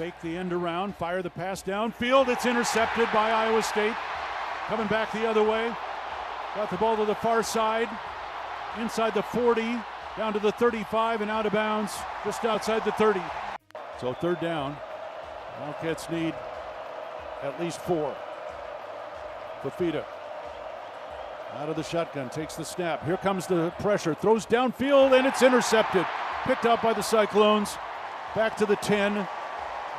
take the end around, fire the pass downfield. It's intercepted by Iowa State. Coming back the other way. Got the ball to the far side, inside the 40, down to the 35 and out of bounds, just outside the 30. So third down. Wildcats need at least 4. Fafita out of the shotgun, takes the snap. Here comes the pressure, throws downfield, and it's intercepted. Picked up by the Cyclones. Back to the 10,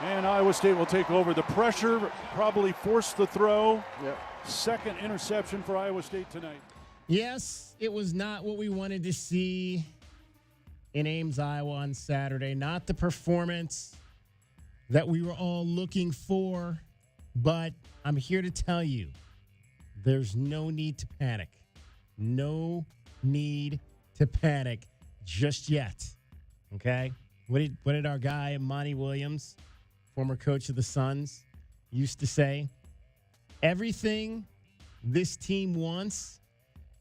and Iowa State will take over. The pressure probably forced the throw. Yep. Second interception for Iowa State tonight. Yes, it was not what we wanted to see in Ames, Iowa on Saturday. Not the performance that we were all looking for, but I'm here to tell you there's no need to panic. No need to panic just yet. Okay? What did our guy, Monty Williams, former coach of the Suns, used to say? Everything this team wants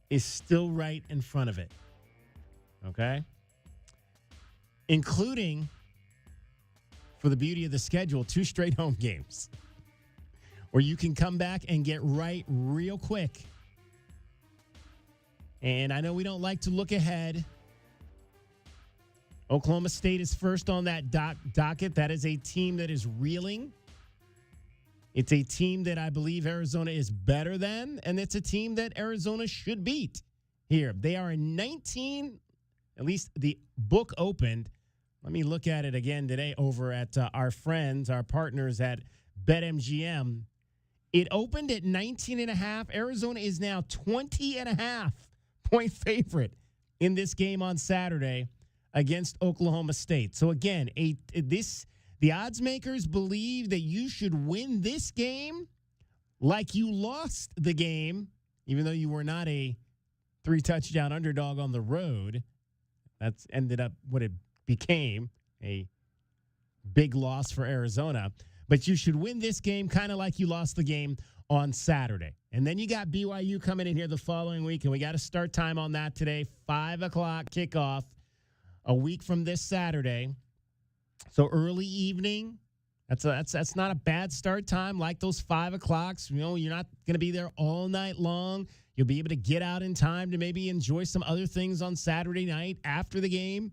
is still right in front of it. Okay? Including, for the beauty of the schedule, 2 straight home games where you can come back and get right real quick. And I know we don't like to look ahead. Oklahoma State is first on that docket. That is a team that is reeling. It's a team that I believe Arizona is better than, and it's a team that Arizona should beat here. They are in 19, at least the book opened. Let me look at it again today over at our friends, our partners at BetMGM. It opened at 19.5. Arizona is now 20.5 point favorite in this game on Saturday against Oklahoma State. So again, the odds makers believe that you should win this game like you lost the game, even though you were not a 3-touchdown underdog on the road. That's ended up what it became, a big loss for Arizona. But you should win this game kind of like you lost the game on Saturday. And then you got BYU coming in here the following week, and we got a start time on that today, 5 o'clock kickoff, a week from this Saturday. So early evening, that's not a bad start time, like those 5 o'clocks. You know, you're not going to be there all night long. You'll be able to get out in time to maybe enjoy some other things on Saturday night after the game.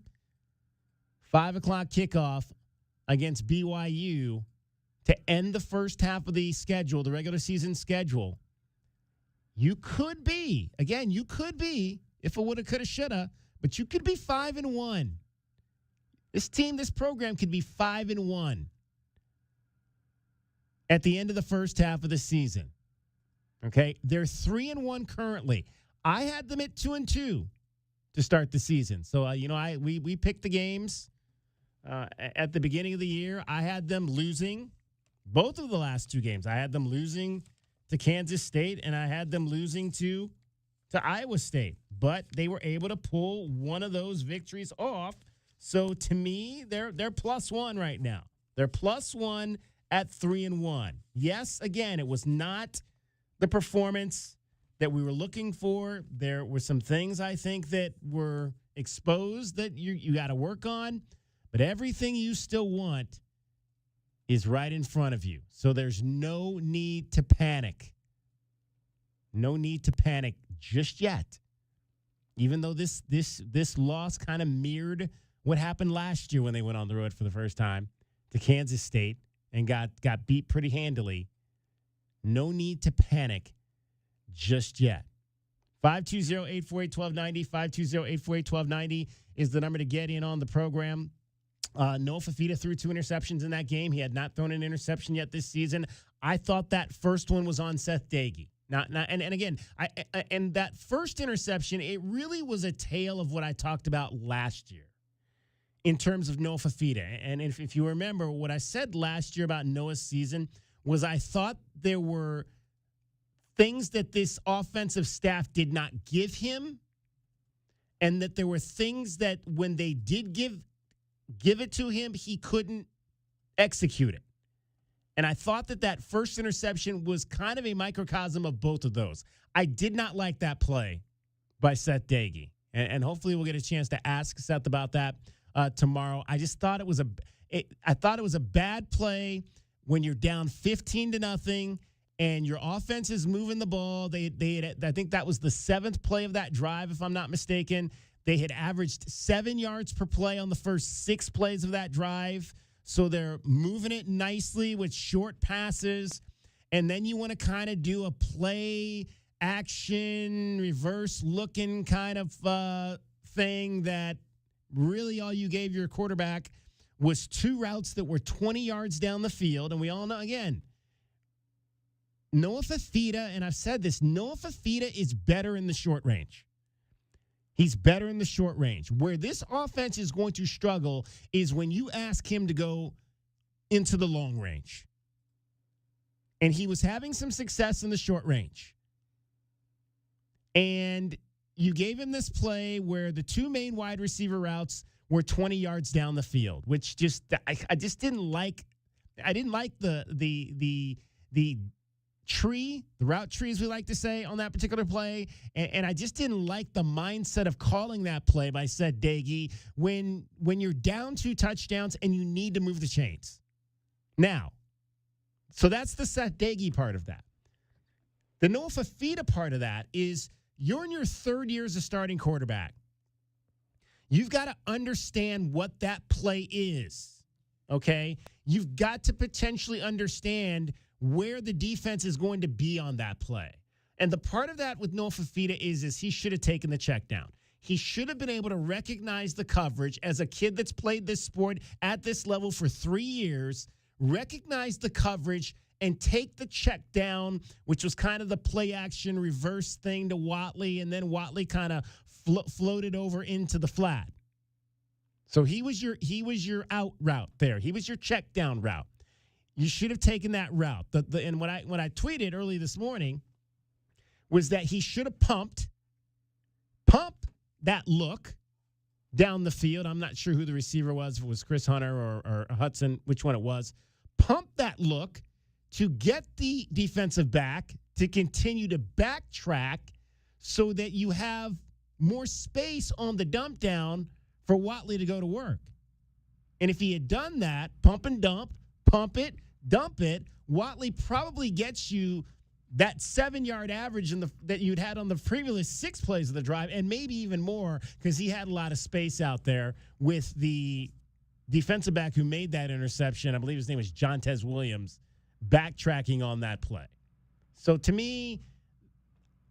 5 o'clock kickoff against BYU to end the first half of the schedule, the regular season schedule. You could be, if it woulda, coulda, shoulda, but you could be 5-1. This team, this program could be 5-1 at the end of the first half of the season. Okay? They're 3-1 currently. I had them at 2-2 to start the season. So, we picked the games at the beginning of the year. I had them losing both of the last 2 games. I had them losing to Kansas State, and I had them losing to Iowa State. But they were able to pull one of those victories off. So to me, they're +1 right now. They're +1 at 3-1. Yes, again, it was not the performance that we were looking for. There were some things I think that were exposed that you got to work on. But everything you still want is right in front of you. So there's no need to panic. No need to panic just yet. Even though this loss kind of mirrored what happened last year when they went on the road for the first time to Kansas State and got beat pretty handily. No need to panic just yet. 520-848-1290, 520-848-1290 is the number to get in on the program. Noah Fafita threw 2 interceptions in that game. He had not thrown an interception yet this season. I thought that first one was on Seth Doege. And again, and that first interception, it really was a tale of what I talked about last year in terms of Noah Fafita. And if you remember, what I said last year about Noah's season was I thought there were things that this offensive staff did not give him, and that there were things that when they did give it to him, he couldn't execute it. And I thought that first interception was kind of a microcosm of both of those. I did not like that play by Seth Doege. And hopefully we'll get a chance to ask Seth about that tomorrow. I just thought it was I thought it was a bad play when you're down 15-0 and your offense is moving the ball. I think that was the 7th play of that drive, if I'm not mistaken. They had averaged 7 yards per play on the first 6 plays of that drive. So they're moving it nicely with short passes. And then you want to kind of do a play action, reverse looking kind of thing that really all you gave your quarterback was 2 routes that were 20 yards down the field. And we all know, again, Noah Fifita, and I've said this, Noah Fifita is better in the short range. He's better in the short range. Where this offense is going to struggle is when you ask him to go into the long range. And he was having some success in the short range. And you gave him this play where the 2 main wide receiver routes were 20 yards down the field, which just I just didn't like. I didn't like the tree, the route tree, as we like to say, on that particular play. And I just didn't like the mindset of calling that play by Seth Doege when you're down 2 touchdowns and you need to move the chains. Now, so that's the Seth Doege part of that. The Noah Fifita part of that is you're in your 3rd year as a starting quarterback. You've got to understand what that play is, okay? You've got to potentially understand where the defense is going to be on that play. And the part of that with Noah Fifita is he should have taken the check down. He should have been able to recognize the coverage as a kid that's played this sport at this level for 3 years, recognize the coverage and take the check down, which was kind of the play action reverse thing to Watley, and then Watley kind of floated over into the flat. So he was your out route there. He was your check down route. You should have taken that route. And what I tweeted early this morning was that he should have pumped that look down the field. I'm not sure who the receiver was, if it was Chris Hunter or Hudson, which one it was. Pump that look to get the defensive back to continue to backtrack so that you have more space on the dump down for Watley to go to work. And if he had done that, pump and dump, pump it, dump it, Watley probably gets you that 7-yard average that you'd had on the previous 6 plays of the drive, and maybe even more because he had a lot of space out there with the defensive back who made that interception. I believe his name was Jontez Williams, backtracking on that play. So to me,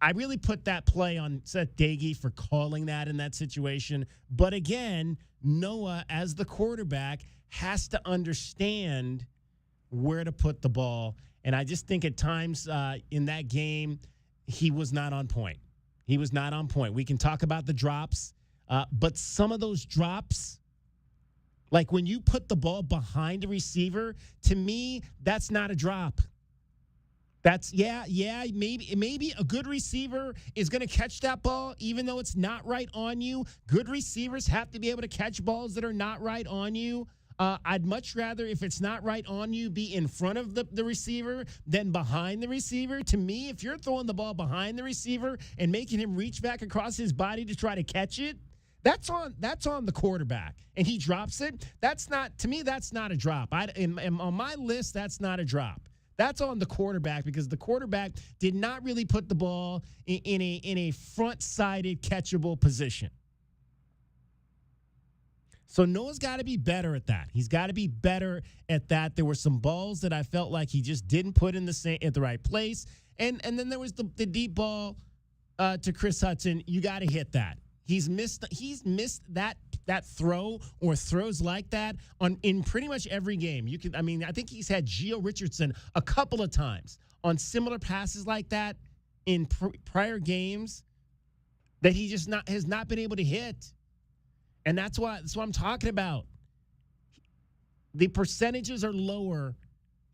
I really put that play on Seth Doege for calling that in that situation. But again, Noah, as the quarterback, has to understand where to put the ball. And I just think at times in that game, he was not on point. He was not on point. We can talk about the drops, but some of those drops, like when you put the ball behind a receiver, to me, that's not a drop. That's, maybe a good receiver is going to catch that ball even though it's not right on you. Good receivers have to be able to catch balls that are not right on you. I'd much rather, if it's not right on you, be in front of the receiver than behind the receiver. To me, if you're throwing the ball behind the receiver and making him reach back across his body to try to catch it, that's on the quarterback, and he drops it. That's not a drop. On my list, that's not a drop. That's on the quarterback because the quarterback did not really put the ball in a front-sided catchable position. So Noah's got to be better at that. He's got to be better at that. There were some balls that I felt like he just didn't put in at the right place, and then there was the deep ball to Chris Hudson. You got to hit that. He's missed that throw or throws like that in pretty much every game. I think he's had Gio Richardson a couple of times on similar passes like that in prior games that he just has not been able to hit. And that's what I'm talking about. The percentages are lower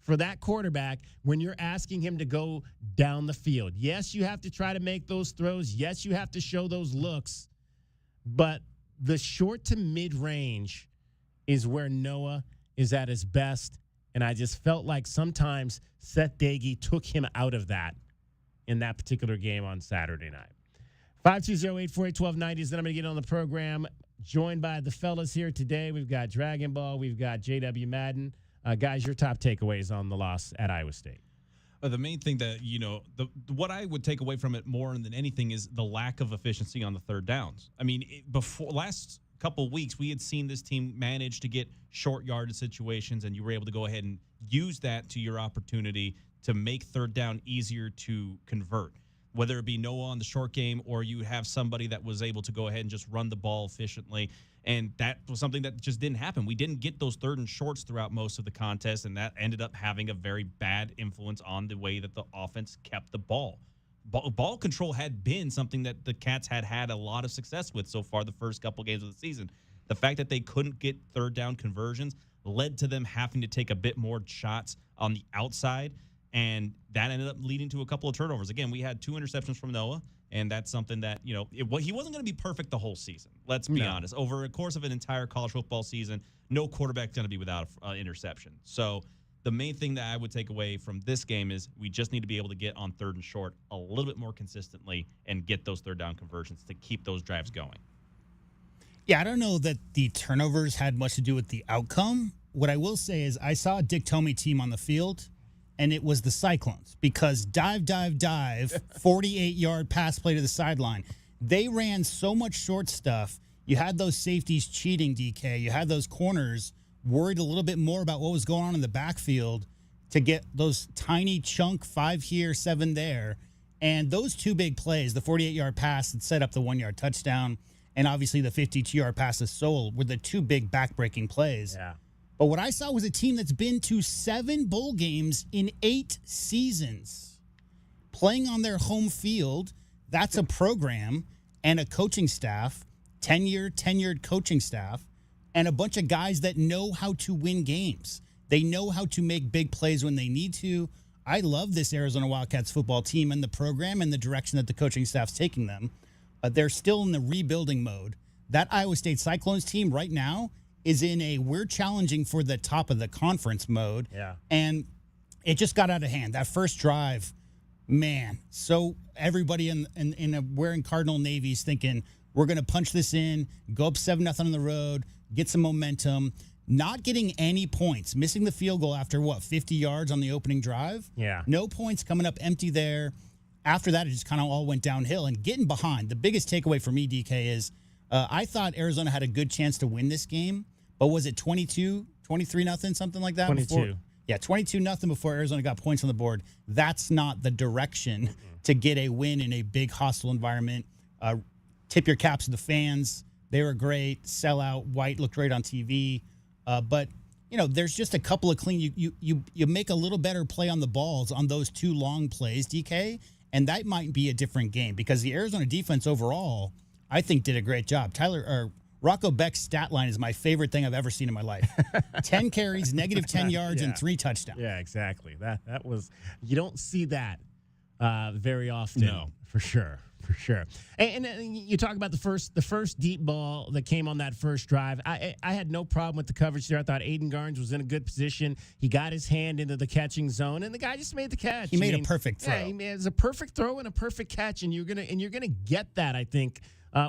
for that quarterback when you're asking him to go down the field. Yes, you have to try to make those throws. Yes, you have to show those looks. But the short to mid-range is where Noah is at his best. And I just felt like sometimes Seth Doege took him out of that in that particular game on Saturday night. 520-848-1290 is then I'm going to get on the program. joined by the fellas here today. We've got Dragon Ball. We've got JW Madden. Guys, your top takeaways on the loss at Iowa State. The main thing that, what I would take away from it more than anything is the lack of efficiency on the third downs. I mean, before last couple of weeks, we had seen this team manage to get short yardage situations, and you were able to go ahead and use that to your opportunity to make third down easier to convert, whether it be Noah on the short game or you have somebody that was able to go ahead and just run the ball efficiently. And that was something that just didn't happen. We didn't get those third and shorts throughout most of the contest, and that ended up having a very bad influence on the way that the offense kept the ball. Ball control had been something that the Cats had a lot of success with so far the first couple games of the season. The fact that they couldn't get third down conversions led to them having to take a bit more shots on the outside, and that ended up leading to a couple of turnovers. Again, we had 2 interceptions from Noah, and that's something that, he wasn't going to be perfect the whole season. Let's be honest. Over a course of an entire college football season, no quarterback's going to be without an interception. So the main thing that I would take away from this game is we just need to be able to get on third and short a little bit more consistently and get those third down conversions to keep those drives going. Yeah, I don't know that the turnovers had much to do with the outcome. What I will say is I saw a Dick Tomey team on the field, and it was the Cyclones, because dive, 48-yard pass play to the sideline. They ran so much short stuff. You had those safeties cheating, DK. You had those corners worried a little bit more about what was going on in the backfield to get those tiny chunk 5 here, 7 there. And those 2 big plays, the 48-yard pass that set up the 1-yard touchdown, and obviously the 52-yard pass to Sowell, were the 2 big back-breaking plays. Yeah. But what I saw was a team that's been to 7 bowl games in 8 seasons, playing on their home field. That's a program and a coaching staff, tenured coaching staff, and a bunch of guys that know how to win games. They know how to make big plays when they need to. I love this Arizona Wildcats football team and the program and the direction that the coaching staff's taking them. They're still in the rebuilding mode. That Iowa State Cyclones team right now is in a we're challenging for the top of the conference mode. Yeah. And it just got out of hand. That first drive, man. So everybody in wearing Cardinal Navies thinking we're going to punch this in, go up 7-0 on the road, get some momentum, not getting any points, missing the field goal after 50 yards on the opening drive? Yeah. No points, coming up empty there. After that, it just kind of all went downhill and getting behind. The biggest takeaway for me, DK, is I thought Arizona had a good chance to win this game, but was it 23-0, something like that? 22. 22-0 before Arizona got points on the board. That's not the direction to get a win in a big hostile environment. Tip your caps to the fans. They were great. Sellout. White looked great on TV. But, there's just a couple of clean. You make a little better play on the balls on those 2 long plays, DK, and that might be a different game because the Arizona defense overall, I think, did a great job. Rocco Beck's stat line is my favorite thing I've ever seen in my life. 10 carries, negative 10 yards, and 3 touchdowns. Yeah, exactly. That was, you don't see that very often. No. For sure. And you talk about the first deep ball that came on that first drive. I had no problem with the coverage there. I thought Aiden Garnes was in a good position. He got his hand into the catching zone, and the guy just made the catch. He made a perfect throw. Yeah, it was a perfect throw and a perfect catch, and you're gonna get that, I think,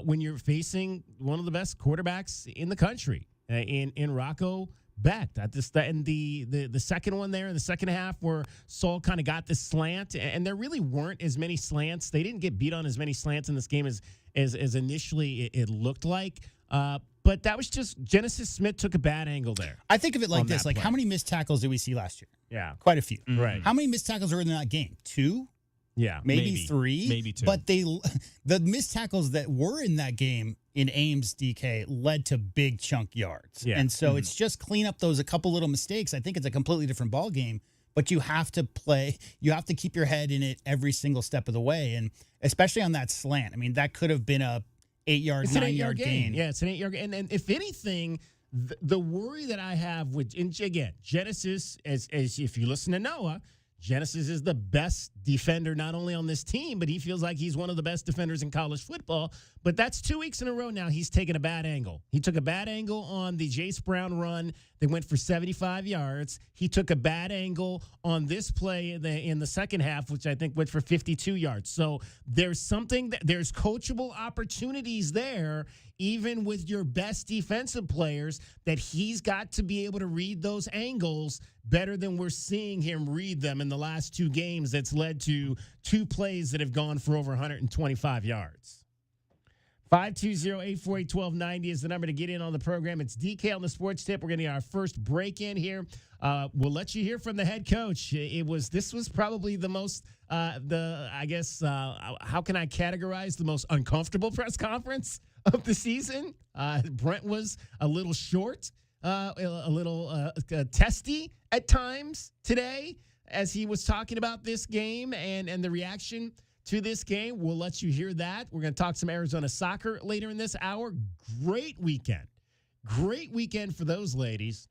when you're facing one of the best quarterbacks in the country, in Rocco Beck. And the second one there in the second half where Saul kind of got this slant, and there really weren't as many slants. They didn't get beat on as many slants in this game as initially it looked like. But that was just Genesis Smith took a bad angle there. I think of it like this: play. how many missed tackles did we see last year? Yeah, quite a few. Right. How many missed tackles were in that game? 2. Yeah, maybe 3, maybe 2. But the missed tackles that were in that game in Ames, DK, led to big chunk yards. Yeah. And so it's just clean up those a couple little mistakes. I think it's a completely different ball game, but you have to keep your head in it every single step of the way, and especially on that slant. I mean, that could have been a 8-yard, 9-yard gain. Yeah, it's an 8-yard gain. And if anything, the worry that I have with, and again, Genesis, as if you listen to Noah, Genesis is the best defender not only on this team, but he feels like he's one of the best defenders in college football. But that's 2 weeks in a row now he's taken a bad angle. He took a bad angle on the Jace Brown run. They went for 75 yards. He took a bad angle on this play in the second half, which I think went for 52 yards. So there's coachable opportunities there even with your best defensive players, that he's got to be able to read those angles better than we're seeing him read them in the last 2 games. That's led to 2 plays that have gone for over 125 yards. 520-848-1290 is the number to get in on the program. It's DK on the Sports Tip. We're going to get our first break in here. We'll let you hear from the head coach. This was probably the most, how can I categorize the most uncomfortable press conference of the season? Brent was a little short, a little testy at times today as he was talking about this game and the reaction to this game. We'll let you hear that. We're going to talk some Arizona soccer later in this hour. Great weekend for those ladies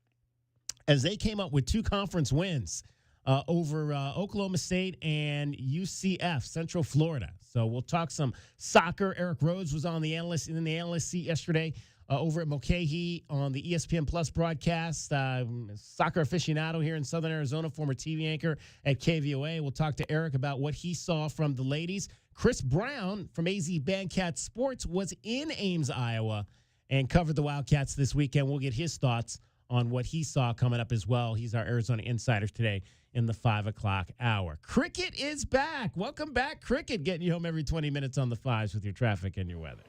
as they came up with 2 conference wins over Oklahoma State and UCF, Central Florida. So we'll talk some soccer. Eric Rhodes was in the analyst seat yesterday over at Mulcahy on the ESPN Plus broadcast. Soccer aficionado here in Southern Arizona, former TV anchor at KVOA. We'll talk to Eric about what he saw from the ladies. Chris Brown from AZ Bandcat Sports was in Ames, Iowa, and covered the Wildcats this weekend. We'll get his thoughts on what he saw coming up as well. He's our Arizona insider today in the 5 o'clock hour. Cricket is back. Welcome back, Cricket, getting you home every 20 minutes on the 5s with your traffic and your weather.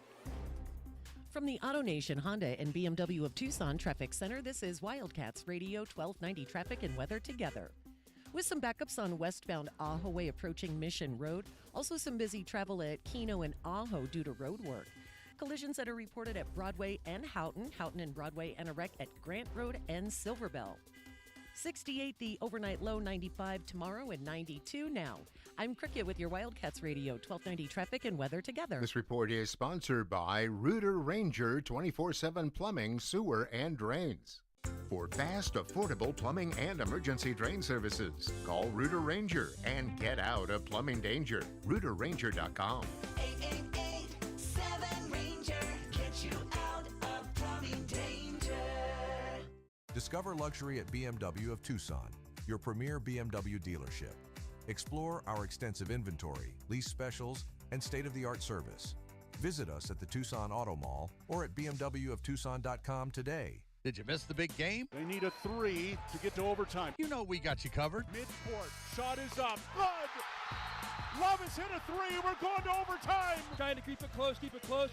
From the AutoNation Honda and BMW of Tucson Traffic Center, this is Wildcats Radio 1290 Traffic and Weather together. With some backups on westbound Ajo Way approaching Mission Road. Also some busy travel at Keno and Ajo due to road work. Collisions that are reported at Broadway and Houghton and Broadway, and a wreck at Grant Road and Silverbell. 68 the overnight low, 95 tomorrow, and 92 now. I'm Cricket with your Wildcats Radio 1290 Traffic and Weather together. This report is sponsored by Rooter Ranger 24/7 Plumbing, Sewer, and Drains. For fast, affordable plumbing and emergency drain services, call Rooter Ranger and get out of plumbing danger. RooterRanger.com. 888-7-RANGER. Get you out of plumbing danger. Discover luxury at BMW of Tucson, your premier BMW dealership. Explore our extensive inventory, lease specials, and state-of-the-art service. Visit us at the Tucson Auto Mall or at bmwoftucson.com today. Did you miss the big game? They need a 3 to get to overtime. You know we got you covered. Mid-court, shot is up. Good! Love has hit a 3. We're going to overtime. Trying to keep it close,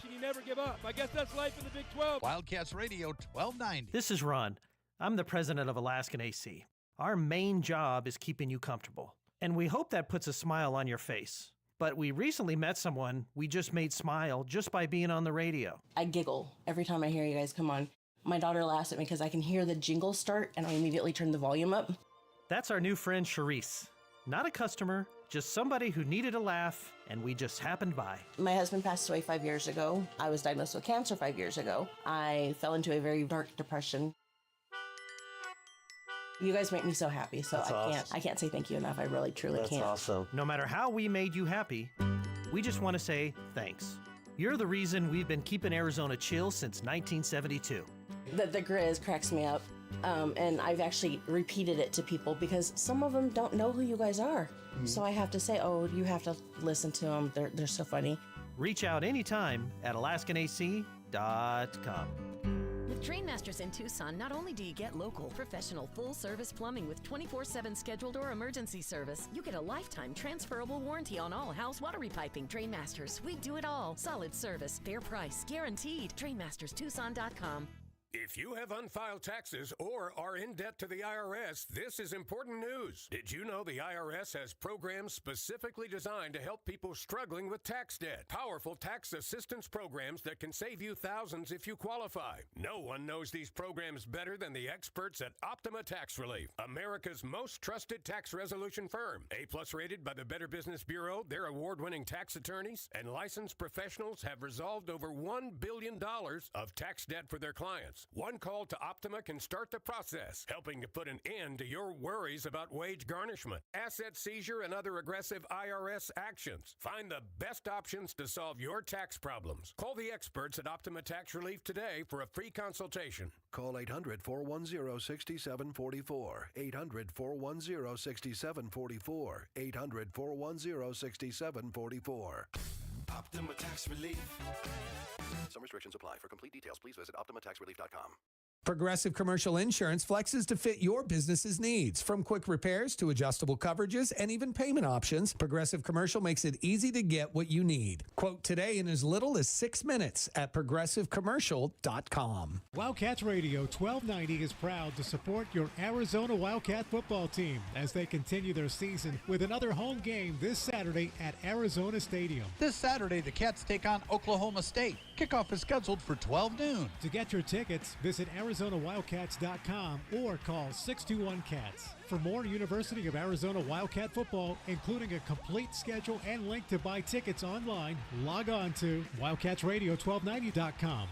and you never give up. I guess that's life in the Big 12. Wildcats Radio 1290. This is Ron. I'm the president of Alaskan AC. Our main job is keeping you comfortable, and we hope that puts a smile on your face. But we recently met someone we just made smile just by being on the radio. I giggle every time I hear you guys come on. My daughter laughs at me because I can hear the jingle start, and I immediately turn the volume up. That's our new friend, Charisse. Not a customer, just somebody who needed a laugh, and we just happened by. My husband passed away 5 years ago. I was diagnosed with cancer 5 years ago. I fell into a very dark depression. You guys make me so happy, so I can't say thank you enough. I really, truly can't. That's awesome. No matter how we made you happy, we just want to say thanks. You're the reason we've been keeping Arizona chill since 1972. The Grizz cracks me up, and I've actually repeated it to people because some of them don't know who you guys are. Mm-hmm. So I have to say, oh, you have to listen to them. They're so funny. Reach out anytime at alaskanac.com. With Trainmasters in Tucson, not only do you get local, professional, full-service plumbing with 24/7 scheduled or emergency service, you get a lifetime transferable warranty on all house water repiping. Trainmasters, we do it all. Solid service, fair price, guaranteed. TrainmastersTucson.com. If you have unfiled taxes or are in debt to the IRS, this is important news. Did you know the IRS has programs specifically designed to help people struggling with tax debt? Powerful tax assistance programs that can save you thousands if you qualify. No one knows these programs better than the experts at Optima Tax Relief, America's most trusted tax resolution firm. A+ rated by the Better Business Bureau, their award-winning tax attorneys and licensed professionals have resolved over $1 billion of tax debt for their clients. One call to Optima can start the process, helping to put an end to your worries about wage garnishment, asset seizure, and other aggressive IRS actions. Find the best options to solve your tax problems. Call the experts at Optima Tax Relief today for a free consultation. Call 800-410-6744. 800-410-6744. 800-410-6744. Optima Tax Relief. Some restrictions apply. For complete details, please visit OptimaTaxRelief.com. Progressive Commercial Insurance flexes to fit your business's needs. From quick repairs to adjustable coverages and even payment options, Progressive Commercial makes it easy to get what you need. Quote today in as little as 6 minutes at progressivecommercial.com. Wildcats Radio 1290 is proud to support your Arizona Wildcat football team as they continue their season with another home game this Saturday at Arizona Stadium. This Saturday, the Cats take on Oklahoma State. Kickoff is scheduled for 12 noon. To get your tickets, visit ArizonaWildcats.com or call 621-CATS. For more University of Arizona Wildcat football, including a complete schedule and link to buy tickets online, log on to WildcatsRadio1290.com.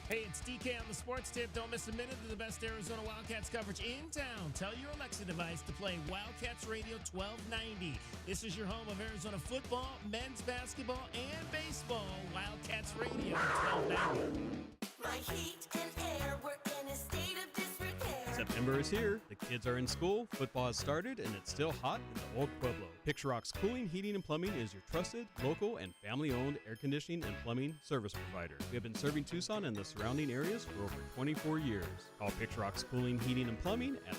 Hey, it's DK on the Sports Tip. Don't miss a minute of the best Arizona Wildcats coverage in town. Tell your Alexa device to play Wildcats Radio 1290. This is your home of Arizona football, men's basketball, and baseball. Wildcats Radio 1290. My heat and air were in a state of disrepair. September is here, the kids are in school, football has started, and it's still hot in the Old Pueblo. Picturox Cooling, Heating, and Plumbing is your trusted, local, and family-owned air conditioning and plumbing service provider. We have been serving Tucson and the surrounding areas for over 24 years. Call Picturox Cooling, Heating, and Plumbing at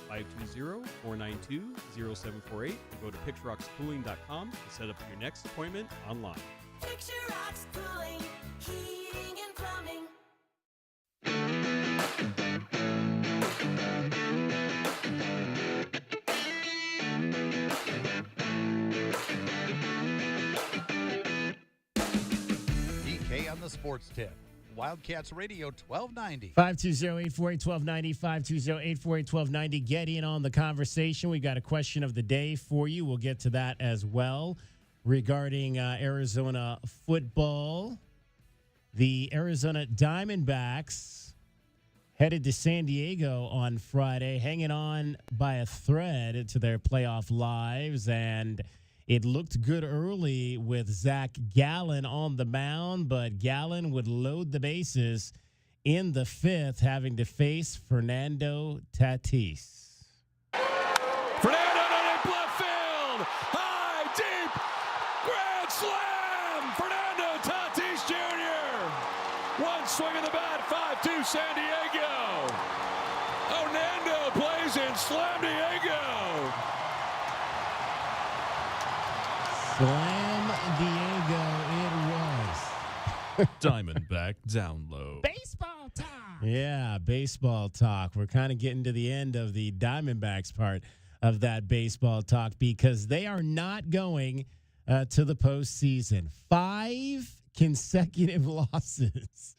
520-492-0748 or go to picturoxcooling.com to set up your next appointment online. Picturox Cooling, Heating, and Plumbing. DK on the Sports Tip. Wildcats Radio 1290. 520-848-1290, 520-848-1290. Get in on the conversation. We got a question of the day for you. We'll get to that as well regarding Arizona football. The Arizona Diamondbacks headed to San Diego on Friday, hanging on by a thread to their playoff lives, and it looked good early with Zach Gallen on the mound, but Gallen would load the bases in the fifth, having to face Fernando Tatis. Fernando to deep left field. High, deep, grand slam. Fernando Tatis Jr. One swing of the bat, 5-2 San Diego. Hernando plays in Slam Diego. Slam Diego it was. Diamondback down low. Baseball talk. Yeah, baseball talk. We're kind of getting to the end of the Diamondbacks part of that baseball talk because they are not going to the postseason. 5 consecutive losses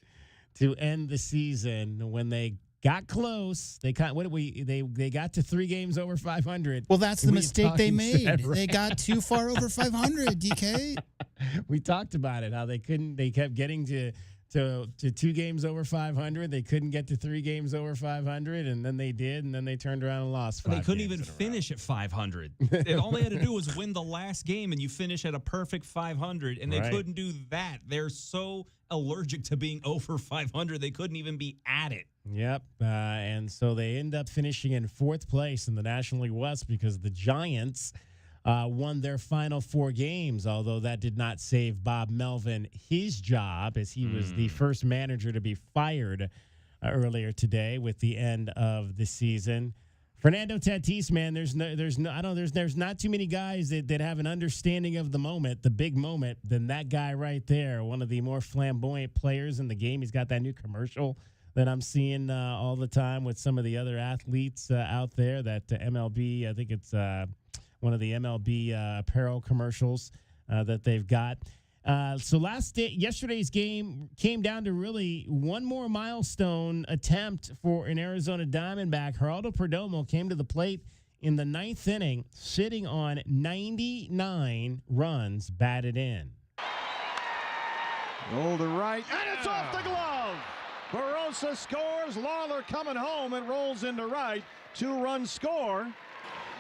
to end the season. When they got close, they got to 3 games over 500. Well, that's the mistake they made. Right? They got too far over 500, DK. We talked about it, how they kept getting to 2 games over 500. They couldn't get to 3 games over 500, and then they did, and then they turned around and lost 5. They couldn't even finish at 500. All they had to do was win the last game, and you finish at a perfect 500, and they couldn't do that. They're so allergic to being over 500, they couldn't even be at it. Yep, and so they end up finishing in 4th place in the National League West because the Giants won their final 4 games, although that did not save Bob Melvin his job, as he was the first manager to be fired earlier today with the end of the season. Fernando Tatis, man, there's not too many guys that have an understanding of the moment, the big moment, than that guy right there. One of the more flamboyant players in the game. He's got that new commercial that I'm seeing all the time with some of the other athletes out there. That MLB, I think it's one of the MLB apparel commercials that they've got. So yesterday's game came down to really one more milestone attempt for an Arizona Diamondback. Geraldo Perdomo came to the plate in the 9th inning, sitting on 99 runs batted in. Roll to right, and it's off the glove. Barossa scores. Lawler coming home. It rolls into right. 2-run score.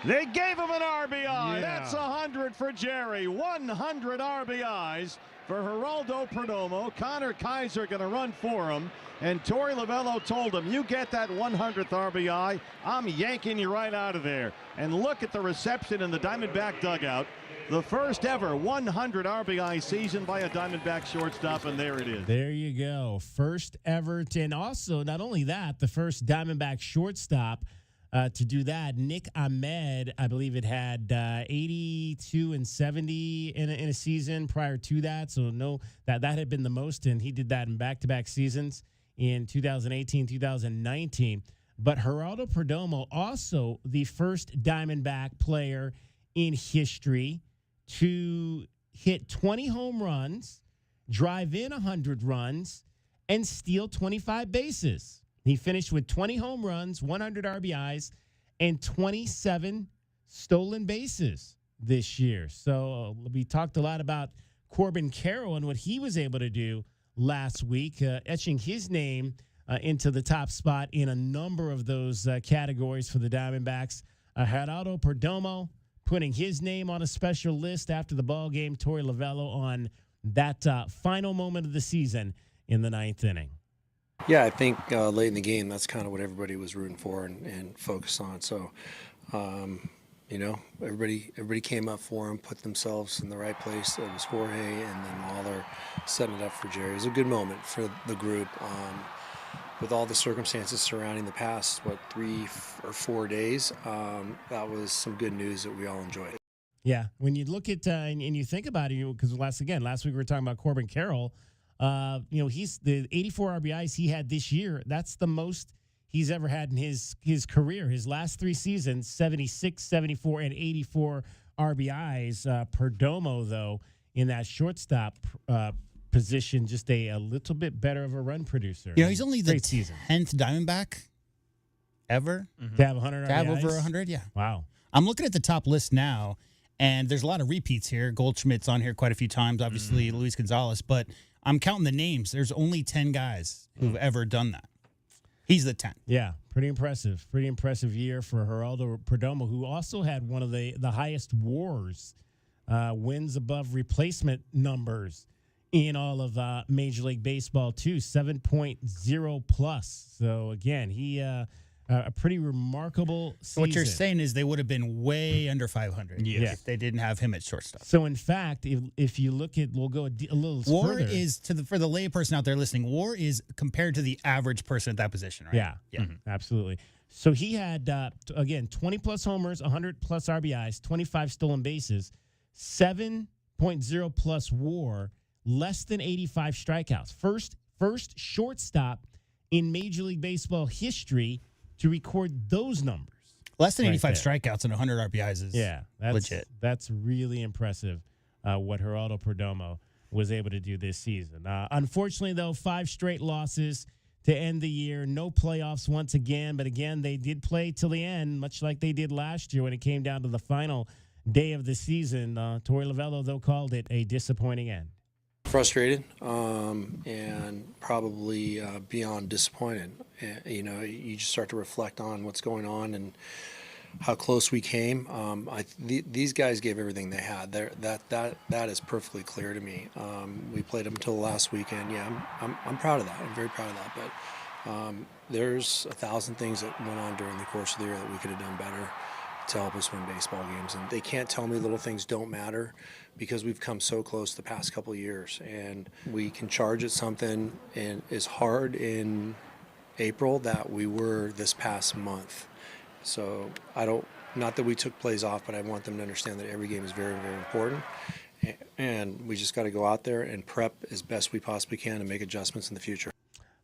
They gave him an RBI. Yeah. That's 100 for Jerry. 100 RBIs for Geraldo Perdomo. Connor Kaiser going to run for him. And Torey Lovullo told him, you get that 100th RBI, I'm yanking you right out of there. And look at the reception in the Diamondback dugout. The first ever 100 RBI season by a Diamondback shortstop, and there it is. There you go. First ever. And also, not only that, the first Diamondback shortstop to do that. Nick Ahmed, I believe it had 82 and 70 in a season prior to that. So that had been the most, and he did that in back-to-back seasons in 2018, 2019. But Geraldo Perdomo, also the first Diamondback player in history to hit 20 home runs, drive in 100 runs, and steal 25 bases. He finished with 20 home runs, 100 RBIs, and 27 stolen bases this year. So we talked a lot about Corbin Carroll and what he was able to do last week, etching his name into the top spot in a number of those categories for the Diamondbacks. Geraldo Perdomo putting his name on a special list after the ball game. Torey Lovullo on that final moment of the season in the ninth inning. Yeah, I think late in the game, that's kind of what everybody was rooting for and focused on. So, everybody came up for him, put themselves in the right place. It was Jorge and then Lawler setting it up for Jerry. It was a good moment for the group. With all the circumstances surrounding the past, 3 or 4 days, that was some good news that we all enjoyed. Yeah, when you look at and you think about it, because last week we were talking about Corbin Carroll. He's the 84 RBIs he had this year. That's the most he's ever had in his career. His last 3 seasons, 76, 74, and 84 RBIs. Perdomo, though, in that shortstop position, just a little bit better of a run producer. He's only the 10th Diamondback ever to have 100 RBIs. To have over 100, yeah. Wow. I'm looking at the top list now, and there's a lot of repeats here. Goldschmidt's on here quite a few times, obviously Luis Gonzalez, but I'm counting the names. There's only 10 guys who've ever done that. He's the 10th. Yeah, pretty impressive. Pretty impressive year for Geraldo Perdomo, who also had one of the highest WARs, wins above replacement numbers in all of Major League Baseball, too, 7.0 plus. So, again, he a pretty remarkable season. So what you're saying is they would have been way under 500 if they didn't have him at shortstop. So, in fact, if you look at, we'll go a little WAR further. is, for the lay person out there listening, WAR is compared to the average person at that position, right? Yeah, absolutely. So he had, again, 20-plus homers, 100-plus RBIs, 25 stolen bases, 7.0-plus WAR, less than 85 strikeouts. First shortstop in Major League Baseball history to record those numbers. Less than 85 strikeouts and 100 RBIs is legit. That's really impressive what Geraldo Perdomo was able to do this season. Unfortunately, though, 5 straight losses to end the year. No playoffs once again, but again, they did play till the end, much like they did last year when it came down to the final day of the season. Torey Lovullo, though, called it a disappointing end. Frustrated and probably beyond disappointed. You just start to reflect on what's going on and how close we came. These guys gave everything they had. That is perfectly clear to me. We played them until the last weekend. Yeah, I'm proud of that. I'm very proud of that. But there's 1,000 things that went on during the course of the year that we could have done better to help us win baseball games. And they can't tell me little things don't matter, because we've come so close the past couple of years, and we can charge at something and as hard in April that we were this past month. So not that we took plays off, but I want them to understand that every game is very, very important. And we just got to go out there and prep as best we possibly can and make adjustments in the future.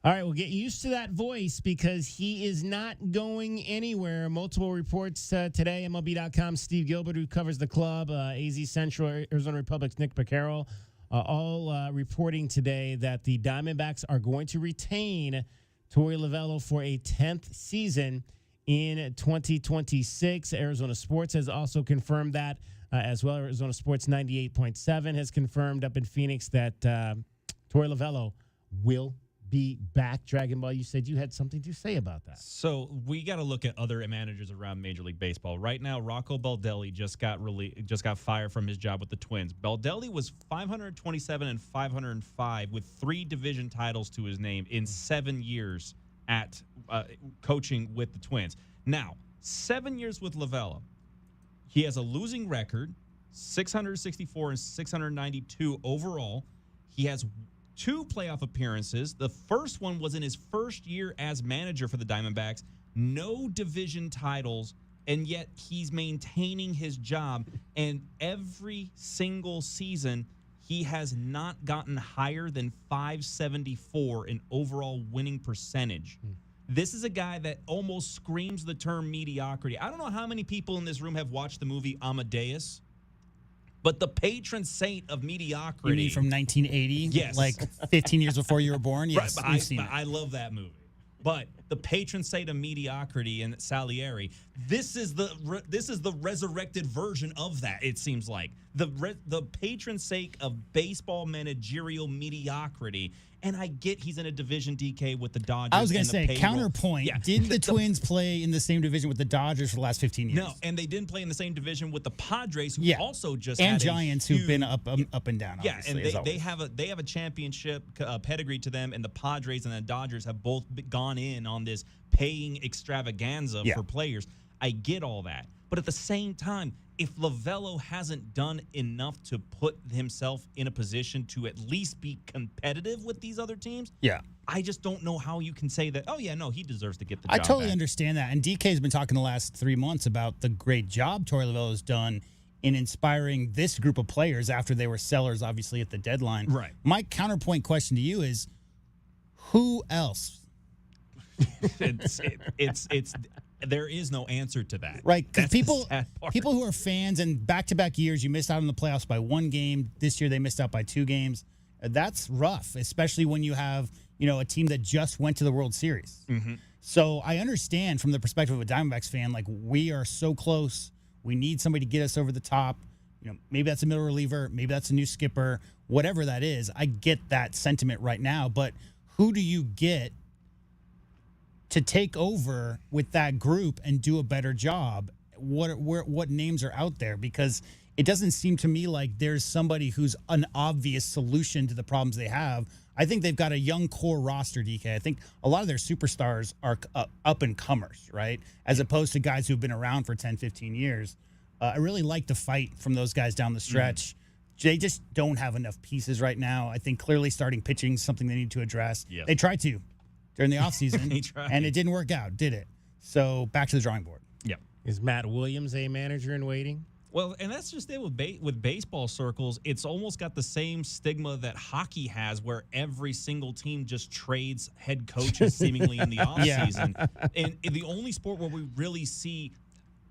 All right, well, get used to that voice because he is not going anywhere. Multiple reports today, MLB.com, Steve Gilbert, who covers the club, AZ Central, Arizona Republic's Nick Picariello, all reporting today that the Diamondbacks are going to retain Torey Lovullo for a 10th season in 2026. Arizona Sports has also confirmed that as well. Arizona Sports 98.7 has confirmed up in Phoenix that Torey Lovullo will be back. Dragon Ball, you said you had something to say about that. So we got to look at other managers around Major League Baseball. Right now, Rocco Baldelli just got fired from his job with the Twins. Baldelli was 527 and 505 with 3 division titles to his name in 7 years at coaching with the Twins. Now, 7 years with Lovullo. He has a losing record, 664 and 692 overall. He has 2 playoff appearances. The first one was in his first year as manager for the Diamondbacks. No division titles, and yet he's maintaining his job. And every single season, he has not gotten higher than 574 in overall winning percentage. This is a guy that almost screams the term mediocrity. I don't know how many people in this room have watched the movie Amadeus, but the patron saint of mediocrity. You mean from 1980? Yes. Like 15 years before you were born? Yes, Right, but we've seen it. I love that movie. But the patron saint of mediocrity in Salieri, this is the resurrected version of that. It seems like the patron saint of baseball managerial mediocrity. And I get he's in a division, DK, with the Dodgers. I was going to and the say, payroll. counterpoint, Yeah. did the Twins play in the same division with the Dodgers for the last 15 years? No, and they didn't play in the same division with the Padres, who Yeah. also just and had Giants, a huge, who've been up and down. Yeah, Obviously, and as they always. have a championship pedigree to them, and the Padres and the Dodgers have both gone in on this paying extravaganza Yeah. for players. I get all that, but at the same time, if Lovello hasn't done enough to put himself in a position to at least be competitive with these other teams, Yeah. I just don't know how you can say that. Oh yeah, no, he deserves to get the I job totally back. understand that. And DK's been talking the last 3 months about the great job Torey Lovello's done in inspiring this group of players after they were sellers, obviously, at the deadline. Right. My counterpoint question to you is, who else? it's there is no answer to that. Right, because That's the people sad part. who are fans and back-to-back years, you missed out on the playoffs by 1 game. This year they missed out by 2 games. That's rough, especially when you have a team that just went to the World Series. Mm-hmm. So I understand from the perspective of a Diamondbacks fan, like, we are so close. We need somebody to get us over the top. Maybe that's a middle reliever. Maybe that's a new skipper. Whatever that is, I get that sentiment right now. But who do you get to take over with that group and do a better job? What names are out there? Because it doesn't seem to me like there's somebody who's an obvious solution to the problems they have. I think they've got a young core roster, DK. I think a lot of their superstars are up-and-comers, right? As opposed to guys who've been around for 10, 15 years. I really like the fight from those guys down the stretch. They just don't have enough pieces right now. I think clearly starting pitching is something they need to address. Yes. They tried to during the offseason, They tried. and it didn't work out, did it? So back to the drawing board. Yep. Is Matt Williams a manager in waiting? Well, and that's just it with baseball circles. It's almost got the same stigma that hockey has, where every single team just trades head coaches seemingly in the offseason. And the only sport where we really see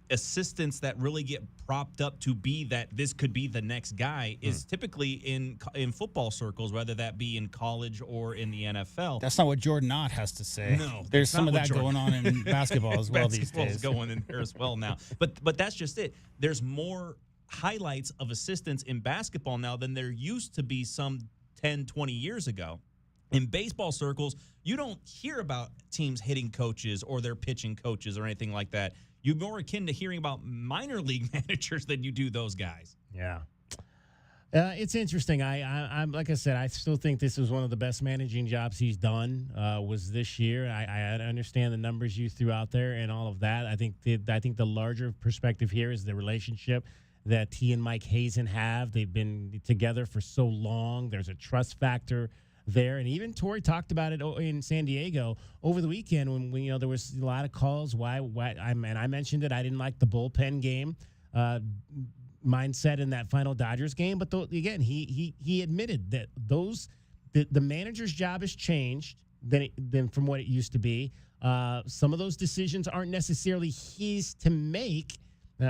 assistants that really get propped up to be that this could be the next guy is typically in football circles, whether that be in college or in the NFL. That's not what Jordan Ott has to say. No, There's that's some not of what that Jordan- going on in basketball as well these Basketball's days. going in there as well now. But that's just it. There's more highlights of assistants in basketball now than there used to be some 10, 20 years ago. In baseball circles, you don't hear about teams hitting coaches or their pitching coaches or anything like that. You're more akin to hearing about minor league managers than you do those guys. Yeah. It's interesting. I'm like I said, I still think this was one of the best managing jobs he's done. Was this year. I understand the numbers you threw out there and all of that. I think the larger perspective here is the relationship that he and Mike Hazen have. They've been together for so long. There's a trust factor there, and even Torey talked about it in San Diego over the weekend when there was a lot of calls. Why? I mentioned it. I didn't like the bullpen game mindset in that final Dodgers game, but again, he admitted that the manager's job has changed than from what it used to be. Some of those decisions aren't necessarily his to make.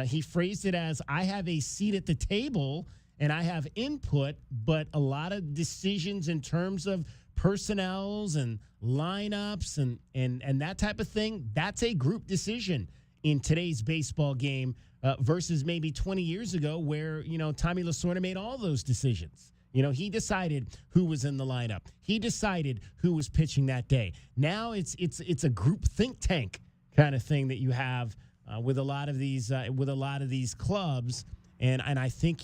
He phrased it as, I have a seat at the table and I have input, but a lot of decisions in terms of personnels and lineups and that type of thing, that's a group decision in today's baseball game versus maybe 20 years ago where, Tommy Lasorda made all those decisions. He decided who was in the lineup. He decided who was pitching that day. Now it's a group think tank kind of thing that you have with a lot of these clubs. And I think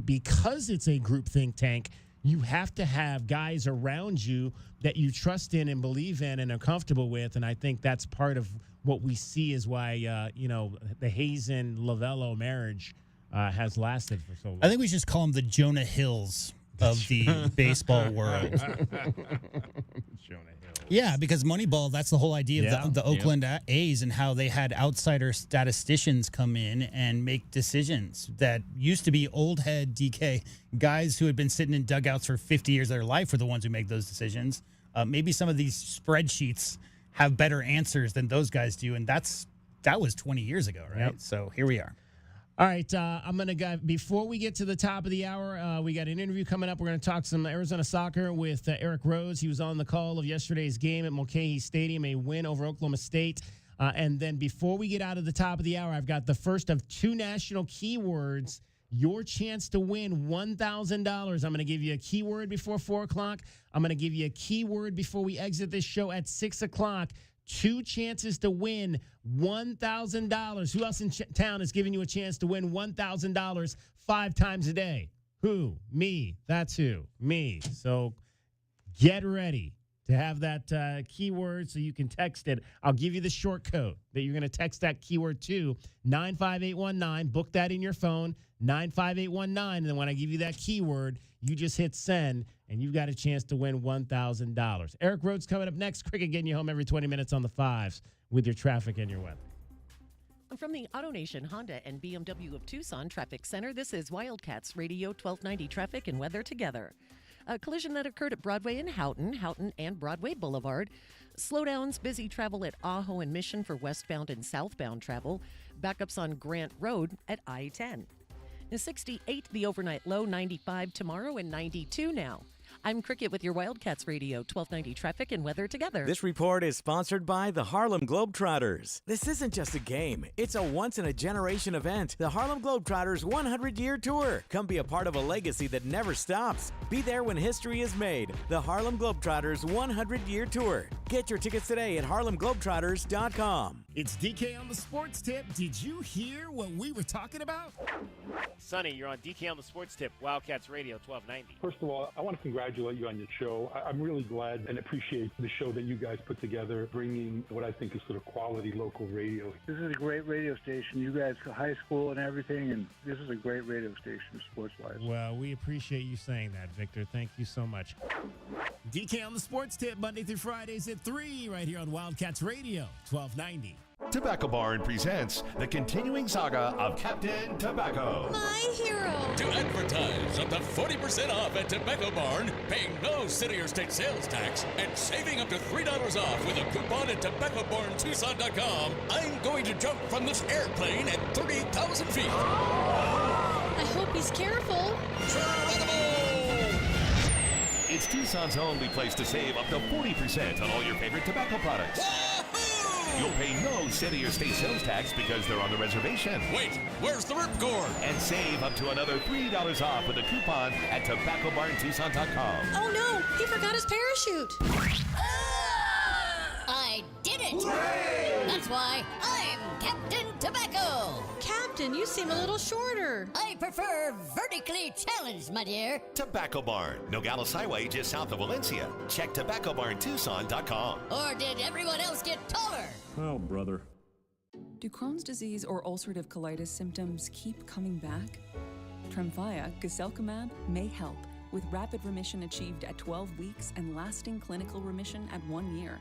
because it's a group think tank, you have to have guys around you that you trust in and believe in and are comfortable with. And I think that's part of what we see is why, the Hazen-Lovello marriage has lasted for so long. I think we should just call him the Jonah Hills of the baseball world. Jonah Hill. Yeah, because Moneyball, that's the whole idea of the Oakland A's and how they had outsider statisticians come in and make decisions that used to be old head DK guys who had been sitting in dugouts for 50 years of their life were the ones who make those decisions. Maybe some of these spreadsheets have better answers than those guys do, and that was 20 years ago, right? Yep. So here we are. All right, I'm going to go. Before we get to the top of the hour, we got an interview coming up. We're going to talk some Arizona soccer with Eric Rhodes. He was on the call of yesterday's game at Mulcahy Stadium, a win over Oklahoma State. And then before we get out of the top of the hour, I've got the first of 2 national keywords, your chance to win $1,000. I'm going to give you a keyword before 4 o'clock. I'm going to give you a keyword before we exit this show at 6 o'clock. 2 chances to win $1,000. Who else in town is giving you a chance to win $1,000 5 times a day? Who? Me. That's who. Me. So get ready to have that keyword so you can text it. I'll give you the short code that you're going to text that keyword to 95819. Book that in your phone, 95819. And then when I give you that keyword, you just hit send, and you've got a chance to win $1,000. Eric Rhodes coming up next. Cricket getting you home every 20 minutes on the 5s with your traffic and your weather. From the AutoNation Honda and BMW of Tucson Traffic Center, this is Wildcats Radio 1290 Traffic and Weather Together. A collision that occurred at Broadway and Houghton and Broadway Boulevard. Slowdowns, busy travel at Ajo and Mission for westbound and southbound travel. Backups on Grant Road at I-10. 68 the overnight low, 95 tomorrow, and 92 now. I'm Cricket with your Wildcats Radio 1290 Traffic and Weather Together. This report is sponsored by the Harlem Globetrotters. This isn't just a game. It's a once-in-a-generation event. The Harlem Globetrotters 100-year tour. Come be a part of a legacy that never stops. Be there when history is made. The Harlem Globetrotters 100-year tour. Get your tickets today at harlemglobetrotters.com. It's DK on the Sports Tip. Did you hear what we were talking about? Sonny, you're on DK on the Sports Tip, Wildcats Radio 1290. First of all, I want to congratulate you on your show. I'm really glad and appreciate the show that you guys put together, bringing what I think is sort of quality local radio. This is a great radio station. You guys go high school and everything, and this is a great radio station, sports-wise. Well, we appreciate you saying that, Victor. Thank you so much. DK on the Sports Tip, Monday through Fridays at 3, right here on Wildcats Radio 1290. Tobacco Barn presents the continuing saga of Captain Tobacco. My hero. To advertise up to 40% off at Tobacco Barn, paying no city or state sales tax, and saving up to $3 off with a coupon at tobaccobarntucson.com, I'm going to jump from this airplane at 30,000 feet. I hope he's careful. It's Tucson's only place to save up to 40% on all your favorite tobacco products. You'll pay no city or state sales tax because they're on the reservation. Wait, where's the ripcord? And save up to another $3 off with a coupon at tobaccobarntucson.com. Oh no, he forgot his parachute. I did it. Hooray! That's why I'm Captain Tobacco. Captain, you seem a little shorter. I prefer vertically challenged, my dear. Tobacco Barn, Nogales Highway, just south of Valencia. Check tobaccobarntucson.com. Or did everyone else get taller? Oh, brother. Do Crohn's disease or ulcerative colitis symptoms keep coming back? Tremfya, guselkumab, may help, with rapid remission achieved at 12 weeks and lasting clinical remission at 1 year.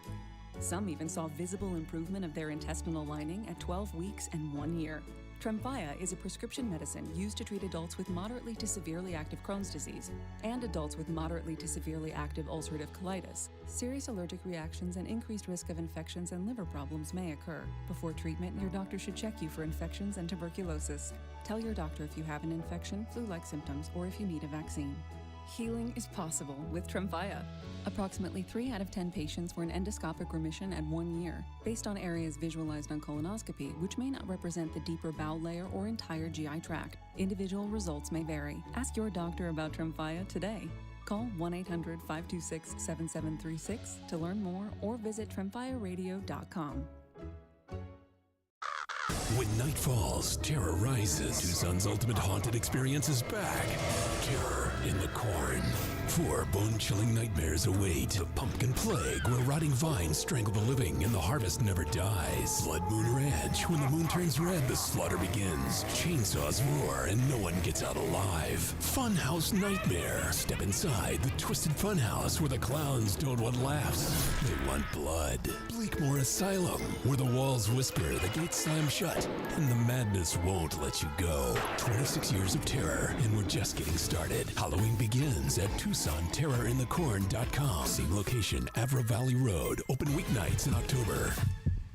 Some even saw visible improvement of their intestinal lining at 12 weeks and 1 year. Tremfya is a prescription medicine used to treat adults with moderately to severely active Crohn's disease and adults with moderately to severely active ulcerative colitis. Serious allergic reactions and increased risk of infections and liver problems may occur. Before treatment, your doctor should check you for infections and tuberculosis. Tell your doctor if you have an infection, flu-like symptoms, or if you need a vaccine. Healing is possible with Tremfya. Approximately 3 out of 10 patients were in endoscopic remission at 1 year, based on areas visualized on colonoscopy, which may not represent the deeper bowel layer or entire GI tract. Individual results may vary. Ask your doctor about Tremfya today. Call 1-800-526-7736 to learn more or visit tremfyaradio.com. When night falls, terror rises. Tucson's ultimate haunted experience is back. Terror in the Corn. 4 bone-chilling nightmares await. The pumpkin plague, where rotting vines strangle the living and the harvest never dies. Blood Moon Ranch, when the moon turns red, the slaughter begins. Chainsaws roar and no one gets out alive. Funhouse Nightmare. Step inside the twisted funhouse where the clowns don't want laughs. They want blood. Bleakmore Asylum, where the walls whisper, the gates slam shut, and the madness won't let you go. 26 years of terror, and we're just getting started. Halloween begins at TucsonTerrorInTheCorn.com. Same location, Avra Valley Road. Open weeknights in October.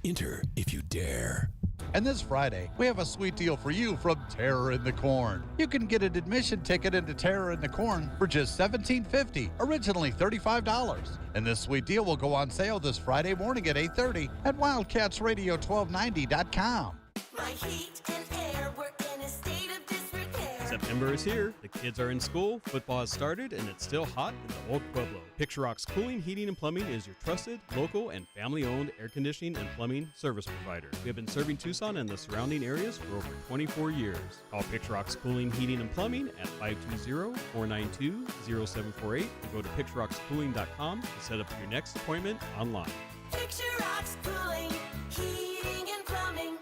Enter if you dare. And this Friday, we have a sweet deal for you from Terror in the Corn. You can get an admission ticket into Terror in the Corn for just $17.50, originally $35. And this sweet deal will go on sale this Friday morning at 8:30 at WildcatsRadio1290.com. My heat and air were in a state of disrepair. September is here. The kids are in school, football has started, and it's still hot in the Old Pueblo. Picture Rock's Cooling, Heating, and Plumbing is your trusted, local, and family-owned air conditioning and plumbing service provider. We have been serving Tucson and the surrounding areas for over 24 years. Call Picture Rock's Cooling, Heating, and Plumbing at 520-492-0748 and go to picturerockscooling.com to set up your next appointment online. Picture Rocks Cooling, Heating, and Plumbing.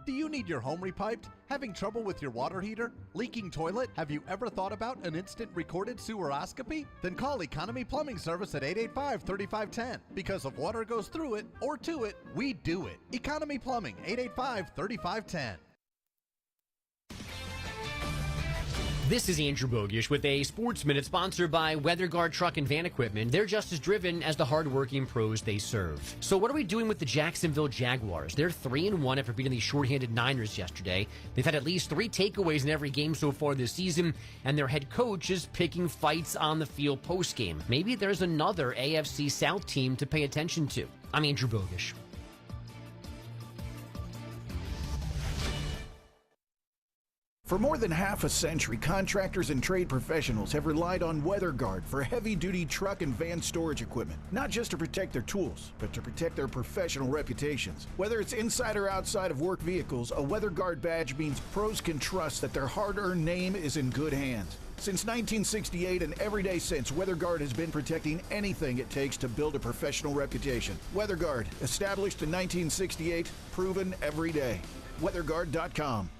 Do you need your home repiped? Having trouble with your water heater? Leaking toilet? Have you ever thought about an instant recorded seweroscopy? Then call Economy Plumbing Service at 885-3510. Because if water goes through it or to it, we do it. Economy Plumbing, 885-3510. This is Andrew Bogish with a Sports Minute sponsored by WeatherGuard Truck and Van Equipment. They're just as driven as the hardworking pros they serve. So what are we doing with the Jacksonville Jaguars? They're 3-1 after beating the shorthanded Niners yesterday. They've had at least 3 takeaways in every game so far this season, and their head coach is picking fights on the field postgame. Maybe there's another AFC South team to pay attention to. I'm Andrew Bogish. For more than half a century, contractors and trade professionals have relied on WeatherGuard for heavy-duty truck and van storage equipment, not just to protect their tools, but to protect their professional reputations. Whether it's inside or outside of work vehicles, a WeatherGuard badge means pros can trust that their hard-earned name is in good hands. Since 1968 and every day since, WeatherGuard has been protecting anything it takes to build a professional reputation. WeatherGuard, established in 1968, proven every day. WeatherGuard.com.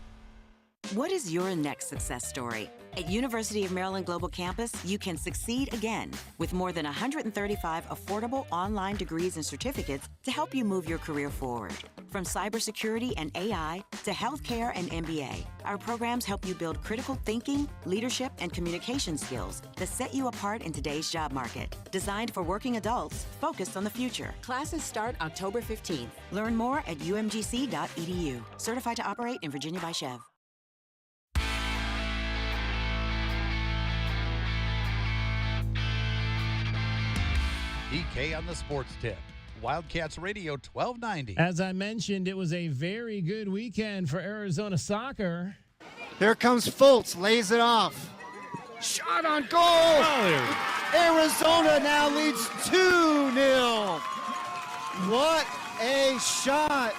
What is your next success story? At University of Maryland Global Campus, you can succeed again with more than 135 affordable online degrees and certificates to help you move your career forward. From cybersecurity and AI to healthcare and MBA, our programs help you build critical thinking, leadership, and communication skills that set you apart in today's job market. Designed for working adults focused on the future. Classes start October 15th. Learn more at umgc.edu. Certified to operate in Virginia by Chev. DK on the Sports Tip. Wildcats Radio 1290. As I mentioned, it was a very good weekend for Arizona soccer. Here comes Fultz, lays it off. Shot on goal! Oh, Arizona now leads 2-0. What a shot!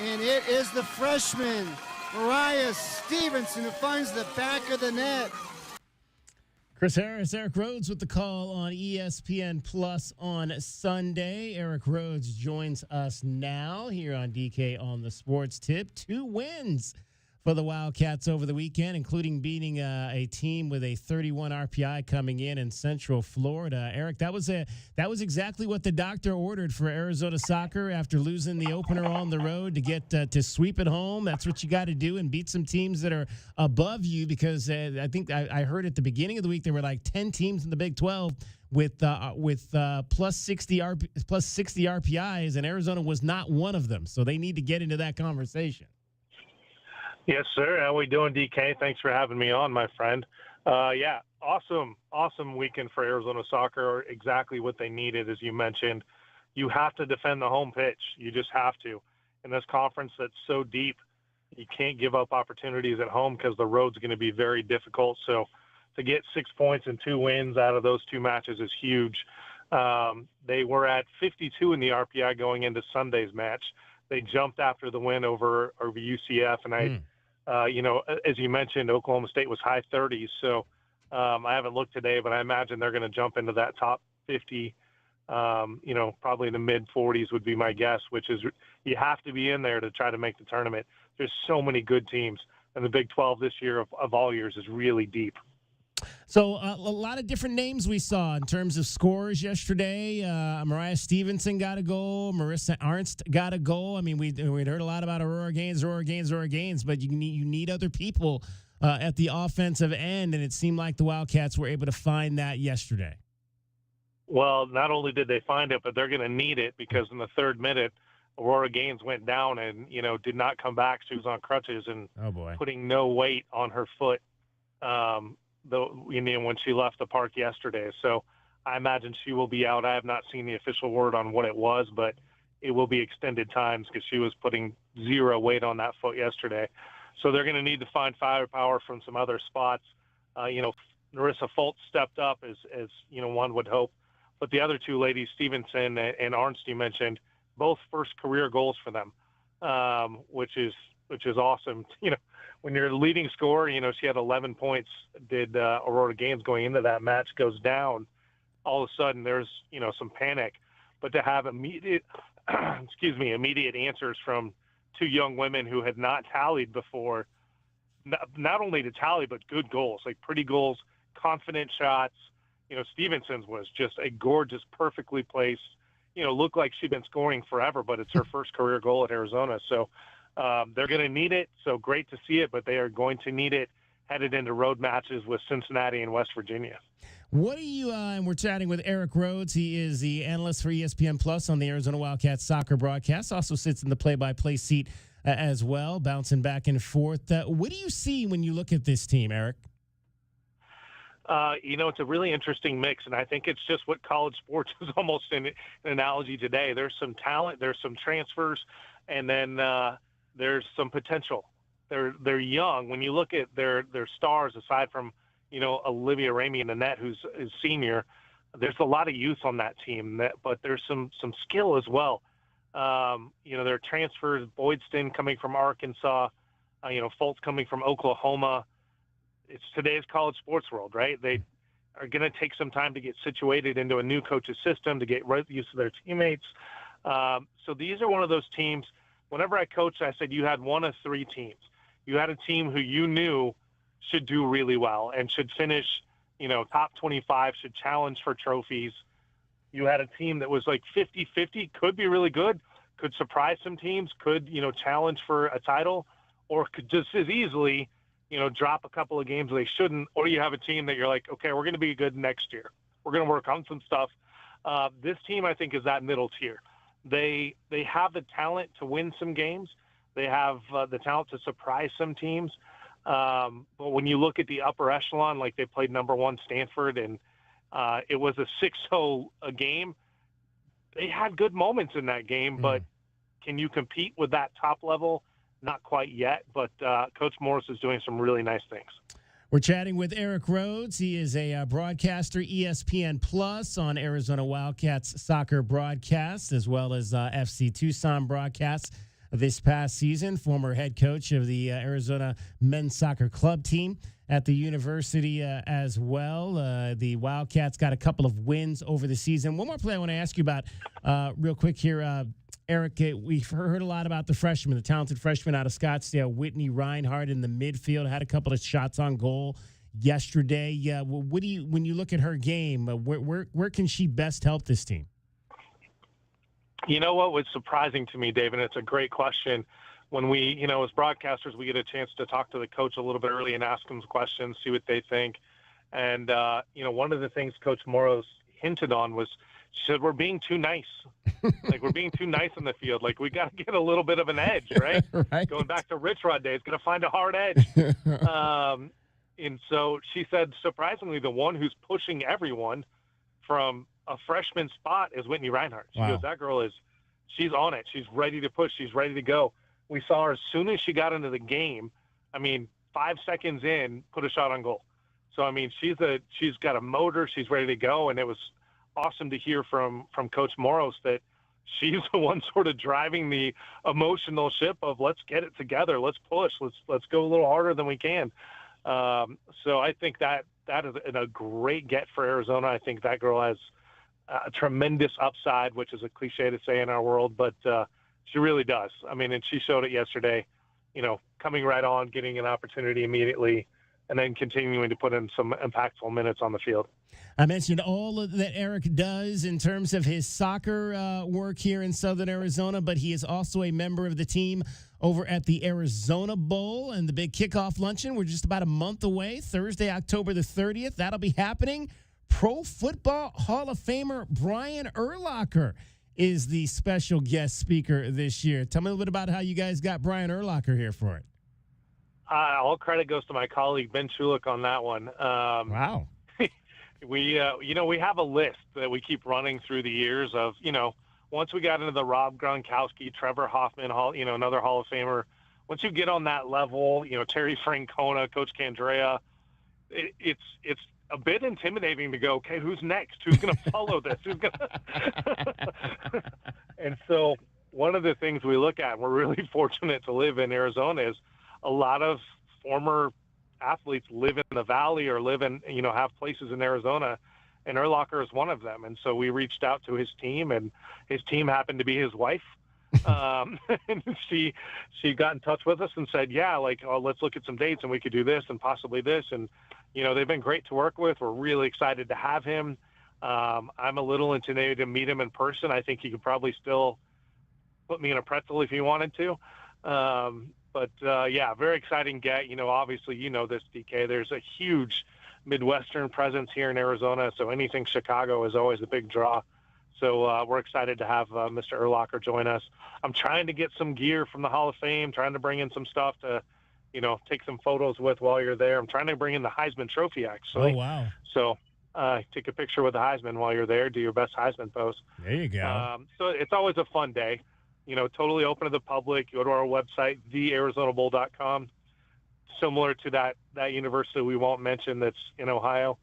And it is the freshman, Mariah Stevenson, who finds the back of the net. Chris Harris, Eric Rhodes with the call on ESPN Plus on Sunday. Eric Rhodes joins us now here on DK on the Sports Tip. 2 wins for the Wildcats over the weekend, including beating a team with a 31 RPI coming in Central Florida. Eric, that was exactly what the doctor ordered for Arizona soccer after losing the opener on the road to get to sweep it home. That's what you got to do and beat some teams that are above you, because I think I heard at the beginning of the week there were like 10 teams in the Big 12 with plus 60 RPIs, and Arizona was not one of them. So they need to get into that conversation. Yes, sir. How we doing, DK? Thanks for having me on, my friend. Yeah, awesome weekend for Arizona soccer. Exactly what they needed, as you mentioned. You have to defend the home pitch. You just have to. In this conference that's so deep, you can't give up opportunities at home because the road's going to be very difficult. So to get 6 points and 2 wins out of those 2 matches is huge. They were at 52 in the RPI going into Sunday's match. They jumped after the win over UCF, and as you mentioned, Oklahoma State was high 30s. So I haven't looked today, but I imagine they're going to jump into that top 50. Probably in the mid 40s would be my guess, which is you have to be in there to try to make the tournament. There's so many good teams, and the Big 12 this year of all years is really deep. So a lot of different names we saw in terms of scores yesterday. Mariah Stevenson got a goal. Marissa Arnst got a goal. I mean, we'd heard a lot about Aurora Gaines, but you need other people at the offensive end, and it seemed like the Wildcats were able to find that yesterday. Well, not only did they find it, but they're going to need it because in the third minute, Aurora Gaines went down and, did not come back. She was on crutches and putting no weight on her foot. When she left the park yesterday. So I imagine she will be out. I have not seen the official word on what it was, but it will be extended times because she was putting zero weight on that foot yesterday. So they're going to need to find firepower from some other spots. Narissa Fultz stepped up as one would hope. But the other two ladies, Stevenson and Arnst, you mentioned, both first career goals for them, which is awesome. When you're the leading scorer, she had 11 points, did Aurora Gaines going into that match, goes down. All of a sudden there's, some panic. But to have immediate answers from two young women who had not tallied before, not only to tally, but good goals, like pretty goals, confident shots. Stevenson's was just a gorgeous, perfectly placed, looked like she'd been scoring forever, but it's her first career goal at Arizona. So, they're going to need it, so great to see it, but they are going to need it headed into road matches with Cincinnati and West Virginia. What do you, and we're chatting with Eric Rhodes. He is the analyst for ESPN Plus on the Arizona Wildcats soccer broadcast, also sits in the play-by-play seat as well, bouncing back and forth. What do you see when you look at this team, Eric? It's a really interesting mix, and I think it's just what college sports is almost an analogy today. There's some talent, there's some transfers, and then there's some potential. They're young. When you look at their stars, aside from Olivia Ramey in the net, who's senior, there's a lot of youth on that team. But there's some skill as well. Their transfers, Boydston coming from Arkansas, Fultz coming from Oklahoma. It's today's college sports world, right? They are going to take some time to get situated into a new coach's system, to get used to their teammates. So these are one of those teams. Whenever I coached, I said you had one of three teams. You had a team who you knew should do really well and should finish, top 25, should challenge for trophies. You had a team that was like 50-50, could be really good, could surprise some teams, could, challenge for a title, or could just as easily, drop a couple of games they shouldn't. Or you have a team that you're like, okay, we're going to be good next year. We're going to work on some stuff. This team, I think, is that middle tier. They have the talent to win some games. They have the talent to surprise some teams. But when you look at the upper echelon, like they played number one Stanford, and it was a 6-0 a game, they had good moments in that game. But can you compete with that top level? Not quite yet. But Coach Morris is doing some really nice things. We're chatting with Eric Rhodes. He is a broadcaster, ESPN Plus on Arizona Wildcats soccer broadcast, as well as FC Tucson broadcasts this past season. Former head coach of the Arizona men's soccer club team at the university as well. The Wildcats got a couple of wins over the season. One more play I want to ask you about real quick here. Eric, we've heard a lot about the freshman, the talented freshman out of Scottsdale, Whitney Reinhardt in the midfield, had a couple of shots on goal yesterday. What do you, when you look at her game, where can she best help this team? You know what was surprising to me, Dave, and it's a great question. When we, as broadcasters, we get a chance to talk to the coach a little bit early and ask them questions, see what they think. And, one of the things Coach Moros hinted on was, she said, we're being too nice. Like, we're being too nice in the field. Like, we got to get a little bit of an edge, right? Right. Going back to Rich Rod days, going to find a hard edge. And so she said, surprisingly, the one who's pushing everyone from a freshman spot is Whitney Reinhardt. She goes, that girl she's on it. She's ready to push. She's ready to go. We saw her as soon as she got into the game. 5 seconds in, put a shot on goal. So, she's got a motor. She's ready to go. And it was awesome to hear from Coach Moros that she's the one sort of driving the emotional ship of let's get it together, let's push, let's go a little harder than we can. So I think that is a great get for Arizona. I think that girl has a tremendous upside, which is a cliche to say in our world, but she really does. I mean, and she showed it yesterday, coming right on, getting an opportunity immediately, and then continuing to put in some impactful minutes on the field. I mentioned all that Eric does in terms of his soccer work here in Southern Arizona, but he is also a member of the team over at the Arizona Bowl and the big kickoff luncheon. We're just about a month away, Thursday, October the 30th. That'll be happening. Pro Football Hall of Famer Brian Urlacher is the special guest speaker this year. Tell me a little bit about how you guys got Brian Urlacher here for it. All credit goes to my colleague Ben Shulik on that one. Wow. We have a list that we keep running through the years of, once we got into the Rob Gronkowski, Trevor Hoffman, another Hall of Famer. Once you get on that level, Terry Francona, Coach Candrea, it's a bit intimidating to go, okay, who's next? Who's going to follow this? And so one of the things we look at, and we're really fortunate to live in Arizona, is a lot of former athletes live in the Valley or live in, have places in Arizona, and Urlacher is one of them. And so we reached out to his team, and his team happened to be his wife. And she got in touch with us and said, let's look at some dates and we could do this and possibly this. And, they've been great to work with. We're really excited to have him. I'm a little intimidated to meet him in person. I think he could probably still put me in a pretzel if he wanted to. But very exciting get. Obviously, this, DK. There's a huge Midwestern presence here in Arizona, so anything Chicago is always a big draw. So we're excited to have Mr. Urlacher join us. I'm trying to get some gear from the Hall of Fame, trying to bring in some stuff to, take some photos with while you're there. I'm trying to bring in the Heisman Trophy, actually. Oh, wow. So take a picture with the Heisman while you're there. Do your best Heisman pose. There you go. So it's always a fun day. Totally open to the public. Go to our website, thearizonabowl.com. Similar to that university we won't mention that's in Ohio,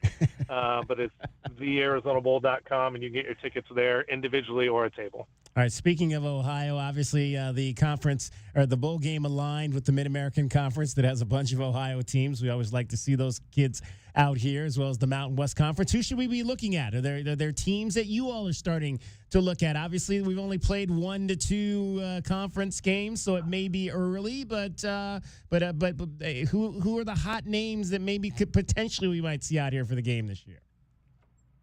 but it's thearizonabowl.com, and you can get your tickets there individually or a table. All right, speaking of Ohio, obviously the conference or the bowl game aligned with the Mid-American Conference that has a bunch of Ohio teams. We always like to see those kids out here, as well as the Mountain West Conference. Who should we be looking at? Are there teams that you all are starting to look at? Obviously, we've only played 1 to 2 conference games, so it may be early. But who are the hot names that maybe potentially we might see out here for the game this year?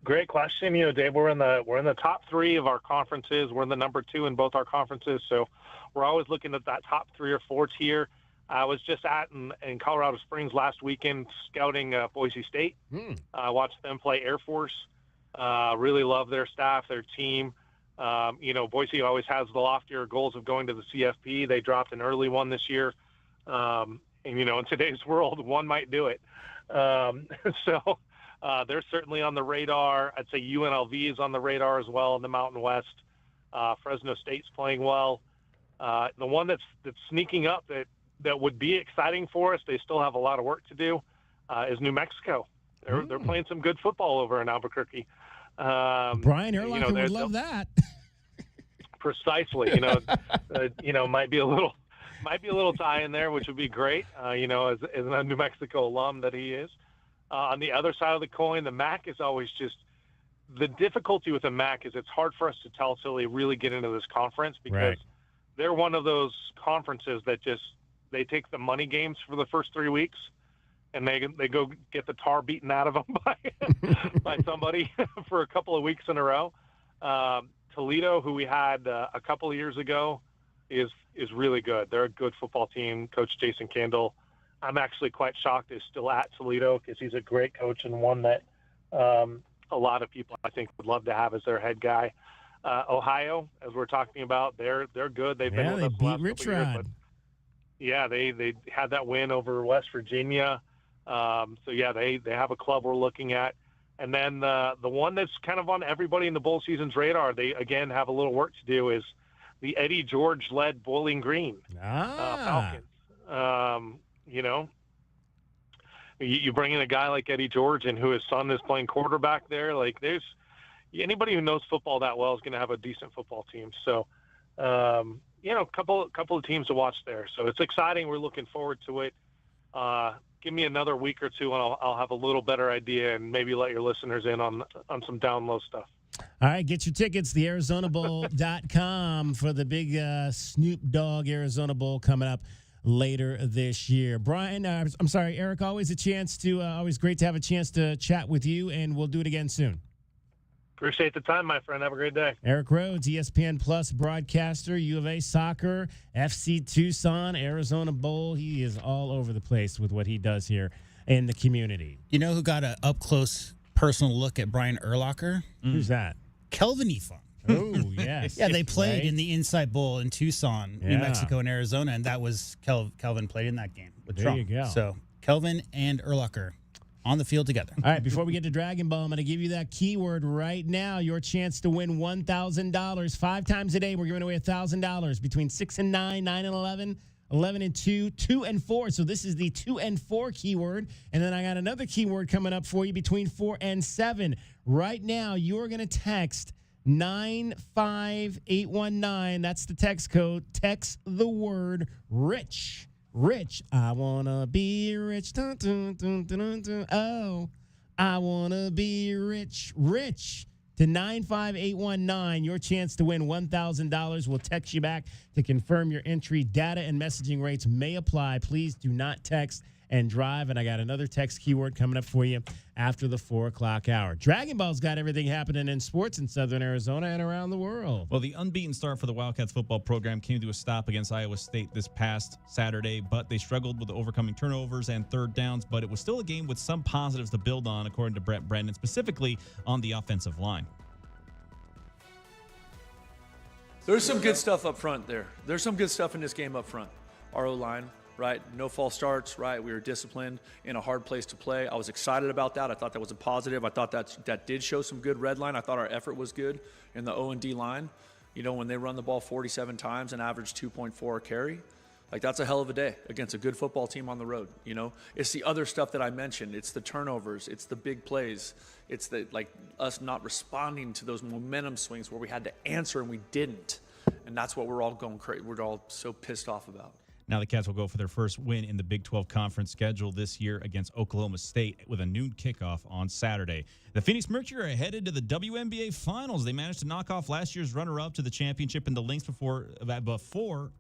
Great question. Dave, we're in the top 3 of our conferences. We're in the number 2 in both our conferences, so we're always looking at that top 3 or 4 tier. I was just in Colorado Springs last weekend scouting Boise State. I watched them play Air Force. Really love their staff, their team. Boise always has the loftier goals of going to the CFP. They dropped an early one this year. And, in today's world, one might do it. So they're certainly on the radar. I'd say UNLV is on the radar as well in the Mountain West. Fresno State's playing well. The one that's sneaking up that would be exciting for us, they still have a lot of work to do, is New Mexico. They're playing some good football over in Albuquerque. Brian Urlacher would love that. Precisely. Might be a little tie in there, which would be great. As a New Mexico alum that he is. On the other side of the coin, the MAC is always just the difficulty with the MAC is it's hard for us to tell until they really get into this conference because they're one of those conferences that they take the money games for the first 3 weeks and they go get the tar beaten out of them by somebody for a couple of weeks in a row. Toledo, who we had a couple of years ago, is really good. They're a good football team. Coach Jason Candle, I'm actually quite shocked, is still at Toledo because he's a great coach and one that a lot of people I think would love to have as their head guy. Ohio, as we're talking about, they're good. They've been with us the last couple years, but they had that win over West Virginia. They have a club we're looking at. And then the one that's kind of on everybody in the bowl season's radar, they again have a little work to do, is the Eddie George-led Bowling Green Falcons. You bring in a guy like Eddie George and who his son is playing quarterback there. Like there's, anybody who knows football that well is going to have a decent football team. So, a couple of teams to watch there. So it's exciting. We're looking forward to it. Give me another week or two, and I'll have a little better idea, and maybe let your listeners in on some down low stuff. All right, get your tickets, thearizonabowl.com for the big Snoop Dogg Arizona Bowl coming up later this year. Brian, I'm sorry, Eric, always great to have a chance to chat with you, and we'll do it again soon. Appreciate the time, my friend. Have a great day. Eric Rhodes, ESPN Plus broadcaster, U of A soccer, FC Tucson, Arizona Bowl. He is all over the place with what he does here in the community. You know who got an up-close personal look at Brian Urlacher? Who's that? Kelvin Ifon. Oh, yes. Yeah, they played Right? in the Insight Bowl in Tucson, New Yeah. Mexico, and Arizona, and that was Kelvin played in that game with There Trump. you go. So Kelvin and Urlacher on the field together. All right, before we get to Dragon Ball, I'm going to give you that keyword right now. Your chance to win $1,000. 5 times a day, we're giving away $1,000 between 6 and 9, 9 and 11, 11 and 2, 2 and 4. So this is the 2 and 4 keyword. And then I got another keyword coming up for you between 4 and 7. Right now, you're going to text 95819. That's the text code. Text the word rich. Rich. I want to be rich. Dun, dun, dun, dun, dun, dun. Oh, I want to be rich. Rich to 95819. Your chance to win $1,000. We'll text you back to confirm your entry. Data and messaging rates may apply. Please do not text and drive. And I got another text keyword coming up for you after the 4 o'clock hour. Dragon Ball's got everything happening in sports in Southern Arizona and around the world. Well, the unbeaten start for the Wildcats football program came to a stop against Iowa State this past Saturday, but they struggled with overcoming turnovers and third downs, but it was still a game with some positives to build on, according to Brett Brendan, specifically on the offensive line. There's some good stuff up front there. There's some good stuff in this game up front. Our O-line, right? No false starts, right? We were disciplined in a hard place to play. I was excited about that. I thought that was a positive. I thought that did show some good red line. I thought our effort was good in the O&D line. You know, when they run the ball 47 times and average 2.4 a carry, like that's a hell of a day against a good football team on the road. You know, it's the other stuff that I mentioned. It's the turnovers. It's the big plays. It's the us not responding to those momentum swings where we had to answer and we didn't. And that's what we're all going crazy. We're all so pissed off about. Now the Cats will go for their first win in the Big 12 Conference schedule this year against Oklahoma State with a noon kickoff on Saturday. The Phoenix Mercury are headed to the WNBA Finals. They managed to knock off last year's runner-up to the championship in the Lynx before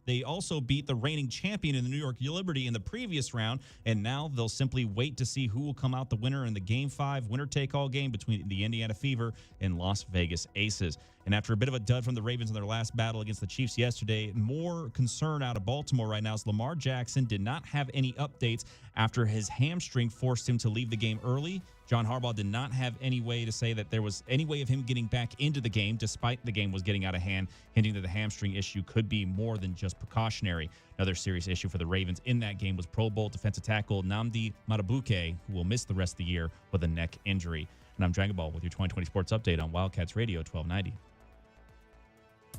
they also beat the reigning champion in the New York Liberty in the previous round, and now they'll simply wait to see who will come out the winner in the Game 5 winner-take-all game between the Indiana Fever and Las Vegas Aces. And after a bit of a dud from the Ravens in their last battle against the Chiefs yesterday, more concern out of Baltimore right now is Lamar Jackson did not have any updates after his hamstring forced him to leave the game early. John Harbaugh did not have any way to say that there was any way of him getting back into the game, despite the game was getting out of hand, hinting that the hamstring issue could be more than just precautionary. Another serious issue for the Ravens in that game was Pro Bowl defensive tackle Nnamdi Madubuike, who will miss the rest of the year with a neck injury. And I'm Dragon Ball with your 2020 Sports Update on Wildcats Radio 1290.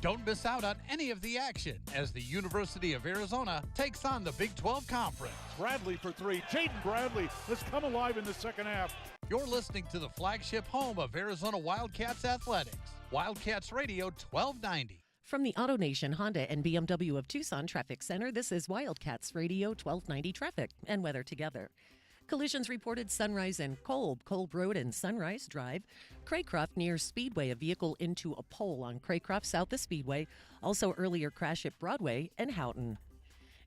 Don't miss out on any of the action as the University of Arizona takes on the Big 12 Conference. Bradley for 3. Jaden Bradley has come alive in the second half. You're listening to the flagship home of Arizona Wildcats athletics. Wildcats Radio 1290. From the AutoNation Honda and BMW of Tucson Traffic Center, this is Wildcats Radio 1290 traffic and weather together. Collisions reported Sunrise and Kolb Road and Sunrise Drive. Craycroft near Speedway, a vehicle into a pole on Craycroft south of Speedway. Also earlier crash at Broadway and Houghton.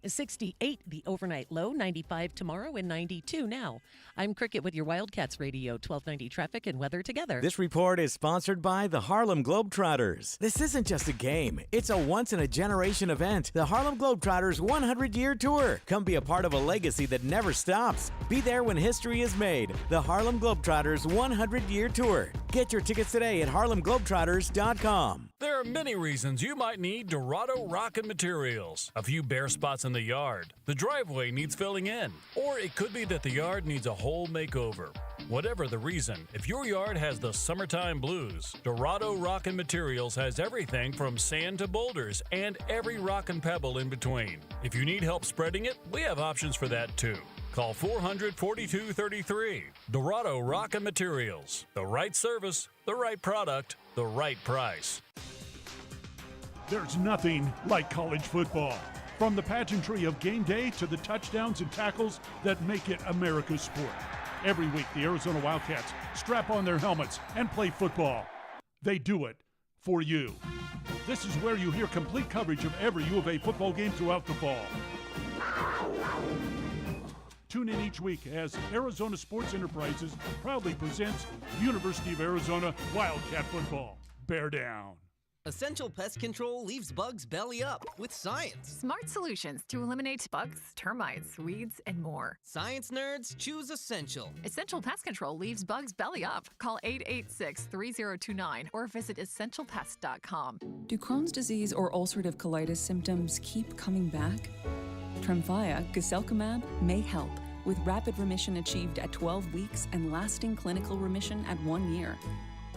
68 the overnight low, 95 tomorrow, and 92 now. I'm Cricket with your Wildcats Radio 1290 traffic and weather together. This report is sponsored by the Harlem Globetrotters. This isn't just a game. It's a once-in-a-generation event. The Harlem Globetrotters 100-year tour. Come be a part of a legacy that never stops. Be there when history is made. The Harlem Globetrotters 100-year tour. Get your tickets today at harlemglobetrotters.com. There are many reasons you might need Dorado Rockin' Materials. A few bare spots in the yard. The driveway needs filling in. Or it could be that the yard needs a whole makeover. Whatever the reason, if your yard has the summertime blues, Dorado Rockin' Materials has everything from sand to boulders and every rock and pebble in between. If you need help spreading it, we have options for that too. Call 400-4233. Dorado Rock and Materials. The right service, the right product, the right price. There's nothing like college football. From the pageantry of game day to the touchdowns and tackles that make it America's sport. Every week, the Arizona Wildcats strap on their helmets and play football. They do it for you. This is where you hear complete coverage of every U of A football game throughout the fall. Tune in each week as Arizona Sports Enterprises proudly presents University of Arizona Wildcat Football. Bear down. Essential Pest Control leaves bugs belly up with science. Smart solutions to eliminate bugs, termites, weeds, and more. Science nerds, choose Essential. Essential Pest Control leaves bugs belly up. Call 886-3029 or visit essentialpest.com. Do Crohn's disease or ulcerative colitis symptoms keep coming back? Tremfya, guselkumab, may help, with rapid remission achieved at 12 weeks and lasting clinical remission at 1 year.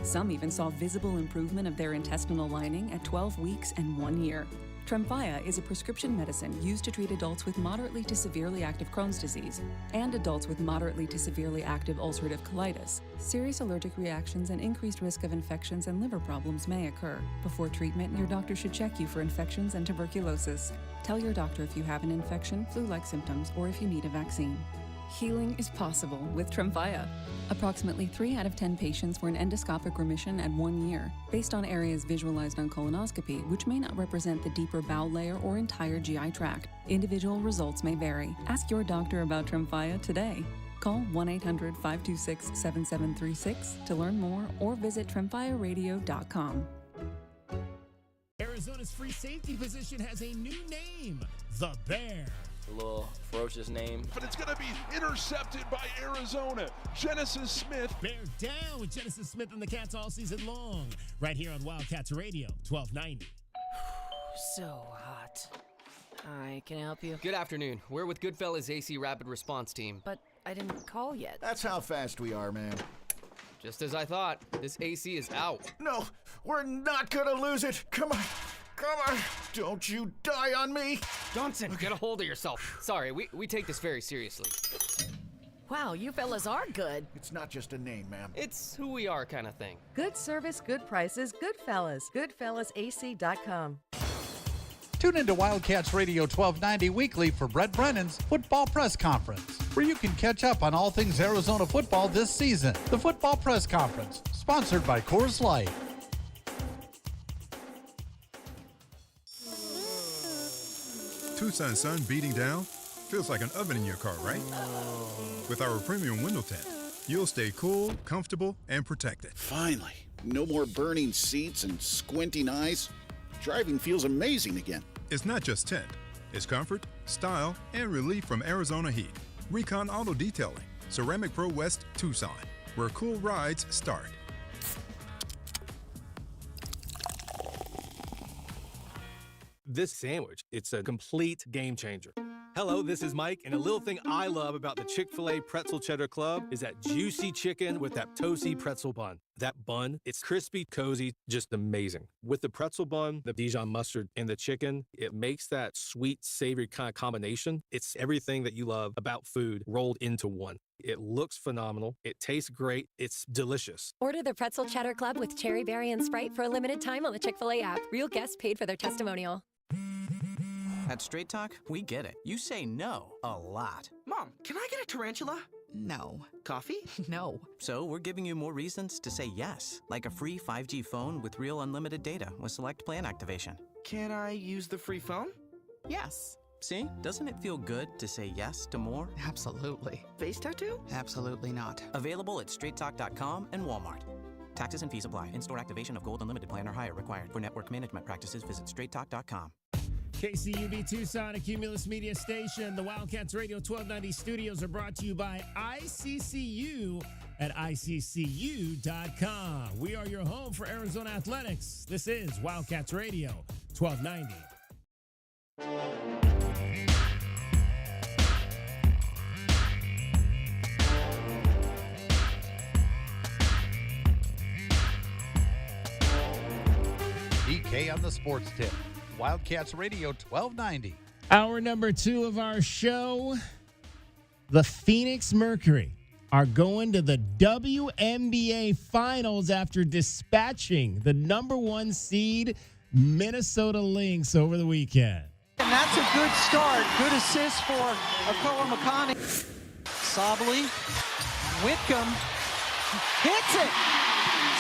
Some even saw visible improvement of their intestinal lining at 12 weeks and 1 year. Tremfya is a prescription medicine used to treat adults with moderately to severely active Crohn's disease and adults with moderately to severely active ulcerative colitis. Serious allergic reactions and increased risk of infections and liver problems may occur. Before treatment, your doctor should check you for infections and tuberculosis. Tell your doctor if you have an infection, flu-like symptoms, or if you need a vaccine. Healing is possible with Tremfya. Approximately 3 out of 10 patients were in endoscopic remission at 1 year, based on areas visualized on colonoscopy, which may not represent the deeper bowel layer or entire GI tract. Individual results may vary. Ask your doctor about Tremfya today. Call 1-800-526-7736 to learn more or visit tremfyaradio.com. Arizona's free safety position has a new name, the Bear. A little ferocious name. But it's going to be intercepted by Arizona. Genesis Smith. Bear down with Genesis Smith and the Cats all season long. Right here on Wildcats Radio, 1290. So hot. Hi, can I help you? Good afternoon. We're with Goodfellas AC Rapid Response Team. But I didn't call yet. That's how fast we are, man. Just as I thought, this AC is out. No, we're not going to lose it. Come on. Come on. Don't you die on me. Johnson, get a hold of yourself. Sorry, we take this very seriously. Wow, you fellas are good. It's not just a name, ma'am. It's who we are kind of thing. Good service, good prices, Goodfellas. Goodfellasac.com. Tune into Wildcats Radio 1290 weekly for Brett Brennan's Football Press Conference, where you can catch up on all things Arizona football this season. The Football Press Conference, sponsored by Coors Light. Tucson sun beating down feels like an oven in your car, right? With our premium window tint, you'll stay cool, comfortable, and protected. Finally, no more burning seats and squinting eyes. Driving feels amazing again. It's not just tint. It's comfort, style, and relief from Arizona heat. Recon Auto Detailing, Ceramic Pro West, Tucson, where cool rides start. This sandwich, it's a complete game changer. Hello, this is Mike, and a little thing I love about the Chick-fil-A Pretzel Cheddar Club is that juicy chicken with that toasty pretzel bun. That bun, it's crispy, cozy, just amazing. With the pretzel bun, the Dijon mustard, and the chicken, it makes that sweet, savory kind of combination. It's everything that you love about food rolled into one. It looks phenomenal. It tastes great. It's delicious. Order the Pretzel Cheddar Club with cherry berry and Sprite for a limited time on the Chick-fil-A app. Real guests paid for their testimonial. At Straight Talk, we get it. You say no a lot. Mom, can I get a tarantula? No. Coffee? No. So we're giving you more reasons to say yes, like a free 5G phone with real unlimited data with select plan activation. Can I use the free phone? Yes. See? Doesn't it feel good to say yes to more? Absolutely. Face tattoo? Absolutely not. Available at straighttalk.com and Walmart. Taxes and fees apply. In-store activation of Gold Unlimited plan or higher required. For network management practices, visit straighttalk.com. KCUB Tucson, a Cumulus Media Station. The Wildcats Radio 1290 studios are brought to you by ICCU at ICCU.com. We are your home for Arizona athletics. This is Wildcats Radio 1290. DK on the Sports Tip. Wildcats Radio 1290. Hour number 2 of our show. The Phoenix Mercury are going to the WNBA Finals after dispatching the number 1 seed Minnesota Lynx over the weekend. And that's a good start. Good assist for Akoa Makani. Sabally. Whitcomb hits it.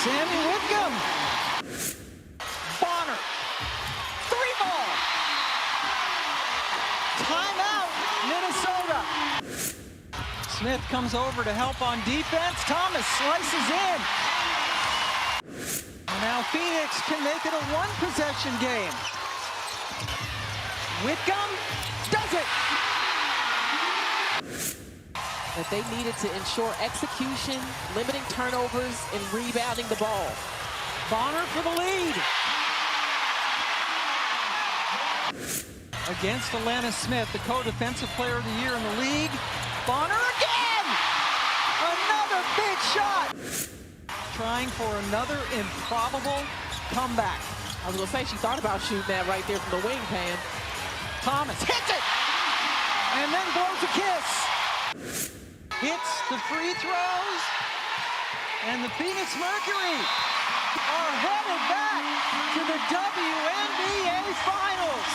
Sammy Whitcomb. Bonner. 3-ball. Timeout, Minnesota. Smith comes over to help on defense. Thomas slices in. And now Phoenix can make it a 1-possession game. Whitcomb does it. That they needed to ensure execution, limiting turnovers, and rebounding the ball. Bonner for the lead. Against Alana Smith, the co-defensive player of the year in the league. Bonner again! Another big shot! Trying for another improbable comeback. I was going to say, she thought about shooting that right there from the wing, Pam. Thomas hits it! And then blows a kiss. Hits the free throws. And the Phoenix Mercury are headed back to the WNBA Finals.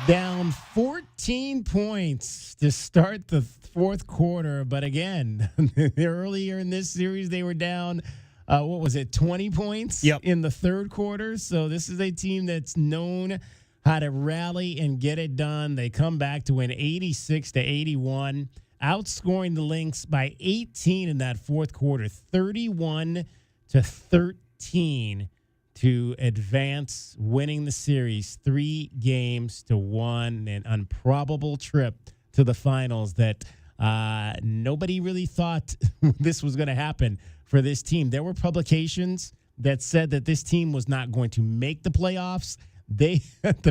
Down 14 points to start the fourth quarter. But again, earlier in this series, they were down, 20 points in the third quarter. So this is a team that's known how to rally and get it done. They come back to win 86-81, outscoring the Lynx by 18 in that fourth quarter, 31-13 to advance, winning the series 3-1, an improbable trip to the finals that nobody really thought this was going to happen for this team. There were publications that said that this team was not going to make the playoffs. The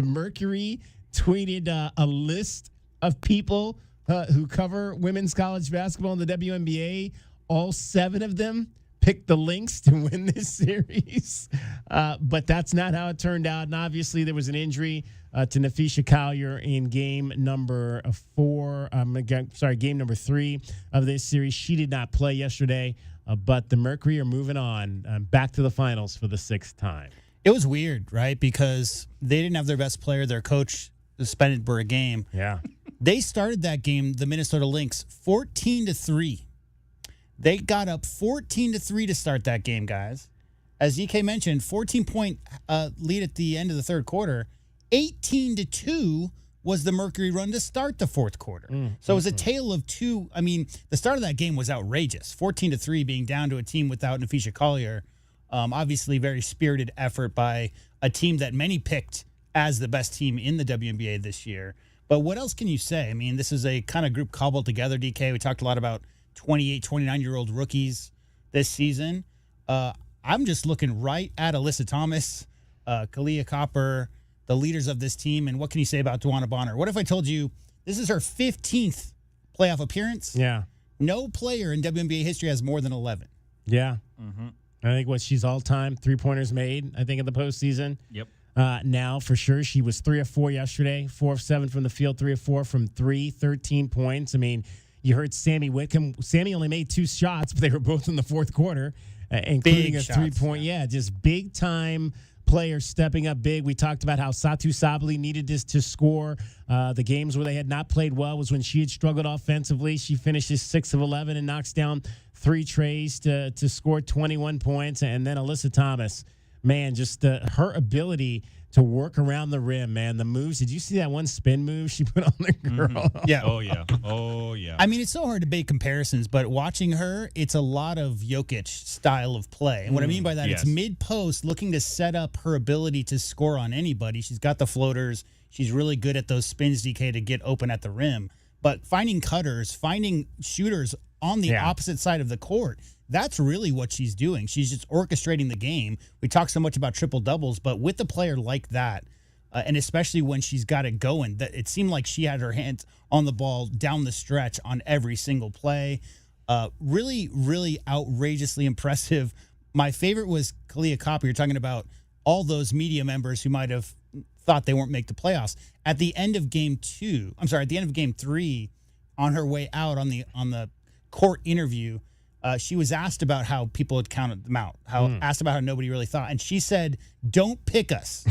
Mercury tweeted a list of people who cover women's college basketball in the WNBA. All 7 of them picked the Lynx to win this series. But that's not how it turned out. And obviously there was an injury to Napheesa Collier in game number 3 of this series. She did not play yesterday, but the Mercury are moving on back to the finals for the 6th time. It was weird, right? Because they didn't have their best player. Their coach suspended for a game. Yeah. They started that game, the Minnesota Lynx, 14-3. They got up 14-3 to start that game, guys. As EK mentioned, 14-point lead at the end of the third quarter. 18-2 was the Mercury run to start the fourth quarter. So it was a tale of two. I mean, the start of that game was outrageous. 14-3 being down to a team without Napheesa Collier. Obviously, very spirited effort by a team that many picked as the best team in the WNBA this year. But what else can you say? I mean, this is a kind of group cobbled together, DK. We talked a lot about 28, 29-year-old rookies this season. I'm just looking right at Alyssa Thomas, Kalia Copper, the leaders of this team. And what can you say about DeWanna Bonner? What if I told you this is her 15th playoff appearance? Yeah. No player in WNBA history has more than 11. Yeah. Mm-hmm. I think she's all-time three-pointers made, I think, in the postseason. Yep. Now, for sure, she was 3 of 4 yesterday, 4 of 7 from the field, 3 of 4 from 3, 13 points. I mean, you heard Sammy Whitcomb. Sammy only made 2 shots, but they were both in the fourth quarter, including big a shots, 3-point. Yeah, just big-time players stepping up big. We talked about how Satu Sabally needed this to score. The games where they had not played well was when she had struggled offensively. She finishes 6 of 11 and knocks down 3 trays to score 21 points. And then Alyssa Thomas, man, just her ability to work around the rim, man. The moves. Did you see that one spin move she put on the girl? Mm-hmm. Yeah. Oh, yeah. Oh, yeah. I mean, it's so hard to make comparisons, but watching her, it's a lot of Jokic style of play. And what I mean by that, yes. It's mid-post, looking to set up her ability to score on anybody. She's got the floaters. She's really good at those spins, DK, to get open at the rim. But finding cutters, finding shooters on the opposite side of the court, that's really what she's doing. She's just orchestrating the game. We talk so much about triple-doubles, but with a player like that, and especially when she's got it going, that it seemed like she had her hands on the ball down the stretch on every single play. Really, really outrageously impressive. My favorite was Kalia Copper. You're talking about all those media members who might have thought they weren't make the playoffs. At the end of game 3, on her way out on the court interview, she was asked about how people had counted them out, asked about how nobody really thought. And she said, don't pick us.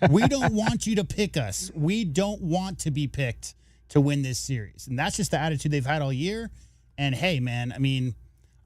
We don't want you to pick us. We don't want to be picked to win this series. And that's just the attitude they've had all year. And hey, man, I mean,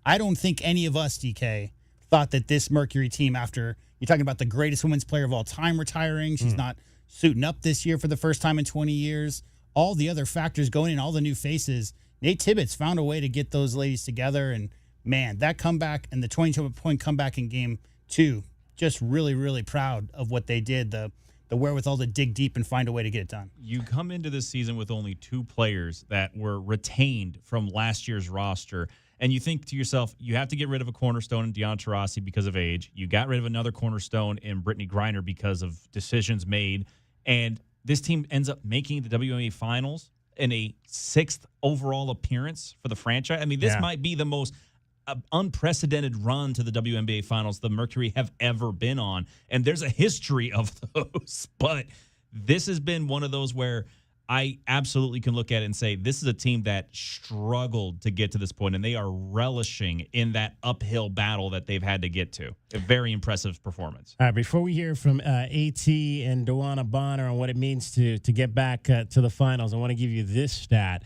I don't think any of us, DK, thought that this Mercury team, after you're talking about the greatest women's player of all time retiring, she's not suiting up this year for the first time in 20 years, all the other factors going in, all the new faces, Nate Tibbetts found a way to get those ladies together. And man, that comeback and the 22-point comeback in game 2, just really, really proud of what they did, the wherewithal to dig deep and find a way to get it done. You come into this season with only 2 players that were retained from last year's roster, and you think to yourself, you have to get rid of a cornerstone in Deanna Taurasi because of age. You got rid of another cornerstone in Brittany Griner because of decisions made, and this team ends up making the WNBA Finals in a 6th overall appearance for the franchise. I mean, this might be the most unprecedented run to the WNBA Finals the Mercury have ever been on, and there's a history of those, but this has been one of those where I absolutely can look at it and say this is a team that struggled to get to this point, and they are relishing in that uphill battle that they've had to get to. A very impressive performance. All right, before we hear from AT and DeWanna Bonner on what it means to get back to the finals, I want to give you this stat.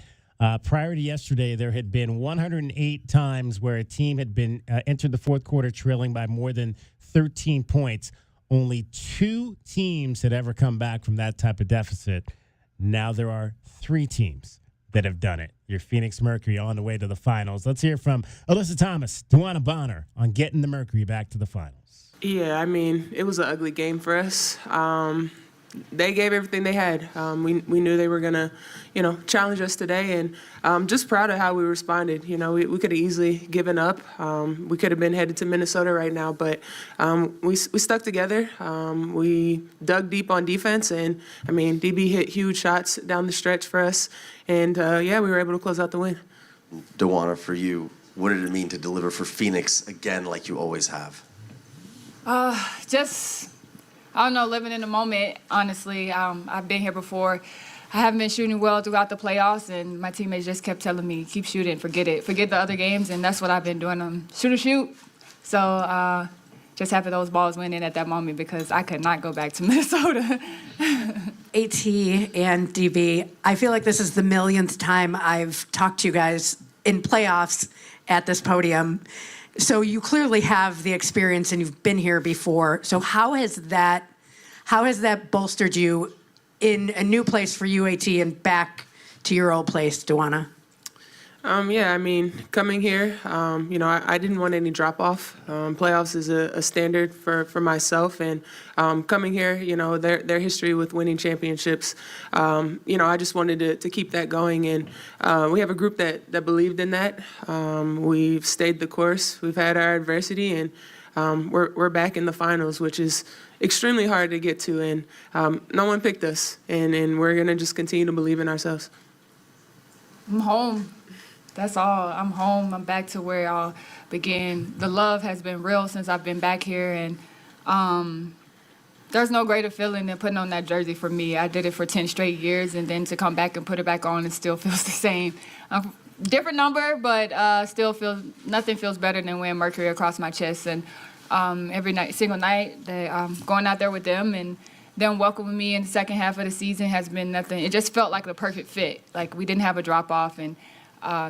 Prior to yesterday, there had been 108 times where a team had been entered the fourth quarter trailing by more than 13 points. Only 2 teams had ever come back from that type of deficit. Now there are 3 teams that have done it. Your Phoenix Mercury on the way to the finals. Let's hear from Alyssa Thomas, DeWanna Bonner on getting the Mercury back to the finals. Yeah, I mean, it was an ugly game for us. They gave everything they had. We knew they were going to, challenge us today, and just proud of how we responded. We could have easily given up. We could have been headed to Minnesota right now, but we stuck together. We dug deep on defense, and, DB hit huge shots down the stretch for us, and, we were able to close out the win. DeWanna, for you, what did it mean to deliver for Phoenix again like you always have? I don't know, living in the moment, honestly. I've been here before. I haven't been shooting well throughout the playoffs, and my teammates just kept telling me, keep shooting, forget it. Forget the other games, and that's what I've been doing. Shoot. So just happy those balls went in at that moment because I could not go back to Minnesota. AT and DB, I feel like this is the millionth time I've talked to you guys in playoffs at this podium. So you clearly have the experience and you've been here before. So how has that bolstered you in a new place for you, AT, and back to your old place, DeWanna? Coming here, I didn't want any drop-off. Playoffs is a standard for myself, and coming here, their history with winning championships, I just wanted to keep that going, and we have a group that believed in that. We've stayed the course. We've had our adversity, and we're back in the finals, which is extremely hard to get to, and no one picked us, and we're going to just continue to believe in ourselves. I'm home. That's all. I'm home. I'm back to where it all began. The love has been real since I've been back here, and there's no greater feeling than putting on that jersey for me. I did it for 10 straight years, and then to come back and put it back on, it still feels the same. Different number, but nothing feels better than wearing Mercury across my chest. And every single night, going out there with them and them welcoming me in the second half of the season has been nothing. It just felt like the perfect fit. Like we didn't have a drop off, and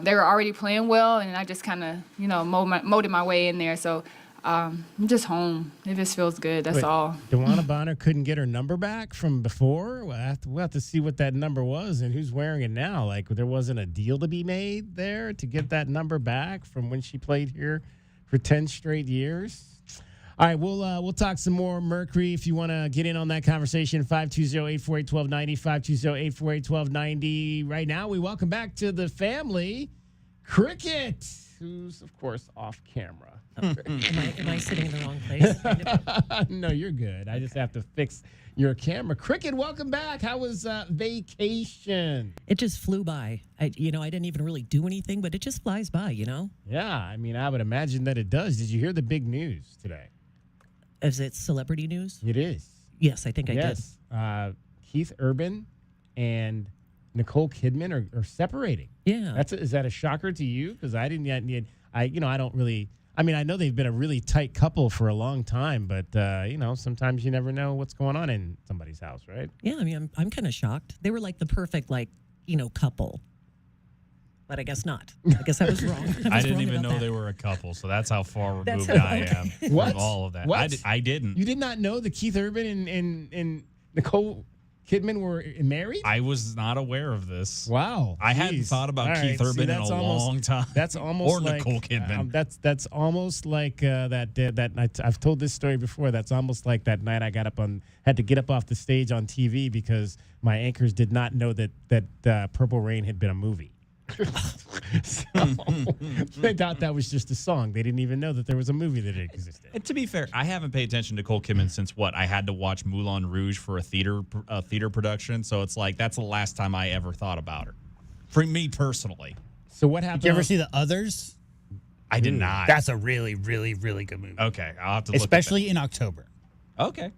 they were already playing well, and I just kind of, molded my way in there. So I'm just home. It just feels good. That's all. DeWanna Bonner couldn't get her number back from before. We'll have to see what that number was and who's wearing it now. Like there wasn't a deal to be made there to get that number back from when she played here for 10 straight years. All right, we'll talk some more Mercury if you want to get in on that conversation. 520-848-1290, 520-848-1290. Right now, we welcome back to the family, Cricket, who's, of course, off camera. Am I sitting in the wrong place? No, you're good. I just have to fix your camera. Cricket, welcome back. How was vacation? It just flew by. I didn't even really do anything, but it just flies by, Yeah, I would imagine that it does. Did you hear the big news today? Is it celebrity news? It is. Yes, I think I did. Keith Urban and Nicole Kidman are separating. Yeah. Is that a shocker to you? Because I didn't yet need. I don't really. I mean, I know they've been a really tight couple for a long time, but sometimes you never know what's going on in somebody's house, right? Yeah, I mean, I'm kind of shocked. They were like the perfect couple. But I guess not. I guess I was wrong. I didn't even know they were a couple, so that's how far removed I am What? from all of that. What? I didn't. You did not know that Keith Urban and Nicole Kidman were married? I was not aware of this. Wow. I hadn't Jeez. thought about All Keith right, Urban in a long time. That's almost or like Nicole Kidman. That's almost like that night. I've told this story before. That's almost like that night I had to get up off the stage on TV because my anchors did not know that Purple Rain had been a movie. So they thought that was just a song. They didn't even know that there was a movie that existed. And to be fair, I haven't paid attention to Nicole Kidman since what? I had to watch Moulin Rouge for a theater production. So it's like that's the last time I ever thought about her. For me personally. So what happened? Did you ever see The Others? I did not. That's a really, really, really good movie. Okay, I'll have to look especially in October. Okay.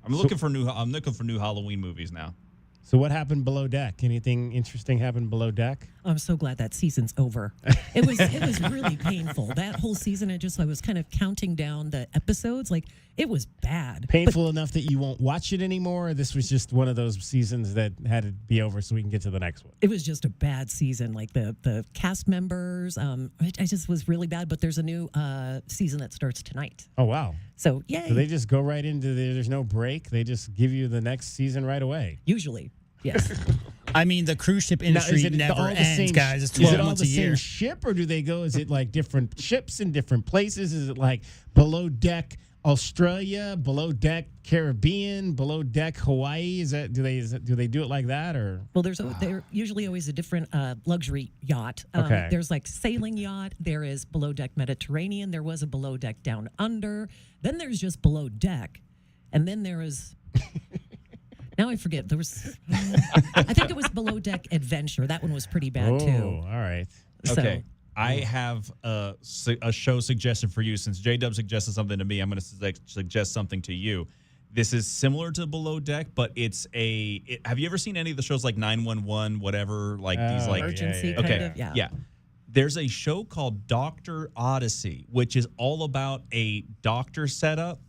I'm looking for new Halloween movies now. So what happened below deck? Anything interesting happened below deck? I'm so glad that season's over. It was really painful. That whole season, I was kind of counting down the episodes. Like, it was bad. Painful enough that you won't watch it anymore? Or this was just one of those seasons that had to be over so we can get to the next one? It was just a bad season. Like, the cast members, I just was really bad. But there's a new season that starts tonight. Oh, wow. So, yay. So they just go right into there's no break? They just give you the next season right away? Usually, yes. I mean, the cruise ship industry never ends, guys. It's 12 months a year. Is it all the same ship, or do they go? Is it like different ships in different places? Is it like below deck Australia, below deck Caribbean, below deck Hawaii? Do they do it like that, or? Well, there's usually always a different luxury yacht. Okay. There's like sailing yacht. There is below deck Mediterranean. There was a below deck Down Under. Then there's just below deck, and then there is. Now I forget. There was, I think it was Below Deck Adventure. That one was pretty bad too. All right. Okay. I have a show suggestion for you. Since J-Dub suggested something to me, I'm going to suggest something to you. This is similar to Below Deck, but it's have you ever seen any of the shows like 911, whatever, like these like emergency kind of? Yeah. There's a show called Dr. Odyssey, which is all about a doctor setup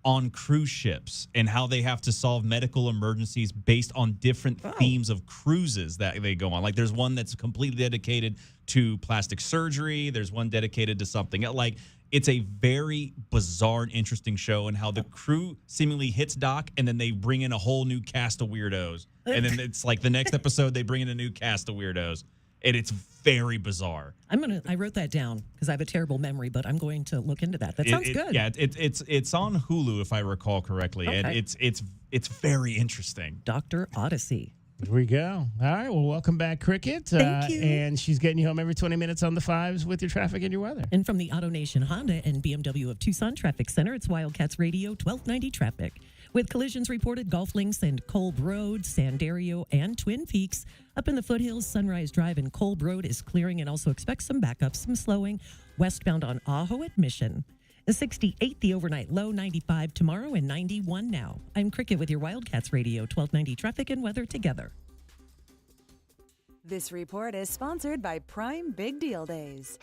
on cruise ships and how they have to solve medical emergencies based on different themes of cruises that they go on. Like there's one that's completely dedicated to plastic surgery. There's one dedicated to something. Like it's a very bizarre and interesting show, and how the crew seemingly hits dock and then they bring in a whole new cast of weirdos. And then it's like the next episode they bring in a new cast of weirdos. And it's very bizarre. I wrote that down because I have a terrible memory, but I'm going to look into that. That sounds good. Yeah, it's on Hulu if I recall correctly, and it's very interesting. Dr. Odyssey. Here we go. All right. Well, welcome back, Cricket. Thank you. And she's getting you home every 20 minutes on the fives with your traffic and your weather. And from the AutoNation Honda and BMW of Tucson Traffic Center, it's Wildcats Radio 1290 traffic. With collisions reported, Golf Links and Kolb Road, Sandario, and Twin Peaks. Up in the foothills, Sunrise Drive and Kolb Road is clearing, and also expect some backups, some slowing westbound on Ajo at Mission. The 68, the overnight low, 95 tomorrow, and 91 now. I'm Cricket with your Wildcats Radio 1290 traffic and weather together. This report is sponsored by Prime Big Deal Days.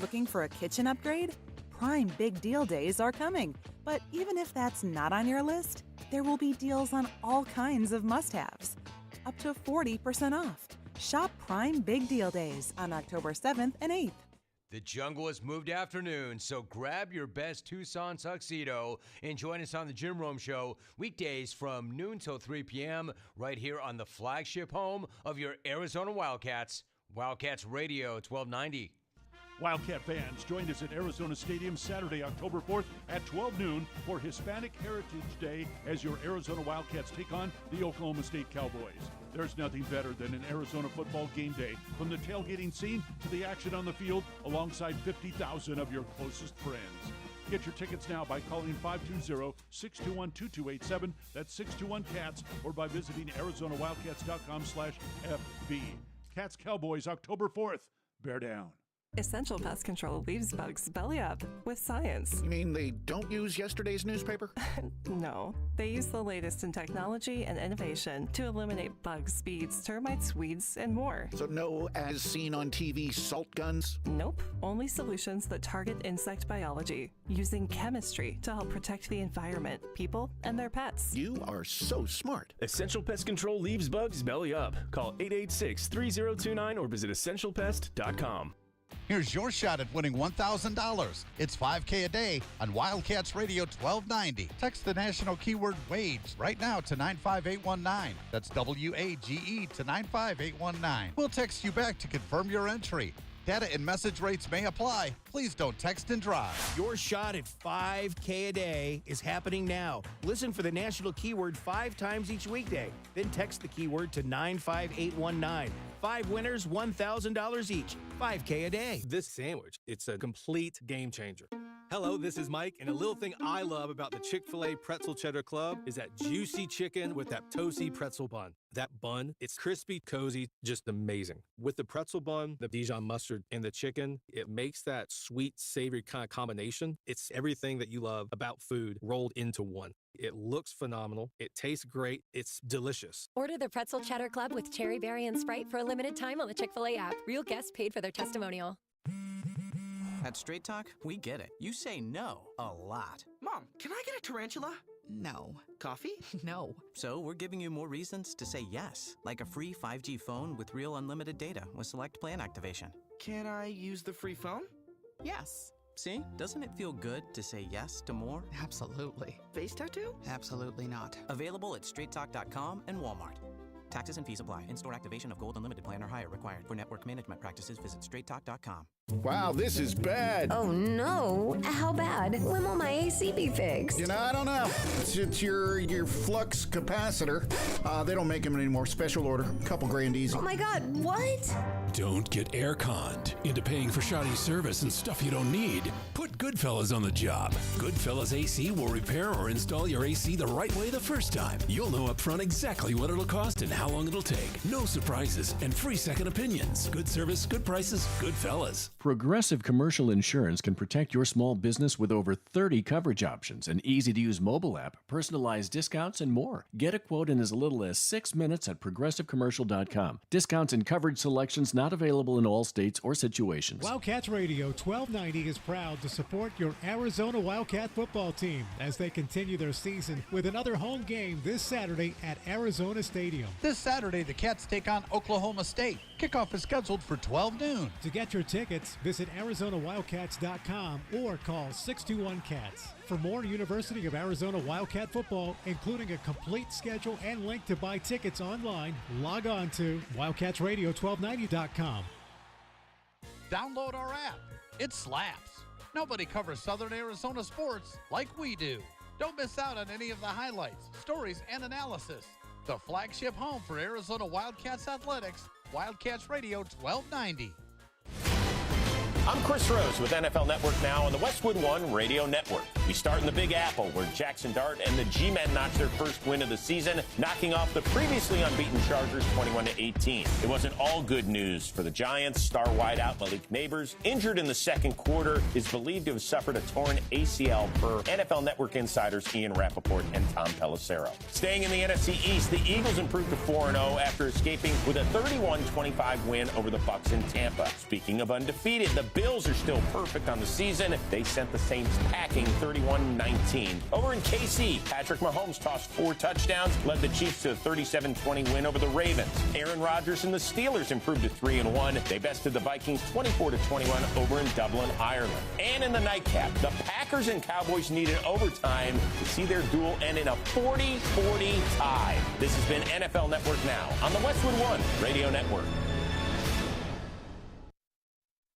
Looking for a kitchen upgrade? Prime Big Deal Days are coming. But even if that's not on your list, there will be deals on all kinds of must-haves. Up to 40% off. Shop Prime Big Deal Days on October 7th and 8th. The jungle has moved afternoon, so grab your best Tucson tuxedo and join us on the Jim Rome Show weekdays from noon till 3 p.m. right here on the flagship home of your Arizona Wildcats, Wildcats Radio 1290. Wildcat fans, join us at Arizona Stadium Saturday, October 4th at 12 noon for Hispanic Heritage Day as your Arizona Wildcats take on the Oklahoma State Cowboys. There's nothing better than an Arizona football game day, from the tailgating scene to the action on the field, alongside 50,000 of your closest friends. Get your tickets now by calling 520-621-2287, that's 621-CATS, or by visiting ArizonaWildcats.com/FB. Cats Cowboys, October 4th. Bear down. Essential Pest Control leaves bugs belly up with science. You mean they don't use yesterday's newspaper? No, they use the latest in technology and innovation to eliminate bugs, bees, termites, weeds, and more. So no as seen on TV salt guns? Nope, only solutions that target insect biology, using chemistry to help protect the environment, people, and their pets. You are so smart. Essential Pest Control leaves bugs belly up. Call 886-3029 or visit essentialpest.com. Here's your shot at winning $1,000. It's $5K a day on Wildcats Radio 1290. Text the national keyword WAGE right now to 95819. That's WAGE to 95819. We'll text you back to confirm your entry. Data and message rates may apply. Please don't text and drive. Your shot at $5K a day is happening now. Listen for the national keyword 5 times each weekday. Then text the keyword to 95819. 5 winners, $1,000 each. $5K a day. This sandwich, it's a complete game changer. Hello, this is Mike, and a little thing I love about the Chick-fil-A Pretzel Cheddar Club is that juicy chicken with that toasty pretzel bun. That bun, it's crispy, cozy, just amazing. With the pretzel bun, the Dijon mustard, and the chicken, it makes that sweet, savory kind of combination. It's everything that you love about food rolled into one. It looks phenomenal. It tastes great. It's delicious. Order the Pretzel Cheddar Club with Cherry Berry and Sprite for a limited time on the Chick-fil-A app. Real guests paid for their testimonial. At Straight Talk, we get it. You say no a lot. Mom, can I get a tarantula? No. Coffee? No. So we're giving you more reasons to say yes, like a free 5G phone with real unlimited data with select plan activation. Can I use the free phone? Yes. See? Doesn't it feel good to say yes to more? Absolutely. Face tattoo? Absolutely not. Available at straighttalk.com and Walmart. Taxes and fees apply. In-store activation of Gold Unlimited plan or higher required. For network management practices, visit straighttalk.com. Wow, this is bad. Oh no, how bad? When will my AC be fixed? You know, I don't know. It's your flux capacitor. They don't make them anymore. Special order. Couple grand easy. Oh my God, what? Don't get air-conned into paying for shoddy service and stuff you don't need. Put Goodfellas on the job. Goodfellas AC will repair or install your AC the right way the first time. You'll know up front exactly what it'll cost and how long it'll take. No surprises and free second opinions. Good service, good prices, Goodfellas. Progressive Commercial Insurance can protect your small business with over 30 coverage options, an easy-to-use mobile app, personalized discounts, and more. Get a quote in as little as 6 minutes at progressivecommercial.com. Discounts and coverage selections not available in all states or situations. Wildcats Radio 1290 is proud to support your Arizona Wildcat football team as they continue their season with another home game this Saturday at Arizona Stadium. This Saturday, the Cats take on Oklahoma State. Kickoff is scheduled for 12 noon. To get your tickets, visit ArizonaWildcats.com or call 621-CATS. For more University of Arizona Wildcat football, including a complete schedule and link to buy tickets online, log on to WildcatsRadio1290.com. Download our app. It slaps. Nobody covers Southern Arizona sports like we do. Don't miss out on any of the highlights, stories, and analysis. The flagship home for Arizona Wildcats athletics, Wildcats Radio 1290. I'm Chris Rose with NFL Network Now on the Westwood One Radio Network. We start in the Big Apple, where Jackson Dart and the G-Men notched their first win of the season, knocking off the previously unbeaten Chargers 21-18. It wasn't all good news for the Giants. Star wideout Malik Neighbors, injured in the second quarter, is believed to have suffered a torn ACL per NFL Network insiders Ian Rappaport and Tom Pelissero. Staying in the NFC East, the Eagles improved to 4-0 after escaping with a 31-25 win over the Bucs in Tampa. Speaking of undefeated, the Bills are still perfect on the season. They sent the Saints packing 31-19. Over in KC, Patrick Mahomes tossed 4 touchdowns, led the Chiefs to a 37-20 win over the Ravens. Aaron Rodgers and the Steelers improved to 3-1. They bested the Vikings 24-21 over in Dublin, Ireland. And in the nightcap, the Packers and Cowboys needed overtime to see their duel end in a 40-40 tie. This has been NFL Network Now on the Westwood One Radio Network.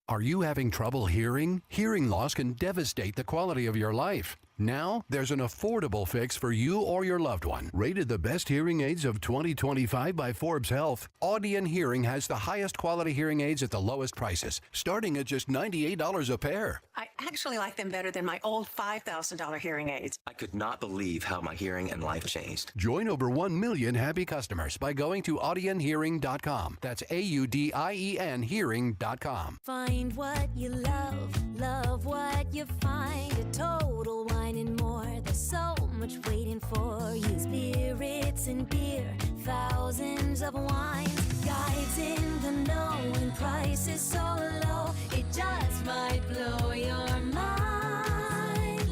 Are you having trouble hearing? Hearing loss can devastate the quality of your life. Now, there's an affordable fix for you or your loved one. Rated the best hearing aids of 2025 by Forbes Health, Audion Hearing has the highest quality hearing aids at the lowest prices, starting at just $98 a pair. I actually like them better than my old $5,000 hearing aids. I could not believe how my hearing and life changed. Join over 1 million happy customers by going to audionhearing.com. That's AUDIEN hearing.com. Find what you love, love what you find. A Total Wine and More. There's so much waiting for you. Spirits and beer, thousands of wines. Guides in the know and prices so low. It just might blow your mind.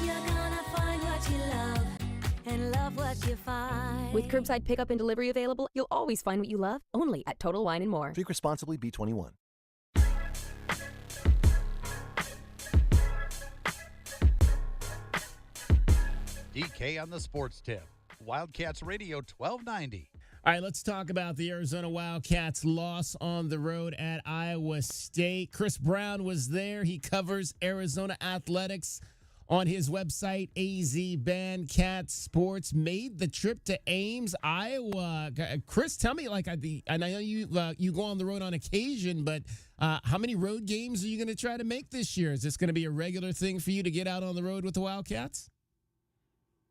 You're gonna find what you love and love what you find. With curbside pickup and delivery available, you'll always find what you love, only at Total Wine & More. Drink responsibly, B21. DK on the sports tip. Wildcats Radio 1290. All right, let's talk about the Arizona Wildcats' loss on the road at Iowa State. Chris Brown was there. He covers Arizona athletics on his website, AZ Bandcat Sports. Made the trip to Ames, Iowa. Chris, tell me, I know you go on the road on occasion, but how many road games are you going to try to make this year? Is this going to be a regular thing for you to get out on the road with the Wildcats?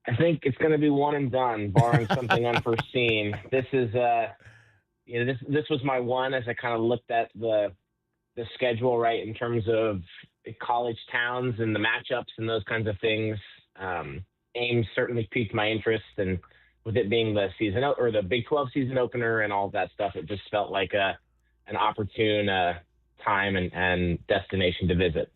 I think it's going to be one and done, barring something unforeseen. This is, this was my one as I kind of looked at the schedule, right, in terms of college towns and the matchups and those kinds of things. Ames certainly piqued my interest, and with it being the season or the Big 12 season opener and all of that stuff, it just felt like an opportune time and destination to visit.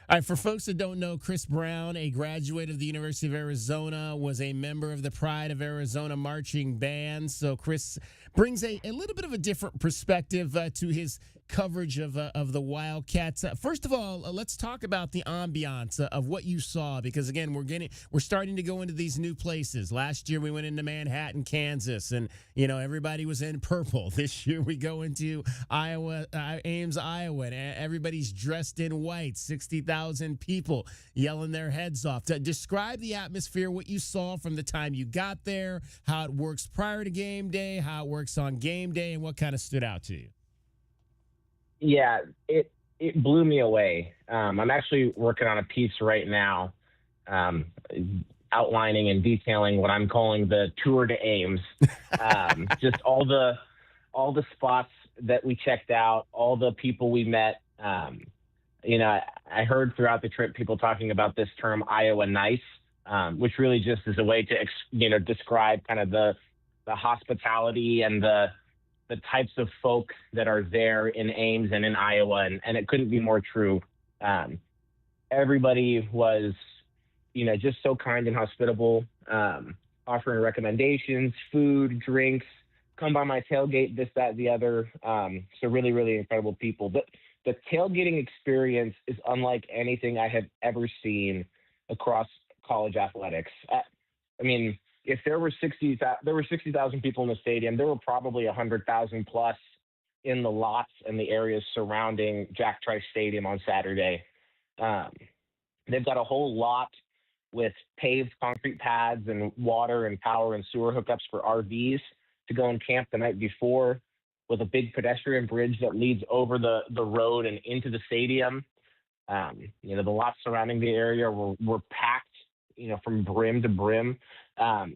All right, for folks that don't know, Chris Brown, a graduate of the University of Arizona, was a member of the Pride of Arizona marching band. So Chris brings a little bit of a different perspective to his coverage of the Wildcats. First of all, let's talk about the ambiance of what you saw, because again, we're starting to go into these new places. Last year we went into Manhattan, Kansas, and everybody was in purple. This year we go into Ames, Iowa, and everybody's dressed in white. 60,000 people yelling their heads off. Describe the atmosphere, what you saw from the time you got there, how it works prior to game day, how it works on game day, and what kind of stood out to you. Yeah, it blew me away. I'm actually working on a piece right now outlining and detailing what I'm calling the tour to Ames. Just all the spots that we checked out, all the people we met. I heard throughout the trip people talking about this term Iowa nice, which really just is a way to describe kind of the hospitality and the types of folk that are there in Ames and in Iowa, and it couldn't be more true. Everybody was, just so kind and hospitable, offering recommendations, food, drinks, come by my tailgate, this, that, the other. So really, really incredible people. But the tailgating experience is unlike anything I have ever seen across college athletics. If there were 60,000 people in the stadium, there were probably 100,000 plus in the lots and the areas surrounding Jack Trice Stadium on Saturday. They've got a whole lot with paved concrete pads and water and power and sewer hookups for RVs to go and camp the night before, with a big pedestrian bridge that leads over the road and into the stadium. The lots surrounding the area were packed, from brim to brim.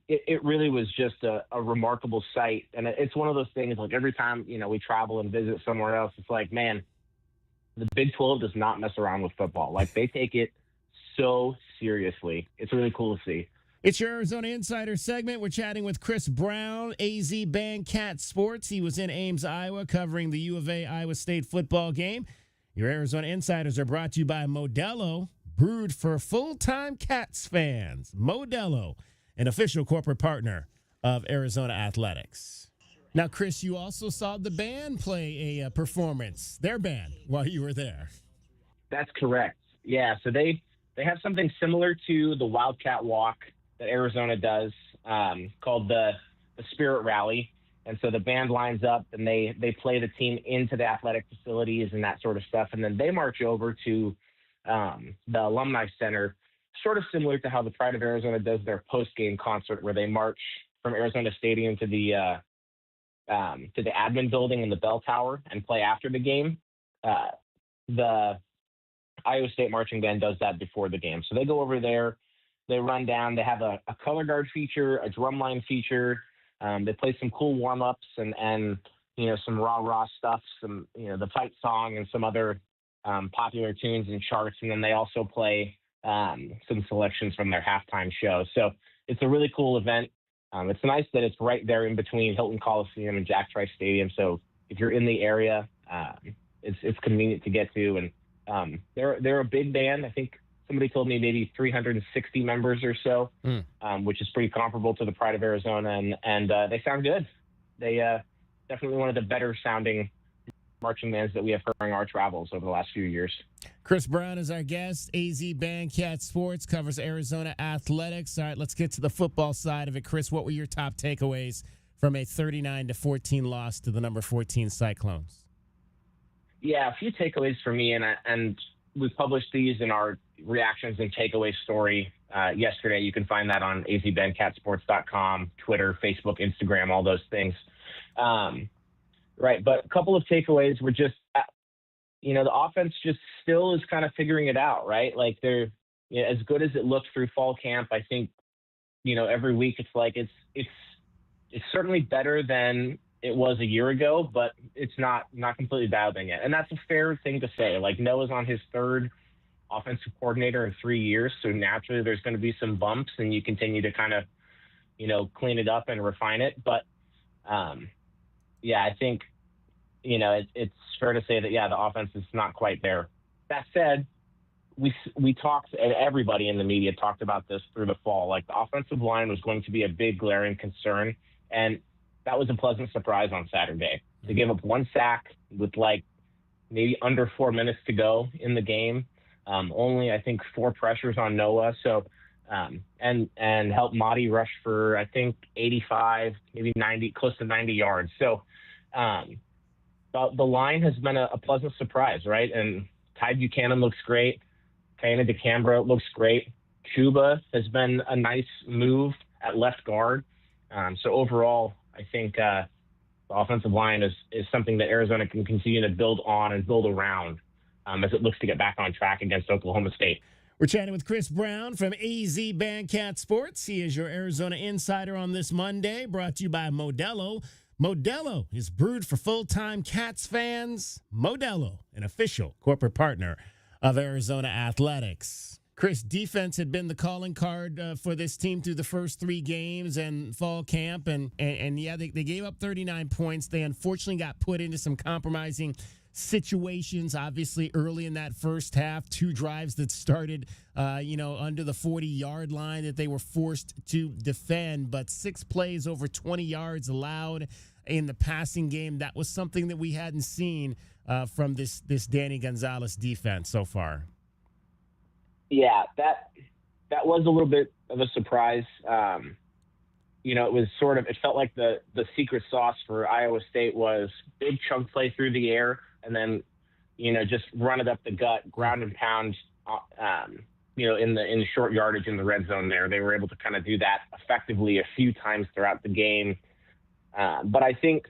It really was just a remarkable sight. And it's one of those things, like every time, we travel and visit somewhere else, it's like, man, the Big 12 does not mess around with football. Like, they take it so seriously. It's really cool to see. It's your Arizona Insider segment. We're chatting with Chris Brown, AZ Bandcat Sports. He was in Ames, Iowa, covering the U of A Iowa State football game. Your Arizona Insiders are brought to you by Modelo, brewed for full-time Cats fans. Modelo, an official corporate partner of Arizona Athletics. Now, Chris, you also saw the band play a performance, their band, while you were there. That's correct. Yeah, so they have something similar to the Wildcat Walk that Arizona does, called the Spirit Rally. And so the band lines up and they play the team into the athletic facilities and that sort of stuff. And then they march over to the Alumni Center sort of similar to how the Pride of Arizona does their post-game concert, where they march from Arizona Stadium to the admin building in the bell tower and play after the game. The Iowa State marching band does that before the game. So they go over there, they run down, they have a color guard feature, a drumline feature. They play some cool warm-ups and some rah-rah stuff, some, the fight song and some other popular tunes and charts. And then they also play some selections from their halftime show. So it's a really cool event. It's nice that it's right there in between Hilton Coliseum and Jack Trice Stadium. So if you're in the area, it's convenient to get to. And they're a big band. I think somebody told me maybe 360 members or so, which is pretty comparable to the Pride of Arizona. And they sound good. They definitely one of the better sounding marching bands that we have heard during our travels over the last few years. Chris Brown is our guest. AZ Bandcat Sports covers Arizona athletics. All right, let's get to the football side of it. Chris, what were your top takeaways from a 39-14 loss to the number 14 Cyclones? Yeah, a few takeaways for me, and we published these in our reactions and takeaway story yesterday. You can find that on azbandcatsports.com, Twitter, Facebook, Instagram, all those things. Right, but a couple of takeaways were just, the offense just still is kind of figuring it out, right? Like they're as good as it looked through fall camp. I think, every week it's like it's certainly better than it was a year ago, but it's not completely dialed in yet. And that's a fair thing to say. Like Noah's on his third offensive coordinator in 3 years, so naturally there's going to be some bumps, and you continue to kind of, clean it up and refine it. But I think, it's fair to say that, the offense is not quite there. That said, we talked, and everybody in the media talked about this through the fall. Like the offensive line was going to be a big glaring concern, and that was a pleasant surprise on Saturday. They gave up one sack with maybe under 4 minutes to go in the game. Only, I think, 4 pressures on Noah. So, and helped Mahdi rush for, I think, 85, maybe 90, close to 90 yards. So, the line has been a pleasant surprise, right? And Ty Buchanan looks great. Kayana DeCambra looks great. Chuba has been a nice move at left guard. So overall, I think the offensive line is something that Arizona can continue to build on and build around as it looks to get back on track against Oklahoma State. We're chatting with Chris Brown from AZ Bandcat Sports. He is your Arizona insider on this Monday, brought to you by Modelo. Modelo is brewed for full-time Cats fans. Modelo, an official corporate partner of Arizona Athletics. Chris, defense had been the calling card for this team through the first 3 games and fall camp. And they gave up 39 points. They unfortunately got put into some compromising situations, obviously, early in that first half. 2 drives that started, under the 40-yard line that they were forced to defend. But 6 plays over 20 yards allowed in the passing game. That was something that we hadn't seen from this Danny Gonzalez defense so far. Yeah, that was a little bit of a surprise. It was it felt like the secret sauce for Iowa State was big chunk play through the air and then, just run it up the gut, ground and pound, in the short yardage in the red zone there. They were able to kind of do that effectively a few times throughout the game. But I think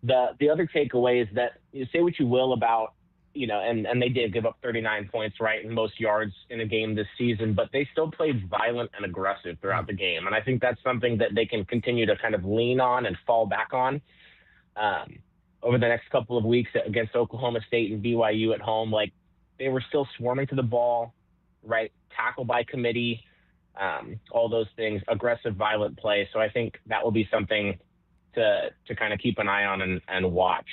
the other takeaway is that you say what you will about, and they did give up 39 points, right, and most yards in a game this season, but they still played violent and aggressive throughout the game. And I think that's something that they can continue to kind of lean on and fall back on over the next couple of weeks against Oklahoma State and BYU at home. Like, they were still swarming to the ball, right, tackle by committee, all those things, aggressive, violent play. So I think that will be something to kind of keep an eye on and watch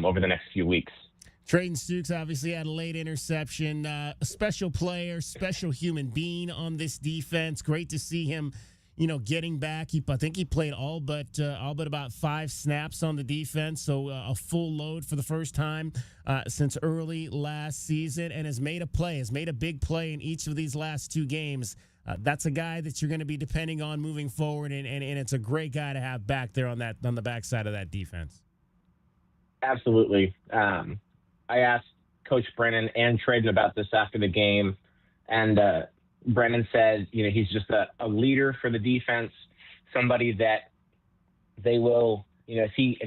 over the next few weeks. Trayton Stukes obviously had a late interception. A special player, special human being on this defense. Great to see him, getting back. I think he played all but about 5 snaps on the defense, so a full load for the first time since early last season, and has made a big play in each of these last 2 games. That's a guy that you're going to be depending on moving forward, and it's a great guy to have back there on the backside of that defense. Absolutely. I asked Coach Brennan and Trayton about this after the game, and Brennan said, he's just a leader for the defense, somebody that they will, as he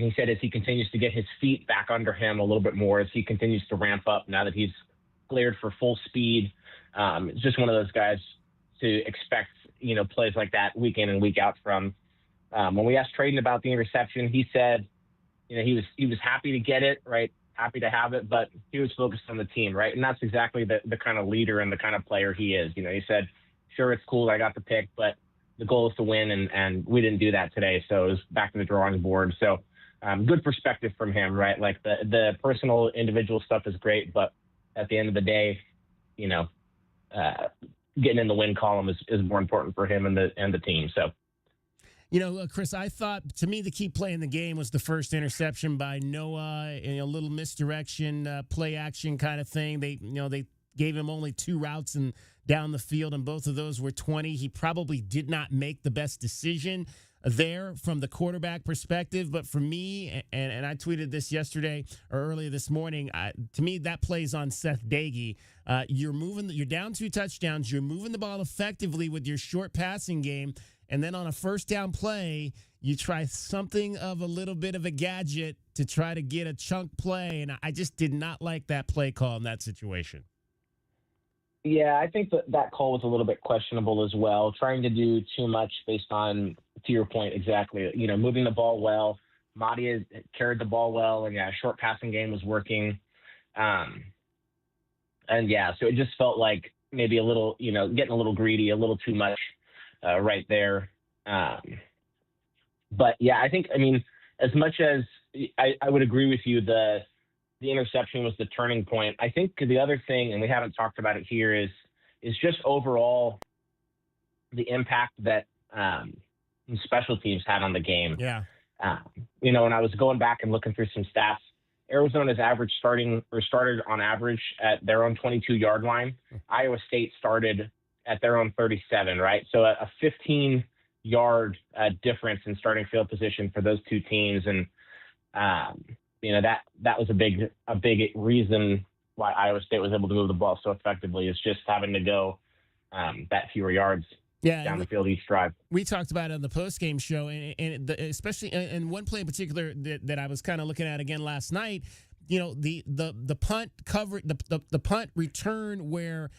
continues to get his feet back under him a little bit more, as he continues to ramp up now that he's cleared for full speed. It's just one of those guys to expect, plays like that week in and week out from. When we asked Traden about the interception, he said, he was happy to get it, right? Happy to have it, but he was focused on the team, right? And that's exactly the kind of leader and the kind of player he is. He said, sure, it's cool I got the pick, but the goal is to win, and we didn't do that today, so it was back to the drawing board. So good perspective from him, right? Like the personal, individual stuff is great, but at the end of the day, getting in the win column is more important for him and the team. So. Chris, I thought, to me, the key play in the game was the first interception by Noah, a little misdirection, play action kind of thing. They gave him only 2 routes and down the field, and both of those were 20. He probably did not make the best decision there from the quarterback perspective. But for me, and I tweeted this yesterday or earlier this morning, to me, that plays on Seth Dagey. You're down 2 touchdowns. You're moving the ball effectively with your short passing game. And then on a first down play, you try something of a little bit of a gadget to try to get a chunk play. And I just did not like that play call in that situation. Yeah, I think that call was a little bit questionable as well. Trying to do too much based on, to your point, exactly, moving the ball well. Madia carried the ball well, and short passing game was working. So it just felt like maybe a little, getting a little greedy, a little too much. Right there. But I think, as much as I would agree with you, the interception was the turning point. I think the other thing, and we haven't talked about it here, is just overall the impact that special teams had on the game. Yeah. When I was going back and looking through some stats, Arizona's started on average at their own 22-yard line. Iowa State started at their own 37, right? So a 15-yard difference in starting field position for those two teams, and that was a big reason why Iowa State was able to move the ball so effectively. Is just having to go that fewer yards down the field each drive. We talked about it on the postgame show, and especially in one play in particular that I was kind of looking at again last night. The punt cover, the punt return where.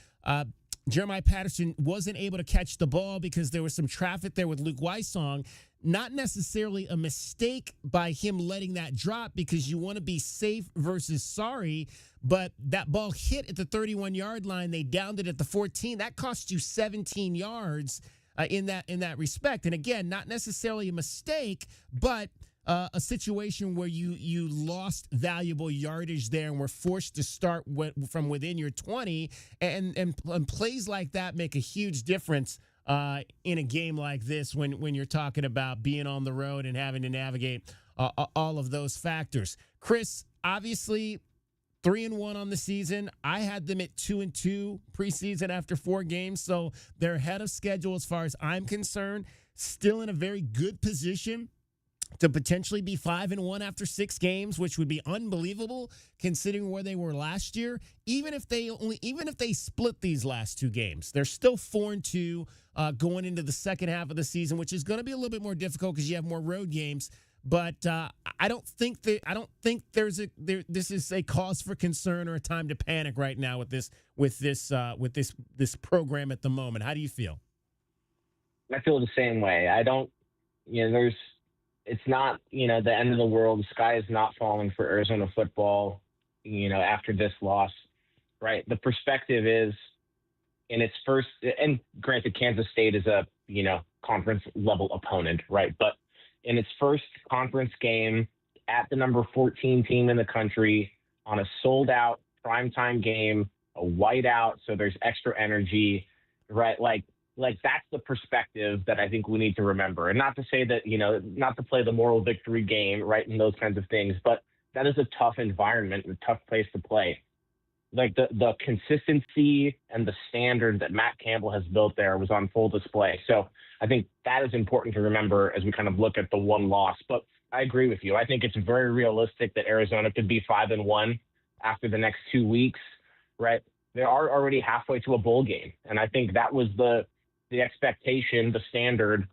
Jeremiah Patterson wasn't able to catch the ball because there was some traffic there with Luke Weissong. Not necessarily a mistake by him letting that drop because you want to be safe versus sorry, but that ball hit at the 31-yard line. They downed it at the 14. That cost you 17 yards in that respect. And again, not necessarily a mistake, but a situation where you lost valuable yardage there and were forced to start from within your 20, and plays like that make a huge difference in a game like this when you're talking about being on the road and having to navigate all of those factors. Chris, obviously 3-1 on the season. I had them at 2-2 preseason after 4 games, so they're ahead of schedule as far as I'm concerned. Still in a very good position to potentially be 5-1 after 6 games, which would be unbelievable considering where they were last year. Even if they split these last 2 games, they're still 4-2 going into the second half of the season, which is going to be a little bit more difficult because you have more road games. But I don't think this is a cause for concern or a time to panic right now with this program at the moment. How do you feel? I feel the same way. I don't. It's not, the end of the world. The sky is not falling for Arizona football, after this loss, right? The perspective is in its first, and granted, Kansas State is a, conference level opponent, right? But in its first conference game at the number 14 team in the country on a sold out primetime game, a whiteout, so there's extra energy, right? Like that's the perspective that I think we need to remember. And not to say that, not to play the moral victory game, right, and those kinds of things, but that is a tough environment and a tough place to play. Like the consistency and the standard that Matt Campbell has built there was on full display. So I think that is important to remember as we kind of look at the one loss. But I agree with you. I think it's very realistic that Arizona could be 5-1 after the next 2 weeks, right? they are already halfway to a bowl game. And I think that was the expectation, the standard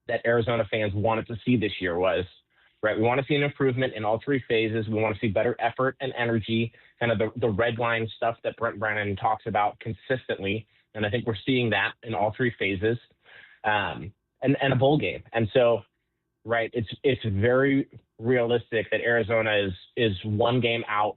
that Arizona fans wanted to see this year was, right, we want to see an improvement in all three phases. We want to see better effort and energy, kind of the red line stuff that Brent Brennan talks about consistently. And I think we're seeing that in all three phases, and a bowl game. And so, right, it's very realistic that Arizona is one game out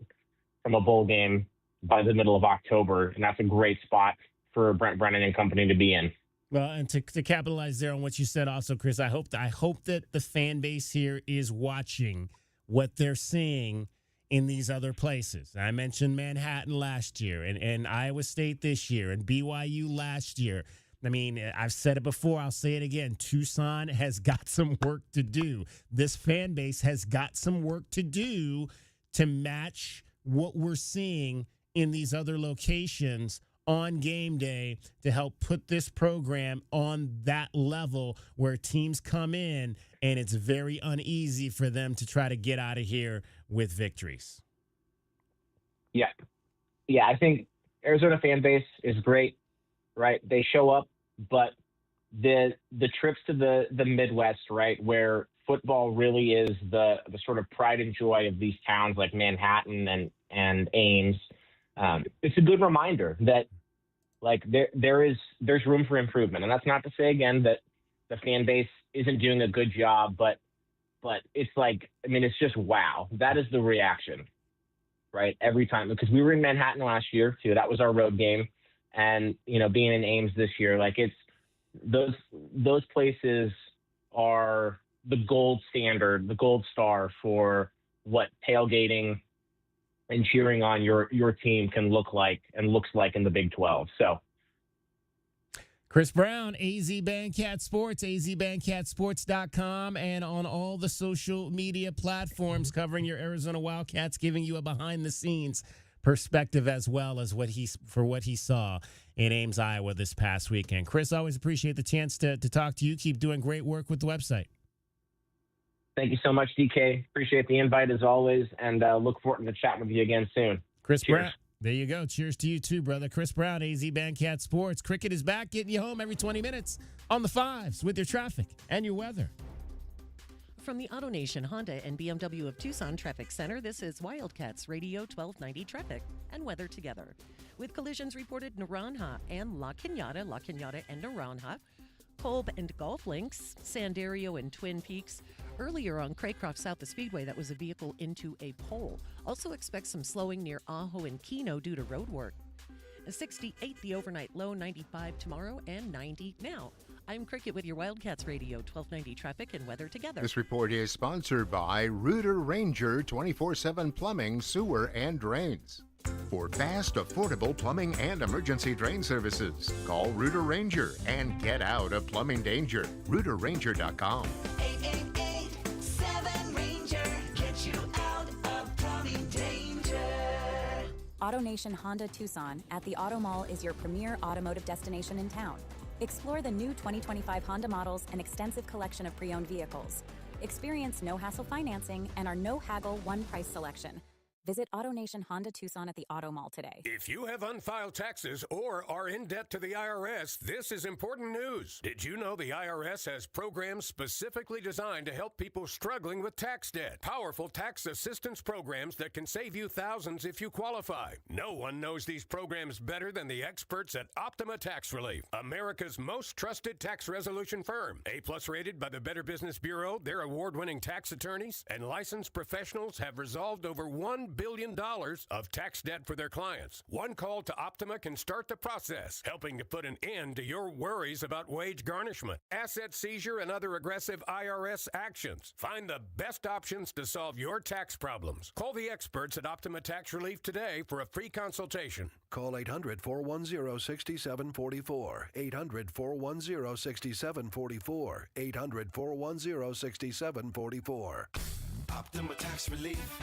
from a bowl game by the middle of October, and that's a great spot for Brent Brennan and company to be in. Well, and to capitalize there on what you said also, Chris, I hope that the fan base here is watching what they're seeing in these other places. I mentioned Manhattan last year and Iowa State this year and BYU last year. I mean, I've said it before, I'll say it again. Tucson has got some work to do. This fan base has got some work to do to match what we're seeing in these other locations on game day to help put this program on that level where teams come in and it's very uneasy for them to try to get out of here with victories. Yeah. I think Arizona fan base is great, right? They show up, but the trips to the Midwest, right, where football really is the sort of pride and joy of these towns like Manhattan and Ames. It's a good reminder that like there's room for improvement. And that's not to say again that the fan base isn't doing a good job, but it's like, I mean, it's just, wow, that is the reaction, right? Every time, because we were in Manhattan last year too. That was our road game. And, being in Ames this year, like it's those places are the gold standard, the gold star for what tailgating and cheering on your team can look like and looks like in the Big 12. So, Chris Brown, AZ Bandcat Sports, azbandcatsports.com, and on all the social media platforms covering your Arizona Wildcats, giving you a behind-the-scenes perspective as well as what he saw in Ames, Iowa this past weekend. Chris, always appreciate the chance to talk to you. Keep doing great work with the website. Thank you so much, DK. Appreciate the invite as always, and look forward to chatting with you again soon. Chris Brown. There you go. Cheers to you too, brother. Chris Brown, AZ Bandcat Sports. Cricket is back, getting you home every 20 minutes on the fives with your traffic and your weather. From the AutoNation Honda and BMW of Tucson Traffic Center, this is Wildcats Radio 1290 Traffic and Weather Together. With collisions reported in Naranja and La Cañada and Naranja, Kolb and Golf Links, Sandario and Twin Peaks. Earlier on Craycroft South, the Speedway, that was a vehicle into a pole. Also expect some slowing near Ajo and Keno due to road work. 68 the overnight low, 95 tomorrow, and 90 now. I'm Cricket with your Wildcats Radio 1290 Traffic and Weather Together. This report is sponsored by Rooter Ranger 24/7 Plumbing, Sewer, and Drains. For fast, affordable plumbing and emergency drain services, call Rooter Ranger and get out of plumbing danger. RooterRanger.com. 888-7-RANGER. Get you out of plumbing danger. AutoNation Honda Tucson at the Auto Mall is your premier automotive destination in town. Explore the new 2025 Honda models and extensive collection of pre-owned vehicles. Experience no-hassle financing and our no-haggle one-price selection. Visit AutoNation Honda Tucson at the Auto Mall today. If you have unfiled taxes or are in debt to the IRS, this is important news. Did you know the IRS has programs specifically designed to help people struggling with tax debt? Powerful tax assistance programs that can save you thousands if you qualify. No one knows these programs better than the experts at Optima Tax Relief, America's most trusted tax resolution firm. A+ rated by the Better Business Bureau, their award-winning tax attorneys and licensed professionals have resolved over $1 billion of tax debt for their clients. One call to Optima can start the process, helping to put an end to your worries about wage garnishment, asset seizure, and other aggressive IRS actions. Find the best options to solve your tax problems. Call the experts at Optima Tax Relief today for a free consultation. Call 800-410-6744. 800-410-6744. 800-410-6744. Optima Tax Relief.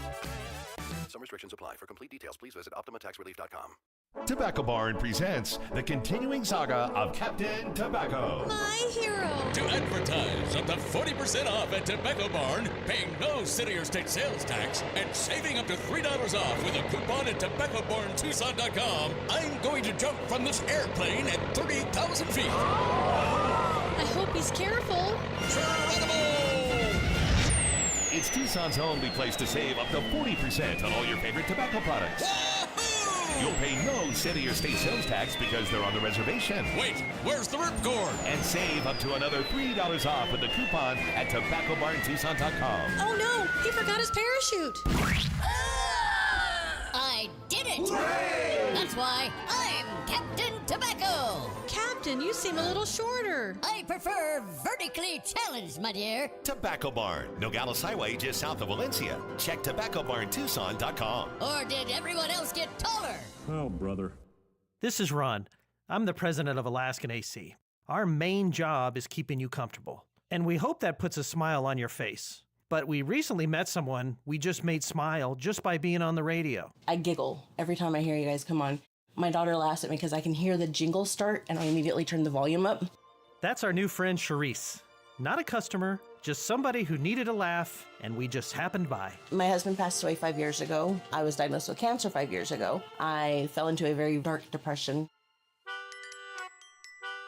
Some restrictions apply. For complete details, please visit OptimaTaxRelief.com. Tobacco Barn presents the continuing saga of Captain Tobacco. My hero. To advertise up to 40% off at Tobacco Barn, paying no city or state sales tax, and saving up to $3 off with a coupon at TobaccoBarnTucson.com, I'm going to jump from this airplane at 30,000 feet. I hope he's careful. It's Tucson's only place to save up to 40% on all your favorite tobacco products. You'll pay no city or state sales tax because they're on the reservation. Wait, where's the ripcord? And save up to another $3 off with the coupon at TobaccoBarnTucson.com. Oh no, he forgot his parachute. I did it! Hooray! That's why I'm Captain Tobacco. Captain, you seem a little shorter. I prefer vertically challenged, my dear. Tobacco Barn, Nogales Highway just south of Valencia. Check TobaccoBarnTucson.com. Or did everyone else get taller? Oh, brother. This is Ron. I'm the president of Alaskan AC. Our main job is keeping you comfortable, and we hope that puts a smile on your face. But we recently met someone we just made smile just by being on the radio. I giggle every time I hear you guys come on. My daughter laughs at me because I can hear the jingle start and I immediately turn the volume up. That's our new friend Charisse. Not a customer, just somebody who needed a laugh, and we just happened by. My husband passed away 5 years ago. I was diagnosed with cancer 5 years ago. I fell into a very dark depression.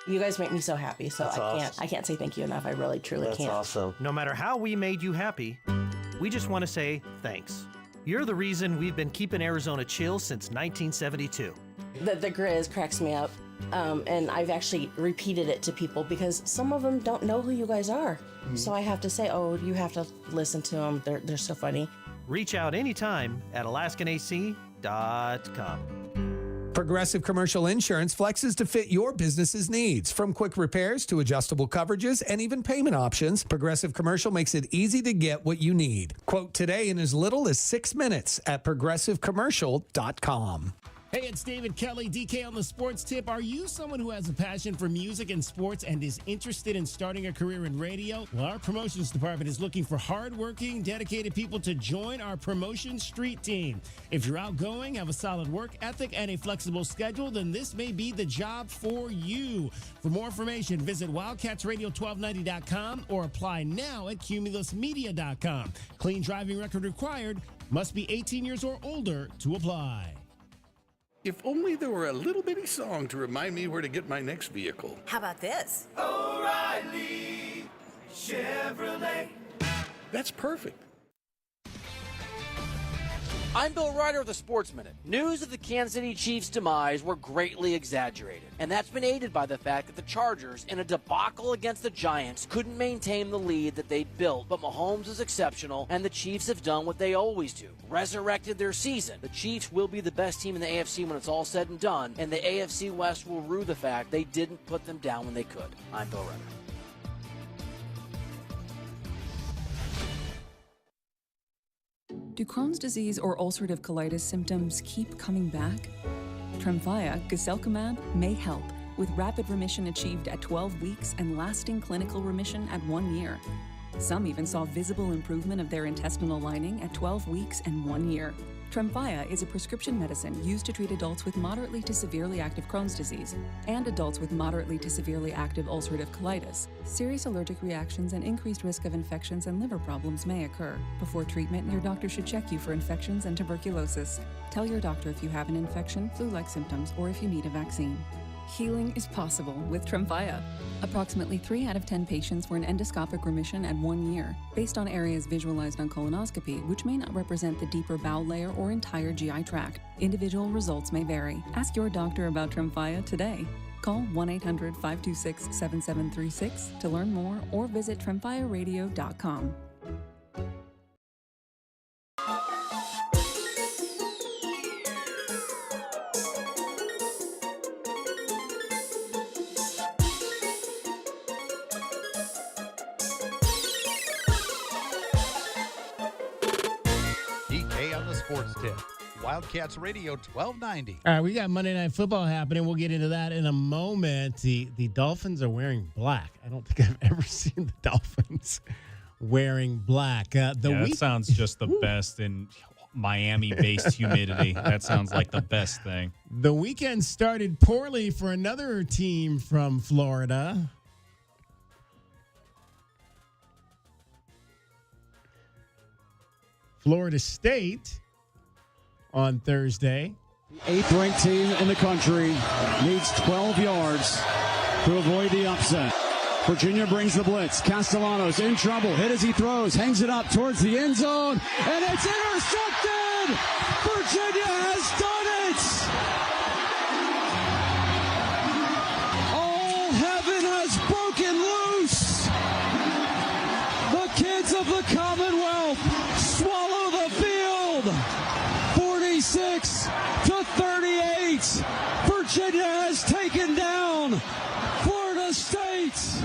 You guys make me so happy, so I can't say thank you enough. I really, truly can't. That's awesome. No matter how we made you happy, we just want to say thanks. You're the reason we've been keeping Arizona chill since 1972. The Grizz cracks me up, and I've actually repeated it to people because some of them don't know who you guys are. So I have to say, oh, you have to listen to them. They're so funny. Reach out anytime at AlaskanAC.com. Progressive Commercial Insurance flexes to fit your business's needs. From quick repairs to adjustable coverages and even payment options, Progressive Commercial makes it easy to get what you need. Quote today in as little as 6 minutes at progressivecommercial.com. Hey, it's David Kelly, DK on the Sports Tip. Are you someone who has a passion for music and sports and is interested in starting a career in radio? Well, our promotions department is looking for hardworking, dedicated people to join our Promotion Street team. If you're outgoing, have a solid work ethic, and a flexible schedule, then this may be the job for you. For more information, visit WildcatsRadio1290.com or apply now at CumulusMedia.com. Clean driving record required. Must be 18 years or older to apply. If only there were a little bitty song to remind me where to get my next vehicle. How about this? O'Reilly Chevrolet. That's perfect. I'm Bill Ryder of the Sports Minute. News of the Kansas City Chiefs' demise were greatly exaggerated, and that's been aided by the fact that the Chargers, in a debacle against the Giants, couldn't maintain the lead that they'd built. But Mahomes is exceptional, and the Chiefs have done what they always do, resurrected their season. The Chiefs will be the best team in the AFC when it's all said and done, and the AFC West will rue the fact they didn't put them down when they could. I'm Bill Ryder. Do Crohn's disease or ulcerative colitis symptoms keep coming back? Tremfya, guselkumab, may help, with rapid remission achieved at 12 weeks and lasting clinical remission at 1 year. Some even saw visible improvement of their intestinal lining at 12 weeks and 1 year. Tremfya is a prescription medicine used to treat adults with moderately to severely active Crohn's disease and adults with moderately to severely active ulcerative colitis. Serious allergic reactions and increased risk of infections and liver problems may occur. Before treatment, your doctor should check you for infections and tuberculosis. Tell your doctor if you have an infection, flu-like symptoms, or if you need a vaccine. Healing is possible with Tremfya. Approximately 3 out of 10 patients were in endoscopic remission at 1 year, based on areas visualized on colonoscopy, which may not represent the deeper bowel layer or entire GI tract. Individual results may vary. Ask your doctor about Tremfya today. Call 1-800-526-7736 to learn more or visit TremfyaRadio.com. Sports Tip. Wildcats Radio 1290. All right, we got Monday Night Football happening. We'll get into that in a moment. The Dolphins are wearing black. I don't think I've ever seen the Dolphins wearing black. That sounds just the best in Miami-based humidity. That sounds like the best thing. The weekend started poorly for another team from Florida. Florida State on Thursday. The 8th-ranked team in the country needs 12 yards to avoid the upset. Virginia brings the blitz. Castellanos in trouble. Hit as he throws. Hangs it up towards the end zone. And it's intercepted! Virginia has done it! All heaven has broken loose! The kids of the Commonwealth swallow the field! 46-38. Virginia has taken down Florida State.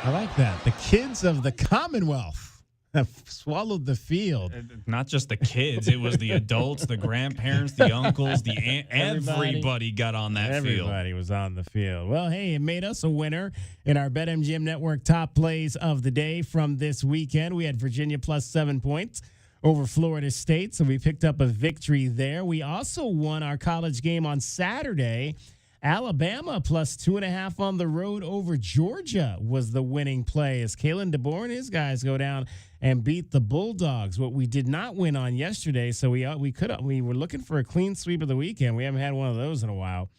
I like that. The kids of the Commonwealth have swallowed the field. Not just the kids. It was the adults, the grandparents, the uncles, the everybody got on that field. Everybody was on the field. Well, hey, it made us a winner in our BetMGM Network top plays of the day from this weekend. We had Virginia plus 7 points over Florida State, so we picked up a victory there. We also won our college game on Saturday. Alabama plus 2.5 on the road over Georgia was the winning play as Kalen DeBoer and his guys go down and beat the Bulldogs. What we did not win on yesterday, so we were looking for a clean sweep of the weekend. We haven't had one of those in a while.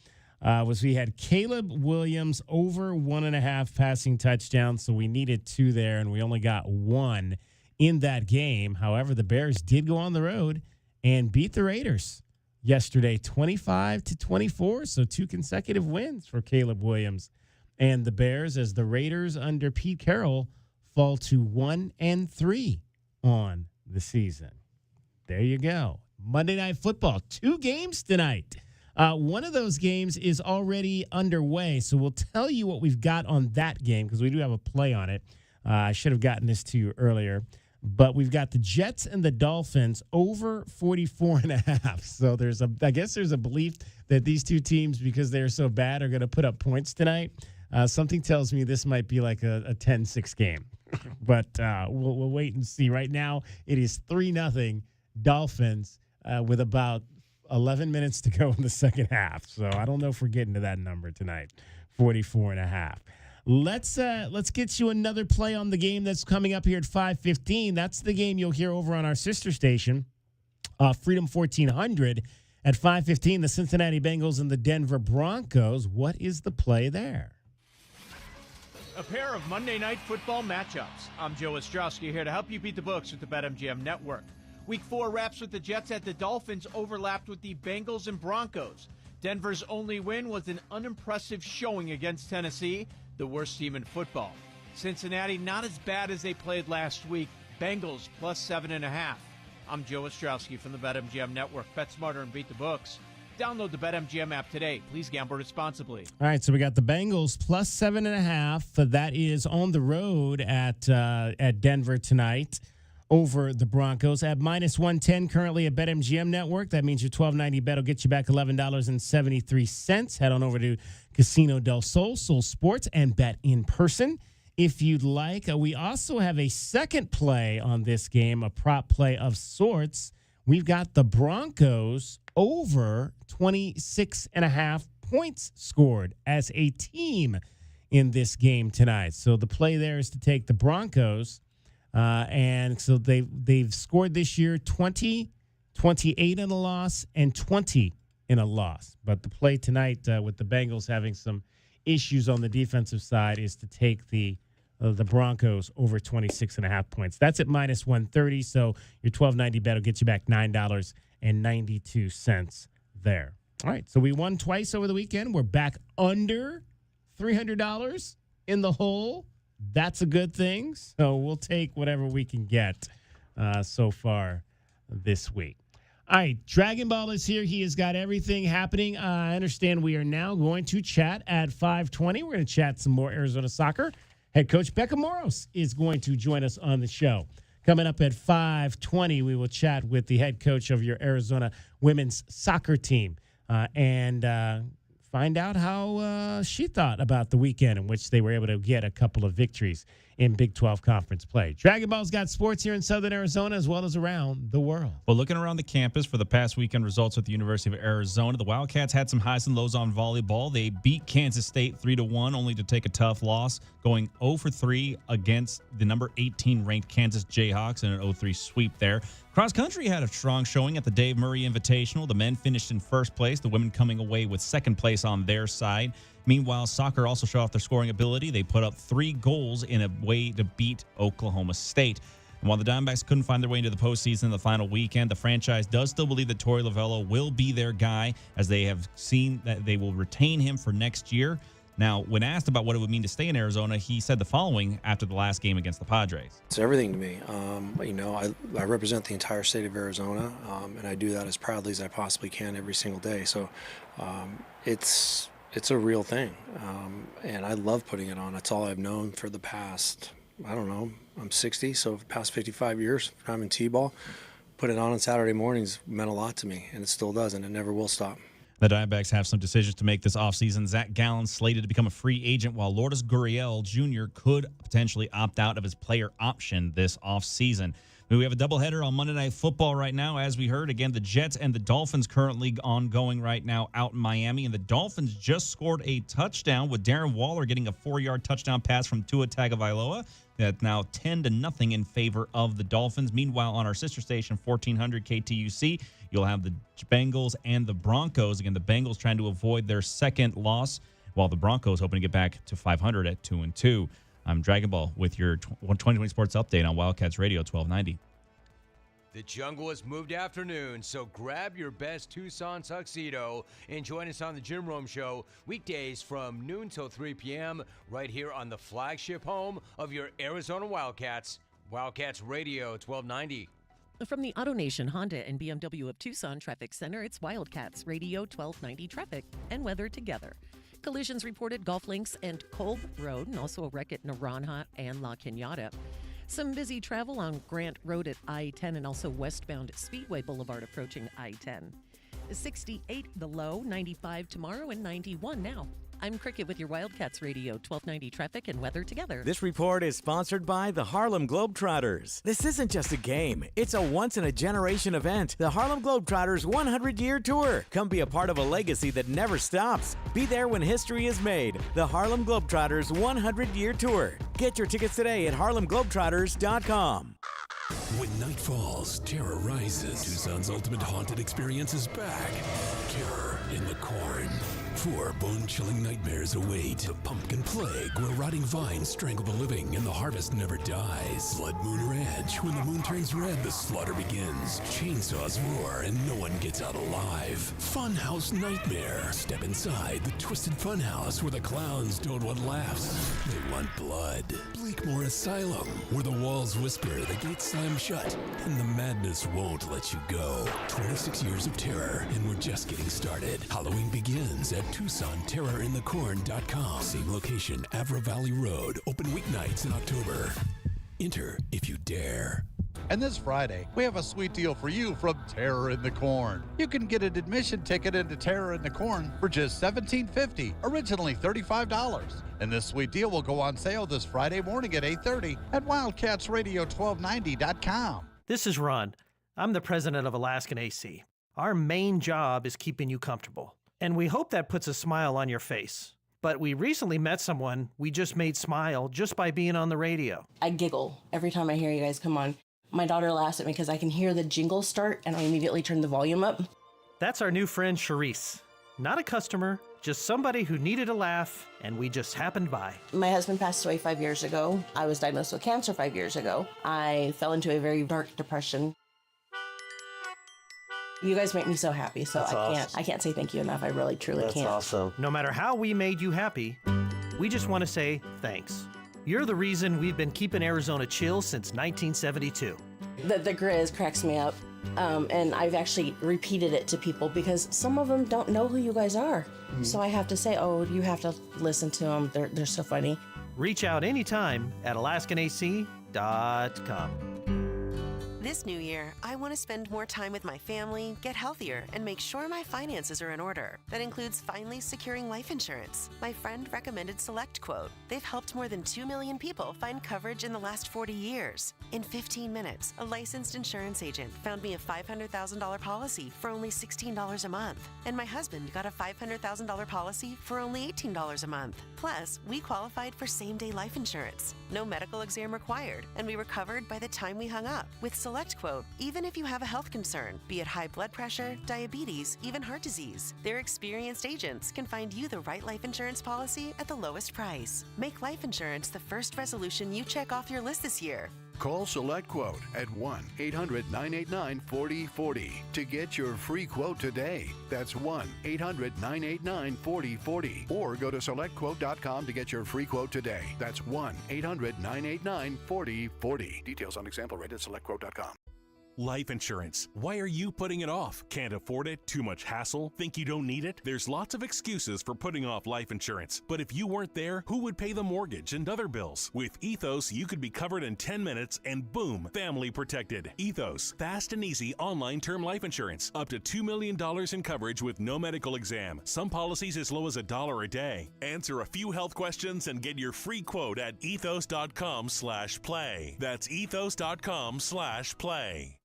Was we had Caleb Williams over 1.5 passing touchdowns, so we needed 2 there, and we only got 1 in that game. However, the Bears did go on the road and beat the Raiders yesterday 25-24, so 2 consecutive wins for Caleb Williams and the Bears as the Raiders under Pete Carroll fall to 1-3 on the season. There you go. Monday Night Football, 2 games tonight. One of those games is already underway, so we'll tell you what we've got on that game because we do have a play on it. I should have gotten this to you earlier. But we've got the Jets and the Dolphins over 44.5. So I guess there's a belief that these two teams, because they're so bad, are going to put up points tonight. Something tells me this might be like a 10-6 game. But we'll wait and see. Right now, it is 3-0 Dolphins with about 11 minutes to go in the second half. So I don't know if we're getting to that number tonight, 44.5. Let's get you another play on the game that's coming up here at 5:15. That's the game you'll hear over on our sister station, Freedom 1400 at 5:15. The Cincinnati Bengals and the Denver Broncos. What is the play there? A pair of Monday Night Football matchups. I'm Joe Ostrowski here to help you beat the books with the BetMGM Network. Week 4 wraps with the Jets at the Dolphins overlapped with the Bengals and Broncos. Denver's only win was an unimpressive showing against Tennessee, the worst team in football. Cincinnati not as bad as they played last week. Bengals plus 7.5. I'm Joe Ostrowski from the BetMGM Network. Bet smarter and beat the books. Download the BetMGM app today. Please gamble responsibly. All right, so we got the Bengals plus 7.5. That is on the road at Denver tonight over the Broncos at minus 110 currently at BetMGM Network. That means your $12.90 bet will get you back $11.73. Head on over to Casino del Sol, Sol Sports, and bet in person if you'd like. We also have a second play on this game, a prop play of sorts. We've got the Broncos over 26.5 points scored as a team in this game tonight. So the play there is to take the Broncos. And so they've scored this year 20, 28 in a loss, and 20 in a loss. But the play tonight with the Bengals having some issues on the defensive side is to take the Broncos over 26.5 points. That's at minus 130. So your $12.90 bet will get you back $9.92 there. All right. So we won twice over the weekend. We're back under $300 in the hole. That's a good thing. So we'll take whatever we can get so far this week. All right, Dragon Ball is here. He has got everything happening. I understand we are now going to chat at 5:20. We're going to chat some more Arizona soccer. Head coach Becca Moros is going to join us on the show. Coming up at 5:20, we will chat with the head coach of your Arizona women's soccer team and find out how she thought about the weekend in which they were able to get a couple of victories in Big 12 conference play. Dragon Ball's got sports here in Southern Arizona as well as around the world. Well, looking around the campus for the past weekend results at the University of Arizona, the Wildcats had some highs and lows on volleyball. They beat Kansas State 3-1, only to take a tough loss, going 0-3 against the number 18 ranked Kansas Jayhawks in an 0-3 sweep there. Cross country had a strong showing at the Dave Murray Invitational. The men finished in first place, the women coming away with second place on their side. Meanwhile, soccer also showed off their scoring ability. They put up 3 goals in a way to beat Oklahoma State. And while the Diamondbacks couldn't find their way into the postseason in the final weekend, the franchise does still believe that Torey Lovello will be their guy, as they have seen that they will retain him for next year. Now, when asked about what it would mean to stay in Arizona, he said the following after the last game against the Padres. It's everything to me. I represent the entire state of Arizona, and I do that as proudly as I possibly can every single day. So it's a real thing, and I love putting it on. It's all I've known for the past, I'm 60, so the past 55 years, I'm in T-ball. Putting it on Saturday mornings meant a lot to me, and it still does, and it never will stop. The Diamondbacks have some decisions to make this offseason. Zach Gallen slated to become a free agent, while Lourdes Gurriel Jr. could potentially opt out of his player option this offseason. We have a doubleheader on Monday Night Football right now. As we heard, again, the Jets and the Dolphins currently ongoing right now out in Miami. And the Dolphins just scored a touchdown with Darren Waller getting a 4-yard touchdown pass from Tua Tagovailoa. That's now 10-0 in favor of the Dolphins. Meanwhile, on our sister station, 1400 KTUC, you'll have the Bengals and the Broncos. Again, the Bengals trying to avoid their second loss, while the Broncos hoping to get back to 500 at 2-2. I'm Dragon Ball with your 2020 Sports Update on Wildcats Radio 1290. The jungle has moved afternoon, so grab your best Tucson tuxedo and join us on the Jim Rome Show weekdays from noon till 3 p.m. right here on the flagship home of your Arizona Wildcats, Wildcats Radio 1290. From the AutoNation Honda and BMW of Tucson Traffic Center, it's Wildcats Radio 1290 traffic and weather together. Collisions reported Golf Links and Kolb Road, and also a wreck at Naranja and La Cañada. Some busy travel on Grant Road at I-10 and also westbound Speedway Boulevard approaching I-10. 68 the low, 95 tomorrow, and 91 now. I'm Cricket with your Wildcats Radio 1290 traffic and weather together. This report is sponsored by the Harlem Globetrotters. This isn't just a game. It's a once-in-a-generation event. The Harlem Globetrotters 100-year tour. Come be a part of a legacy that never stops. Be there when history is made. The Harlem Globetrotters 100-year tour. Get your tickets today at harlemglobetrotters.com. When night falls, terror rises. Tucson's ultimate haunted experience is back. Terror in the Corn. 4 bone-chilling nightmares await. The pumpkin plague, where rotting vines strangle the living and the harvest never dies. Blood Moon Ranch, when the moon turns red, the slaughter begins. Chainsaws roar and no one gets out alive. Funhouse Nightmare. Step inside the twisted funhouse where the clowns don't want laughs. They want blood. Bleakmore Asylum, where the walls whisper, the gates slam shut, and the madness won't let you go. 26 years of terror, and we're just getting started. Halloween begins at TucsonTerrorInTheCorn.com. Same location, Avra Valley Road. Open weeknights in October. Enter if you dare. And this Friday, we have a sweet deal for you from Terror in the Corn. You can get an admission ticket into Terror in the Corn for just $17.50, originally $35. And this sweet deal will go on sale this Friday morning at 8:30 at WildcatsRadio1290.com. This is Ron. I'm the president of Alaskan AC. Our main job is keeping you comfortable. And we hope that puts a smile on your face. But we recently met someone we just made smile just by being on the radio. I giggle every time I hear you guys come on. My daughter laughs at me because I can hear the jingle start and I immediately turn the volume up. That's our new friend Charisse. Not a customer, just somebody who needed a laugh, and we just happened by. My husband passed away 5 years ago. I was diagnosed with cancer 5 years ago. I fell into a very dark depression. You guys make me so happy, so I can't say thank you enough. I really, truly can't. That's awesome. No matter how we made you happy, we just want to say thanks. You're the reason we've been keeping Arizona chill since 1972. The Grizz cracks me up, and I've actually repeated it to people because some of them don't know who you guys are. Mm-hmm. So I have to say, oh, you have to listen to them. They're so funny. Reach out anytime at AlaskanAC.com. This new year, I want to spend more time with my family, get healthier, and make sure my finances are in order. That includes finally securing life insurance. My friend recommended SelectQuote. They've helped more than 2 million people find coverage in the last 40 years. In 15 minutes, a licensed insurance agent found me a $500,000 policy for only $16 a month. And my husband got a $500,000 policy for only $18 a month. Plus, we qualified for same-day life insurance. No medical exam required, and we were covered by the time we hung up. With SelectQuote, even if you have a health concern, be it high blood pressure, diabetes, even heart disease, their experienced agents can find you the right life insurance policy at the lowest price. Make life insurance the first resolution you check off your list this year. Call SelectQuote at 1-800-989-4040 to get your free quote today. That's 1-800-989-4040. Or go to SelectQuote.com to get your free quote today. That's 1-800-989-4040. Details on example rate at SelectQuote.com. Life insurance. Why are you putting it off? Can't afford it? Too much hassle? Think you don't need it? There's lots of excuses for putting off life insurance. But if you weren't there, who would pay the mortgage and other bills? With Ethos, you could be covered in 10 minutes and boom, family protected. Ethos, fast and easy online term life insurance. Up to $2 million in coverage with no medical exam. Some policies as low as $1 a day. Answer a few health questions and get your free quote at ethos.com/play. That's ethos.com/play.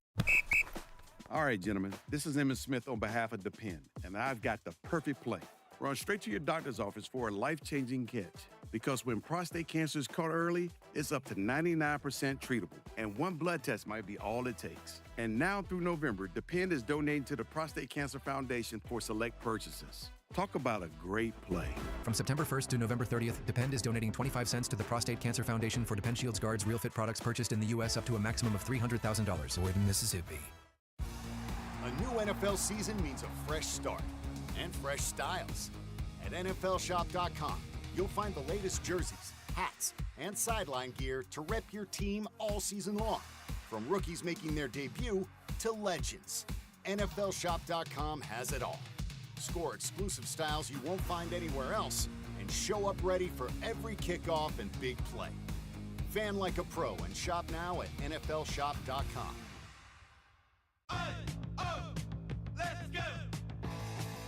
All right, gentlemen, this is Emmett Smith on behalf of Depend, and I've got the perfect play. Run straight to your doctor's office for a life-changing catch. Because when prostate cancer is caught early, it's up to 99% treatable, and one blood test might be all it takes. And now through November, Depend is donating to the Prostate Cancer Foundation for select purchases. Talk about a great play. From September 1st to November 30th, Depend is donating 25 cents to the Prostate Cancer Foundation for Depend Shields Guards Real Fit products purchased in the U.S. up to a maximum of $300,000 or in Mississippi. A new NFL season means a fresh start and fresh styles. At NFLshop.com, you'll find the latest jerseys, hats, and sideline gear to rep your team all season long. From rookies making their debut to legends, NFLshop.com has it all. Score exclusive styles you won't find anywhere else and show up ready for every kickoff and big play. Fan like a pro and shop now at NFLshop.com.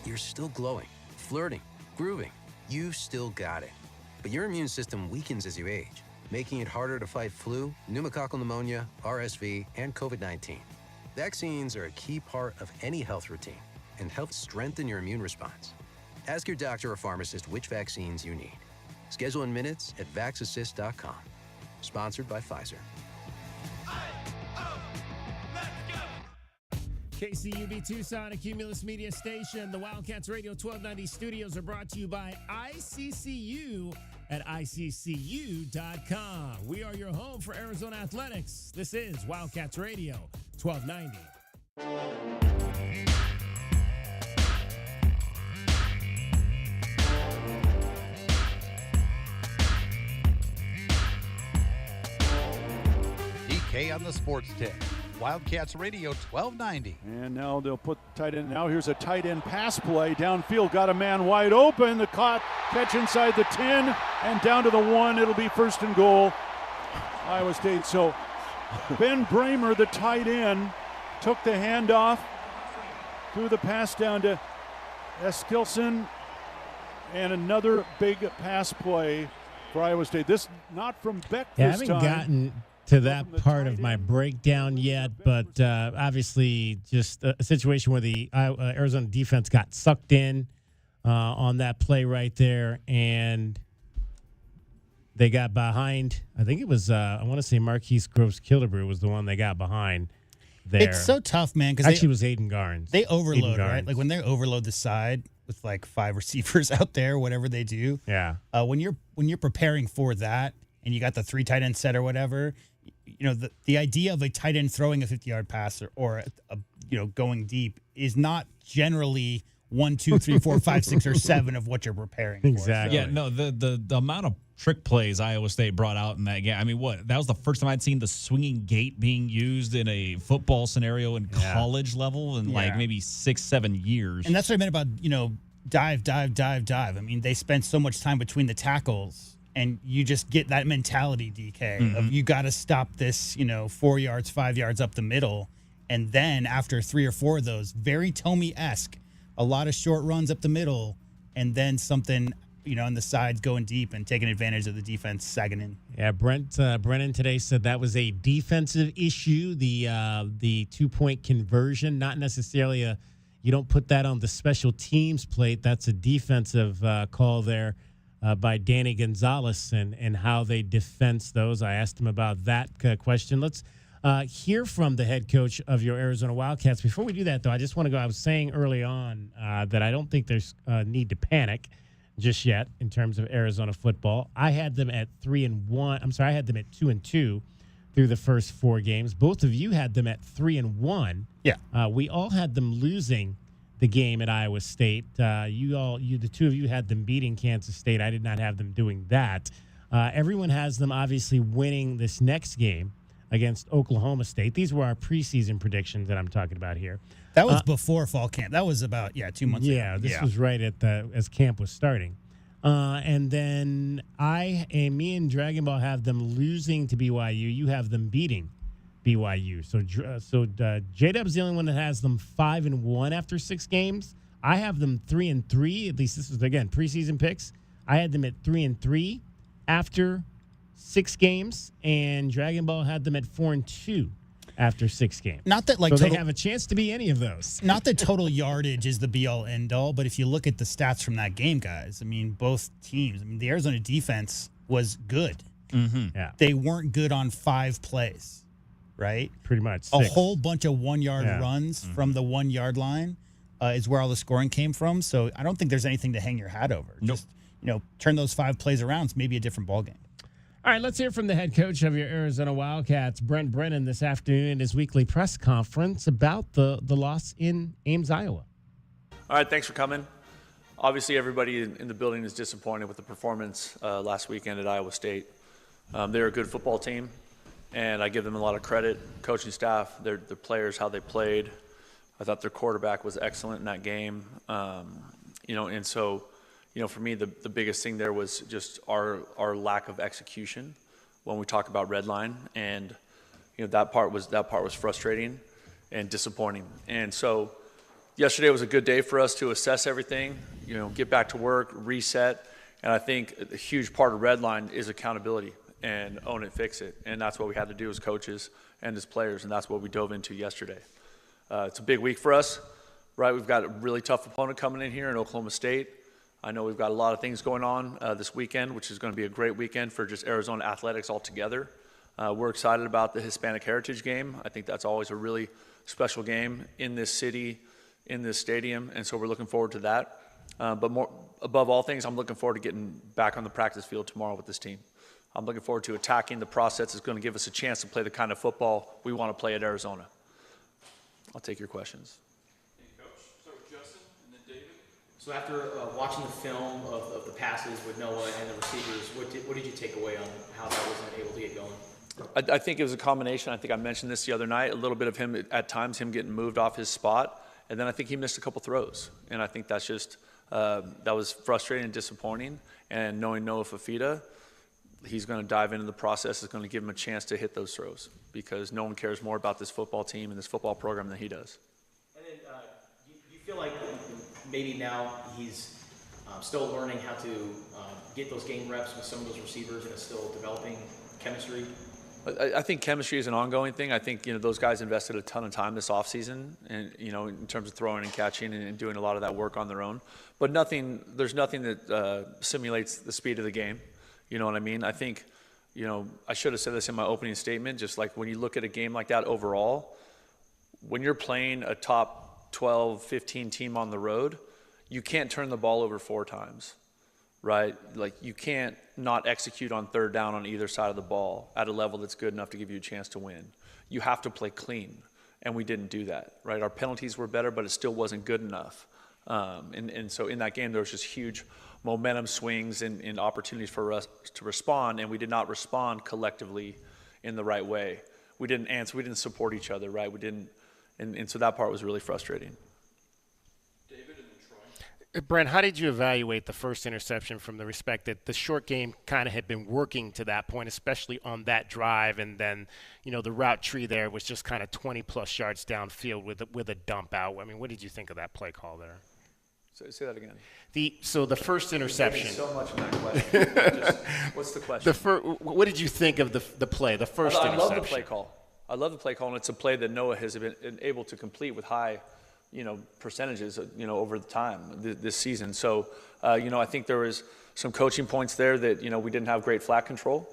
You're still glowing, flirting, grooving. You still got it. But your immune system weakens as you age, making it harder to fight flu, pneumococcal pneumonia, RSV, and COVID-19. Vaccines are a key part of any health routine and help strengthen your immune response. Ask your doctor or pharmacist which vaccines you need. Schedule in minutes at VaxAssist.com. Sponsored by Pfizer. KCUB Tucson, a Cumulus Media station. The Wildcats Radio 1290 studios are brought to you by ICCU at ICCU.com. We are your home for Arizona athletics. This is Wildcats Radio 1290. DK on the sports tip. Wildcats Radio 1290. And now they'll put tight end. Now here's a tight end pass play. Downfield, got a man wide open. The catch inside the 10 and down to the 1. It'll be first and goal, Iowa State. So Ben Bramer, the tight end, took the handoff, threw the pass down to Eskilsson, and another big pass play for Iowa State. This not from Beck this time. I haven't gotten to that part of my breakdown yet, but obviously just a situation where the Arizona defense got sucked in on that play right there, and they got behind. I think it was, I want to say Marquise Groves-Killebrew was the one they got behind there. It's so tough, man. Actually, it was Aiden Garnes. They overload, right? Like when they overload the side with like 5 receivers out there, whatever they do. Yeah. When you're preparing for that and you got the 3 tight end set or whatever, you know, the idea of a tight end throwing a 50-yard pass or going deep is not generally 1, 2, 3, 4, 5, 6, or 7 of what you're preparing for. Exactly. Yeah, no, the amount of trick plays Iowa State brought out in that game. I mean, that was the first time I'd seen the swinging gate being used in a football scenario in college level in like maybe 6-7 years. And that's what I meant about, dive. I mean, they spent so much time between the tackles. And you just get that mentality, DK, of you got to stop this, 4 yards, 5 yards up the middle. And then after 3 or 4 of those, very Tomey-esque, a lot of short runs up the middle, and then something, on the sides going deep and taking advantage of the defense sagging in. Yeah, Brennan today said that was a defensive issue, the 2-point conversion, not necessarily you don't put that on the special teams plate. That's a defensive call there by Danny Gonzalez and how they defense those. I asked him about that question. Let's hear from the head coach of your Arizona Wildcats. Before we do that, though, I just want to go. I was saying early on that I don't think there's need to panic just yet in terms of Arizona football. I had them at 3-1. I'm sorry, I had them at 2-2 through the first 4 games. Both of you had them at 3-1. Yeah. We all had them losing the game at Iowa State. The two of you had them beating Kansas State. I did not have them doing that. Everyone has them obviously winning this next game against Oklahoma State. These were our preseason predictions that I'm talking about here. That was before fall camp. That was about 2 months ago. Yeah, this was right as camp was starting. And then me and Dragon Ball have them losing to BYU. You have them beating BYU. So J-Dub's the only one that has them 5-1 after 6 games. I have them 3-3. At least this is, again, preseason picks. I had them at 3-3 after 6 games, and Dragon Ball had them at 4-2 after 6 games. Not that they have a chance to be any of those. Not that total yardage is the be all end all, but if you look at the stats from that game, guys, both teams. The Arizona defense was good. Mm-hmm. Yeah, they weren't good on 5 plays, right? Pretty much 6. A whole bunch of 1-yard runs from the 1-yard line is where all the scoring came from. So I don't think there's anything to hang your hat over. Nope. Just turn those 5 plays around. It's maybe a different ballgame. All right, let's hear from the head coach of your Arizona Wildcats, Brent Brennan, this afternoon in his weekly press conference about the loss in Ames, Iowa. All right, thanks for coming. Obviously, everybody in the building is disappointed with the performance last weekend at Iowa State. They're a good football team, and I give them a lot of credit. Coaching staff, their players, how they played. I thought their quarterback was excellent in that game. And so, for me, the biggest thing there was just our lack of execution when we talk about red line, and that part was frustrating and disappointing. And so, yesterday was a good day for us to assess everything, get back to work, reset, and I think a huge part of red line is accountability and own it, fix it, and that's what we had to do as coaches and as players, and that's what we dove into yesterday. It's a big week for us, right? We've got a really tough opponent coming in here in Oklahoma State. I know we've got a lot of things going on this weekend, which is going to be a great weekend for just Arizona athletics altogether. We're excited about the Hispanic Heritage Game. I think that's always a really special game in this city, in this stadium, and so we're looking forward to that. But more above all things, I'm looking forward to getting back on the practice field tomorrow with this team. I'm looking forward to attacking the process that's going to give us a chance to play the kind of football we want to play at Arizona. I'll take your questions. So after watching the film of the passes with Noah and the receivers, what did you take away on how that wasn't able to get going? I think it was a combination. I think I mentioned this the other night, a little bit of him, at times, him getting moved off his spot, and then I think he missed a couple throws. And I think that's just, that was frustrating and disappointing. And knowing Noah Fafita, he's going to dive into the process, is going to give him a chance to hit those throws, because no one cares more about this football team and this football program than he does. And then you feel like maybe now he's still learning how to get those game reps with some of those receivers and is still developing chemistry? I think chemistry is an ongoing thing. I think those guys invested a ton of time this offseason, and in terms of throwing and catching and doing a lot of that work on their own. But there's nothing that simulates the speed of the game. You know what I mean? I think I should have said this in my opening statement. Just like when you look at a game like that overall, when you're playing a top 12, 15 team on the road, you can't turn the ball over 4 times, right? Like, you can't not execute on third down on either side of the ball at a level that's good enough to give you a chance to win. You have to play clean, and we didn't do that, right? Our penalties were better, but it still wasn't good enough. And so in that game, there was just huge momentum swings and opportunities for us to respond, and we did not respond collectively in the right way. We didn't answer, we didn't support each other, right? We didn't. And so that part was really frustrating. David and Brent, how did you evaluate the first interception from the respect that the short game kind of had been working to that point, especially on that drive, and then, the route tree there was just kind of 20-plus yards downfield with a dump out? I mean, what did you think of that play call there? Say that again. So the first interception. So much in that question. What's the question? What did you think of the play, the first interception? I love the play call. I love the play call, and it's a play that Noah has been able to complete with high percentages, over the time this season. So, I think there was some coaching points there that, we didn't have great flat control.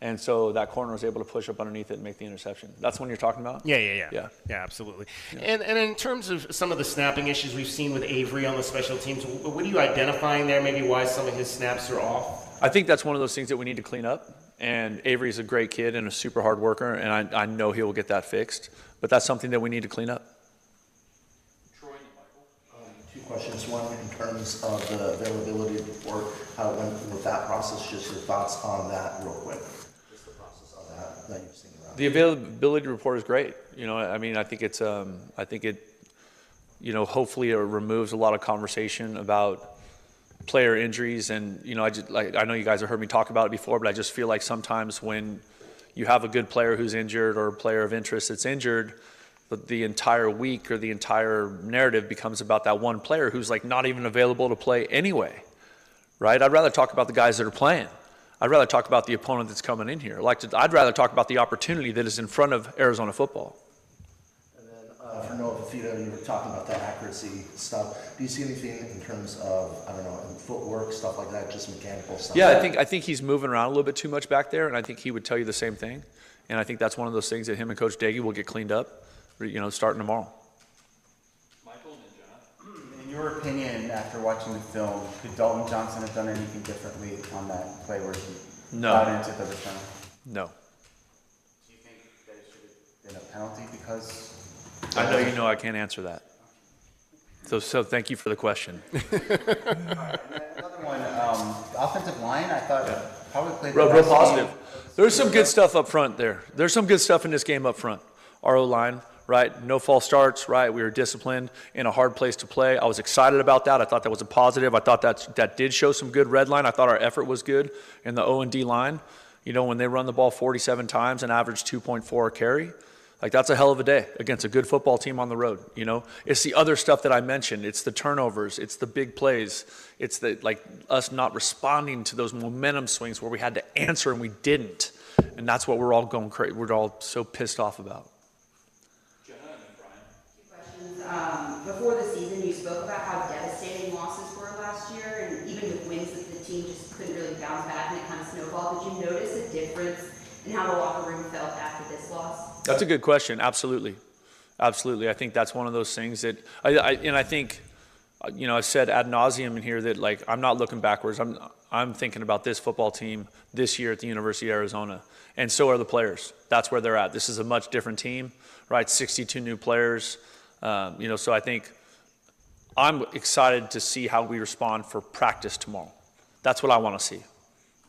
And so that corner was able to push up underneath it and make the interception. That's what you're talking about? Yeah, absolutely. Yeah. And in terms of some of the snapping issues we've seen with Avery on the special teams, what are you identifying there, maybe why some of his snaps are off? I think that's one of those things that we need to clean up. And Avery's a great kid and a super hard worker, and I know he will get that fixed. But that's something that we need to clean up. Two questions. One, in terms of the availability report, how it went with that process, just your thoughts on that real quick. Just the process of that you've seen around. The availability report is great. I think it's, hopefully it removes a lot of conversation about player injuries. And, I know you guys have heard me talk about it before, but I just feel like sometimes when you have a good player who's injured or a player of interest that's injured, the entire week or the entire narrative becomes about that one player who's not even available to play anyway, right? I'd rather talk about the guys that are playing. I'd rather talk about the opponent that's coming in here. I'd rather talk about the opportunity that is in front of Arizona football. And then for Noah Fifita, you were talking about that accuracy stuff. Do you see anything in terms of, in footwork, stuff like that, just mechanical stuff? Yeah, I think he's moving around a little bit too much back there, and I think he would tell you the same thing. And I think that's one of those things that him and Coach Daggy will get cleaned up, starting tomorrow. Michael and John. In your opinion, after watching the film, could Dalton Johnson have done anything differently on that play where he got into the return? No. Do you think that it should have been a penalty because? I know I can't answer that. So thank you for the question. All right, another one, offensive line, I thought probably played real positive. There's some good stuff up front there. There's some good stuff in this game up front. Our O-line, right? No false starts, right? We were disciplined in a hard place to play. I was excited about that. I thought that was a positive. I thought that did show some good red line. I thought our effort was good in the O&D line. When they run the ball 47 times and average 2.4 a carry, that's a hell of a day against a good football team on the road. It's the other stuff that I mentioned. It's the turnovers. It's the big plays. It's us not responding to those momentum swings where we had to answer and we didn't. And that's what we're all going crazy. We're all so pissed off about. Before the season, you spoke about how devastating losses were last year, and even with wins that the team just couldn't really bounce back and it kind of snowballed. Did you notice a difference in how the locker room felt after this loss? That's a good question. Absolutely. I think that's one of those things that I think, I've said ad nauseum in here that I'm not looking backwards. I'm thinking about this football team this year at the University of Arizona, and so are the players. That's where they're at. This is a much different team, right? 62 new players. So I think I'm excited to see how we respond for practice tomorrow. That's what I want to see. And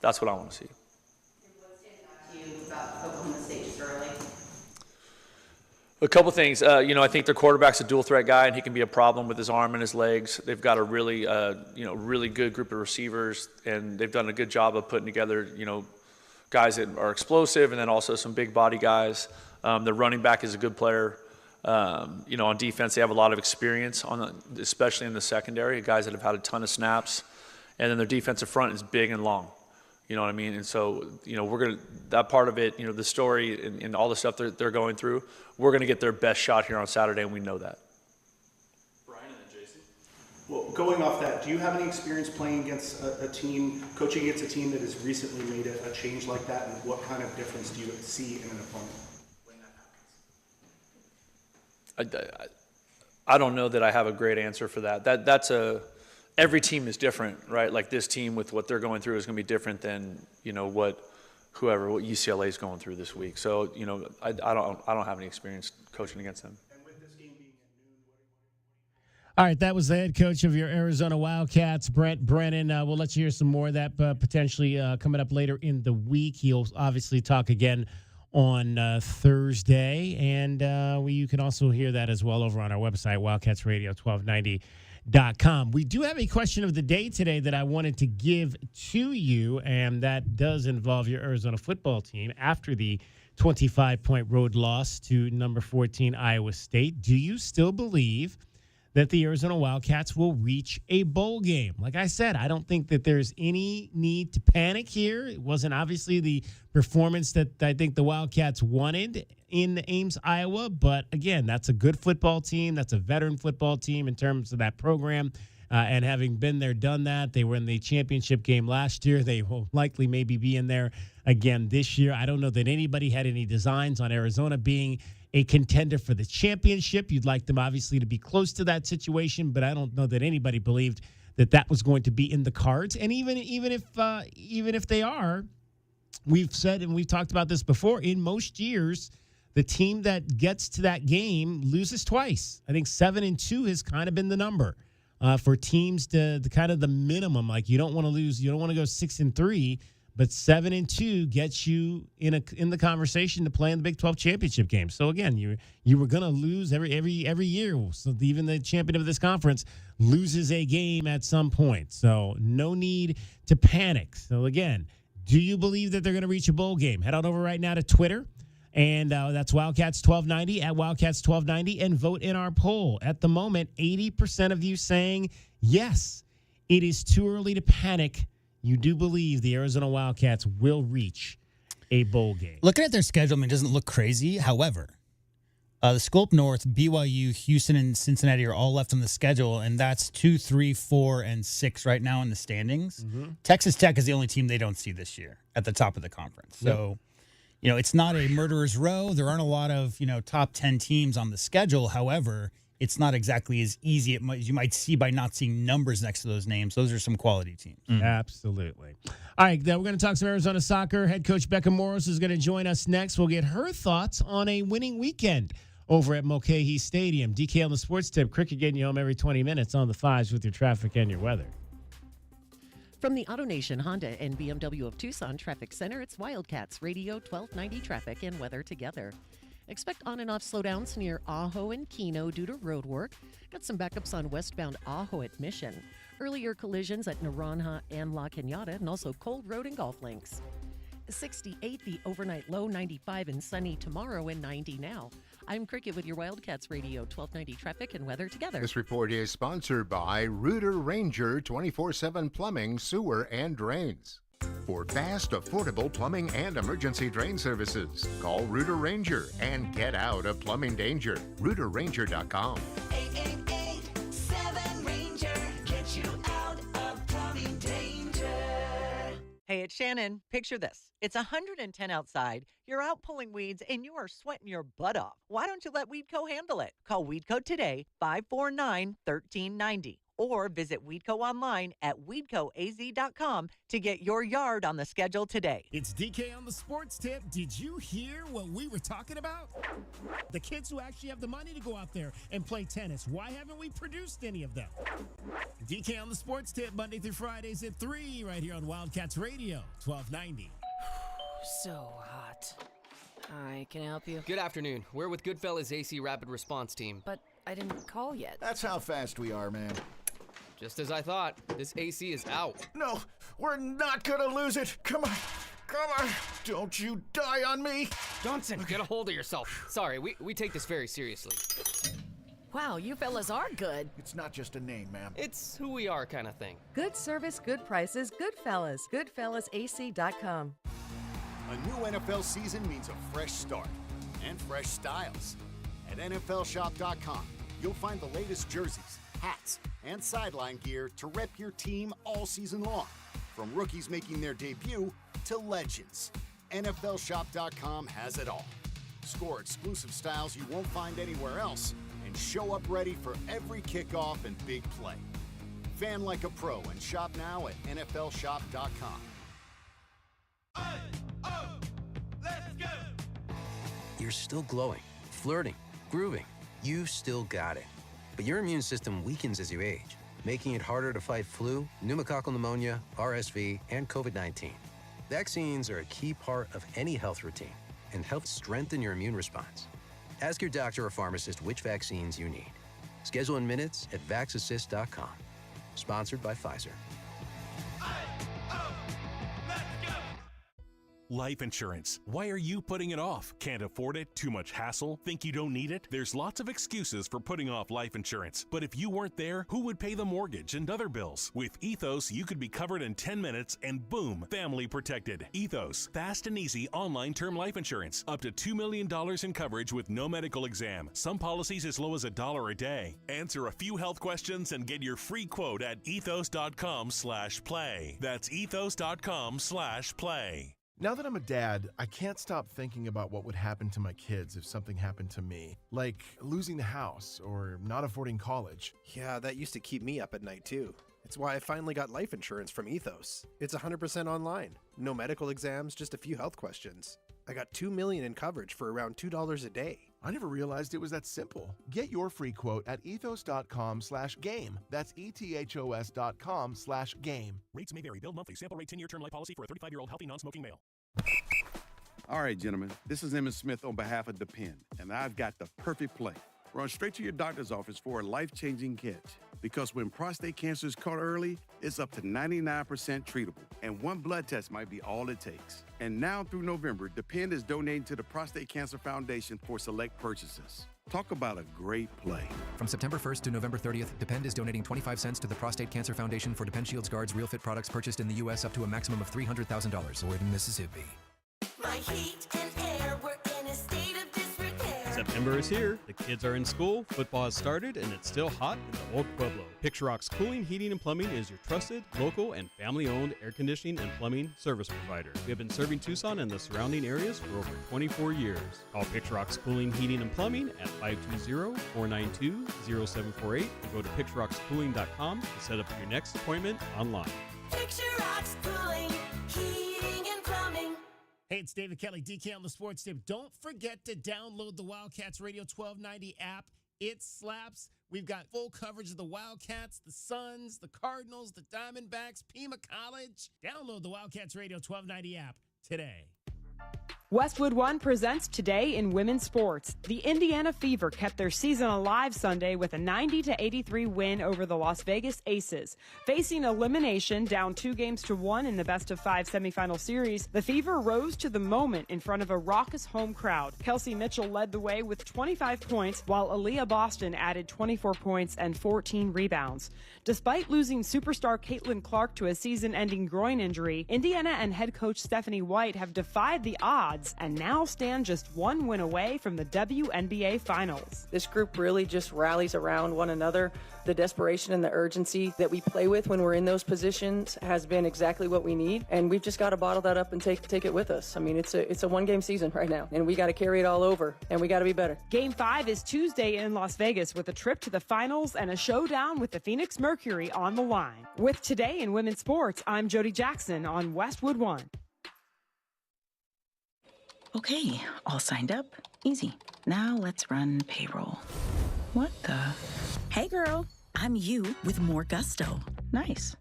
what stands out to you about Oklahoma State just early? A couple things. I think their quarterback's a dual threat guy, and he can be a problem with his arm and his legs. They've got a really, really good group of receivers, and they've done a good job of putting together, guys that are explosive, and then also some big body guys. The running back is a good player. On defense, they have a lot of experience especially in the secondary, guys that have had a ton of snaps, and then their defensive front is big and long. You know what I mean? And so, that part of it, the story and all the stuff they're going through, we're going to get their best shot here on Saturday, and we know that. Brian and then Jason. Well, going off that, do you have any experience playing against a team, coaching against a team that has recently made a change like that, and what kind of difference do you see in an opponent? I don't know that I have a great answer for that. Every team is different, right? This team with what they're going through is going to be different than what UCLA is going through this week. So I don't have any experience coaching against them. All right, that was the head coach of your Arizona Wildcats, Brent Brennan. We'll let you hear some more of that potentially coming up later in the week. He'll obviously talk again on Thursday, and you can also hear that as well over on our website, WildcatsRadio1290.com. ArizonafutbolTeam.com. We do have a question of the day today that I wanted to give to you, and that does involve your Arizona football team after the 25-point road loss to number 14 Iowa State. Do you still believe that the Arizona Wildcats will reach a bowl game? Like I said, I don't think that there's any need to panic here. It wasn't obviously the performance that I think the Wildcats wanted in Ames, Iowa. But again, that's a good football team. That's a veteran football team in terms of that program. And having been there, done that, they were in the championship game last year. They will likely maybe be in there again this year. I don't know that anybody had any designs on Arizona being a contender for the championship. You'd like them obviously to be close to that situation, but I don't know that anybody believed that that was going to be in the cards. And even if they are, we've said and we've talked about this before, in most years, the team that gets to that game loses twice. I think 7-2 has kind of been the number for teams to kind of the minimum. Like you don't want to lose, you don't want to go 6-3. But 7-2 gets you in the conversation to play in the Big 12 championship game. So again, you were going to lose every year. So even the champion of this conference loses a game at some point. So no need to panic. So again, do you believe that they're going to reach a bowl game? Head on over right now to Twitter, and that's Wildcats1290 at Wildcats1290, and vote in our poll. At the moment, 80% of you saying yes, it is too early to panic. You do believe the Arizona Wildcats will reach a bowl game. Looking at their schedule, I mean, it doesn't look crazy. However, the school up north, BYU, Houston, and Cincinnati are all left on the schedule, and that's 2, 3, 4, and 6 right now in the standings. Mm-hmm. Texas Tech is the only team they don't see this year at the top of the conference. So, it's not a murderer's row. There aren't a lot of, top 10 teams on the schedule. However, it's not exactly as easy as you might see by not seeing numbers next to those names. Those are some quality teams. Absolutely. All right, then we're going to talk some Arizona soccer. Head coach Becca Morris is going to join us next. We'll get her thoughts on a winning weekend over at Mulcahy Stadium. DK on the Sports Tip. Cricket getting you home every 20 minutes on the fives with your traffic and your weather. From the AutoNation Honda and BMW of Tucson Traffic Center, it's Wildcats Radio 1290 traffic and weather together. Expect on and off slowdowns near Ajo and Keno due to road work. Got some backups on westbound Ajo at Mission. Earlier collisions at Naranja and La Cañada, and also Cold Road and Golf Links. 68, the overnight low, 95 and sunny tomorrow, and 90 now. I'm Cricket with your Wildcats Radio 1290 traffic and weather together. This report is sponsored by Rooter Ranger 24/7 Plumbing, Sewer, and Drains. For fast, affordable plumbing and emergency drain services, call Rooter Ranger and get out of plumbing danger. RooterRanger.com. 888-7-RANGER gets you out of plumbing danger. Hey, it's Shannon. Picture this. It's 110 outside. You're out pulling weeds and you are sweating your butt off. Why don't you let Weedco handle it? Call Weedco today, 549-1390. Or visit Weedco online at weedcoaz.com to get your yard on the schedule today. It's DK on the Sports Tip. Did you hear what we were talking about? The kids who actually have the money to go out there and play tennis. Why haven't we produced any of them? DK on the Sports Tip, Monday through Fridays at 3, right here on Wildcats Radio, 1290. So hot. Hi, can I help you? Good afternoon. We're with Goodfellas AC Rapid Response Team. But I didn't call yet. That's how fast we are, man. Just as I thought, this AC is out. No, we're not gonna lose it. Come on. Don't you die on me. Johnson, get a hold of yourself. Sorry, we take this very seriously. Wow, you fellas are good. It's not just a name, ma'am. It's who we are kind of thing. Good service, good prices, Goodfellas. Goodfellasac.com. A new NFL season means a fresh start and fresh styles. At NFLshop.com, you'll find the latest jerseys, hats, and sideline gear to rep your team all season long. From rookies making their debut to legends, NFLshop.com has it all. Score exclusive styles you won't find anywhere else and show up ready for every kickoff and big play. Fan like a pro and shop now at NFLshop.com. You're still glowing, flirting, grooving. You've still got it. But your immune system weakens as you age, making it harder to fight flu, pneumococcal pneumonia, RSV, and COVID-19. Vaccines are a key part of any health routine and help strengthen your immune response. Ask your doctor or pharmacist which vaccines you need. Schedule in minutes at VaxAssist.com. Sponsored by Pfizer. Life insurance. Why are you putting it off? Can't afford it? Too much hassle? Think you don't need it? There's lots of excuses for putting off life insurance. But if you weren't there, who would pay the mortgage and other bills? With Ethos, you could be covered in 10 minutes and boom, family protected. Ethos, fast and easy online term life insurance. Up to $2 million in coverage with no medical exam. Some policies as low as $1 a day. Answer a few health questions and get your free quote at ethos.com/play. That's ethos.com/play. Now that I'm a dad, I can't stop thinking about what would happen to my kids if something happened to me, like losing the house or not affording college. Yeah, that used to keep me up at night too. It's why I finally got life insurance from Ethos. It's 100% online. No medical exams, just a few health questions. I got $2 million in coverage for around $2 a day. I never realized it was that simple. Get your free quote at ethos.com/game. That's ethos.com/game. Rates may vary. Bill monthly. Sample rate 10-year term life policy for a 35-year-old healthy non-smoking male. All right, gentlemen. This is Emmett Smith on behalf of Depend, and I've got the perfect play. Run straight to your doctor's office for a life-changing catch. Because when prostate cancer is caught early, it's up to 99% treatable, and one blood test might be all it takes. And now through November, Depend is donating to the Prostate Cancer Foundation for select purchases. Talk about a great play. From September 1st to November 30th, Depend is donating 25 cents to the Prostate Cancer Foundation for Depend Shields Guards Real Fit products purchased in the U.S. up to a maximum of $300,000 or in Mississippi. My heat and air were in a state of disrepair. September is here. The kids are in school, football has started, and it's still hot in the old Pueblo. Picturox Cooling, Heating, and Plumbing is your trusted, local, and family-owned air conditioning and plumbing service provider. We have been serving Tucson and the surrounding areas for over 24 years. Call Picturox Cooling, Heating, and Plumbing at 520-492-0748 or go to picturoxcooling.com to set up your next appointment online. Picturox Cooling, Heating, and Plumbing. Hey, it's David Kelly, DK on the Sports Tip. Don't forget to download the Wildcats Radio 1290 app. It slaps. We've got full coverage of the Wildcats, the Suns, the Cardinals, the Diamondbacks, Pima College. Download the Wildcats Radio 1290 app today. Westwood One presents Today in Women's Sports. The Indiana Fever kept their season alive Sunday with a 90-83 win over the Las Vegas Aces. Facing elimination down 2-1 in the best-of-5 semifinal series, the Fever rose to the moment in front of a raucous home crowd. Kelsey Mitchell led the way with 25 points, while Aaliyah Boston added 24 points and 14 rebounds. Despite losing superstar Caitlin Clark to a season-ending groin injury, Indiana and head coach Stephanie White have defied the odds and now stand just one win away from the WNBA Finals. This group really just rallies around one another. The desperation and the urgency that we play with when we're in those positions has been exactly what we need, and we've just got to bottle that up and take it with us. I mean, it's a one-game season right now, and we got to carry it all over, and we got to be better. Game 5 is Tuesday in Las Vegas with a trip to the finals and a showdown with the Phoenix Mercury on the line. With Today in Women's Sports, I'm Jody Jackson on Westwood One. Okay, all signed up. Easy. Now let's run payroll. What the? Hey girl, I'm you with more gusto. Nice.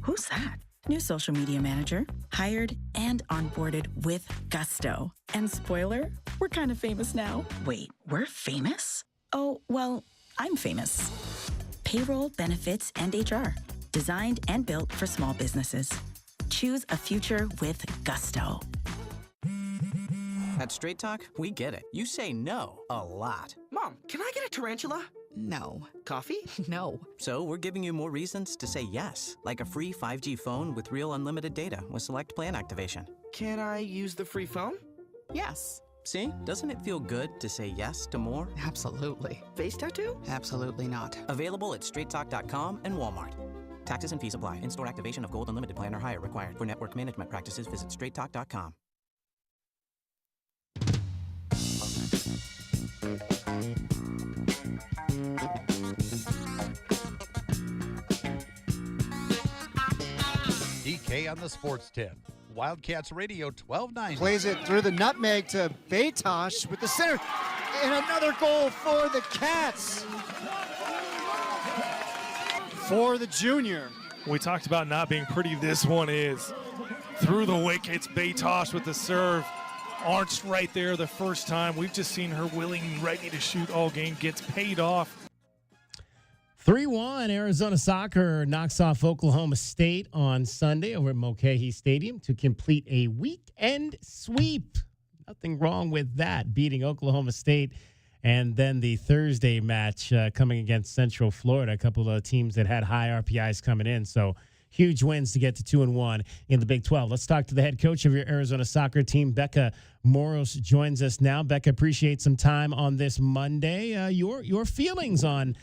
Who's that? New social media manager. Hired and onboarded with gusto. And spoiler, we're kind of famous now. Wait, we're famous? Oh, well, I'm famous. Payroll, benefits, and HR. Designed and built for small businesses. Choose a future with gusto. At Straight Talk, we get it. You say no a lot. Mom, can I get a tarantula? No. Coffee? No. So we're giving you more reasons to say yes, like a free 5G phone with real unlimited data with select plan activation. Can I use the free phone? Yes. See? Doesn't it feel good to say yes to more? Absolutely. Face tattoo? Absolutely not. Available at straighttalk.com and Walmart. Taxes and fees apply. In-store activation of Gold Unlimited plan or higher required. For network management practices, visit straighttalk.com. DK on the Sports Tip. Wildcats Radio 1290. Plays it through the nutmeg to Betosh with the center. And another goal for the Cats. For the junior. We talked about not being pretty. This one is. Through the wickets, Betosh with the serve. Arched right there the first time. We've just seen her willing and ready to shoot all game. Gets paid off. 3-1, Arizona Soccer knocks off Oklahoma State on Sunday over at Mulcahy Stadium to complete a weekend sweep. Nothing wrong with that, beating Oklahoma State. And then the Thursday match coming against Central Florida, a couple of teams that had high RPIs coming in. So huge wins to get to 2-1 in the Big 12. Let's talk to the head coach of your Arizona Soccer team. Becca Moros joins us now. Becca, appreciate some time on this Monday. Your feelings on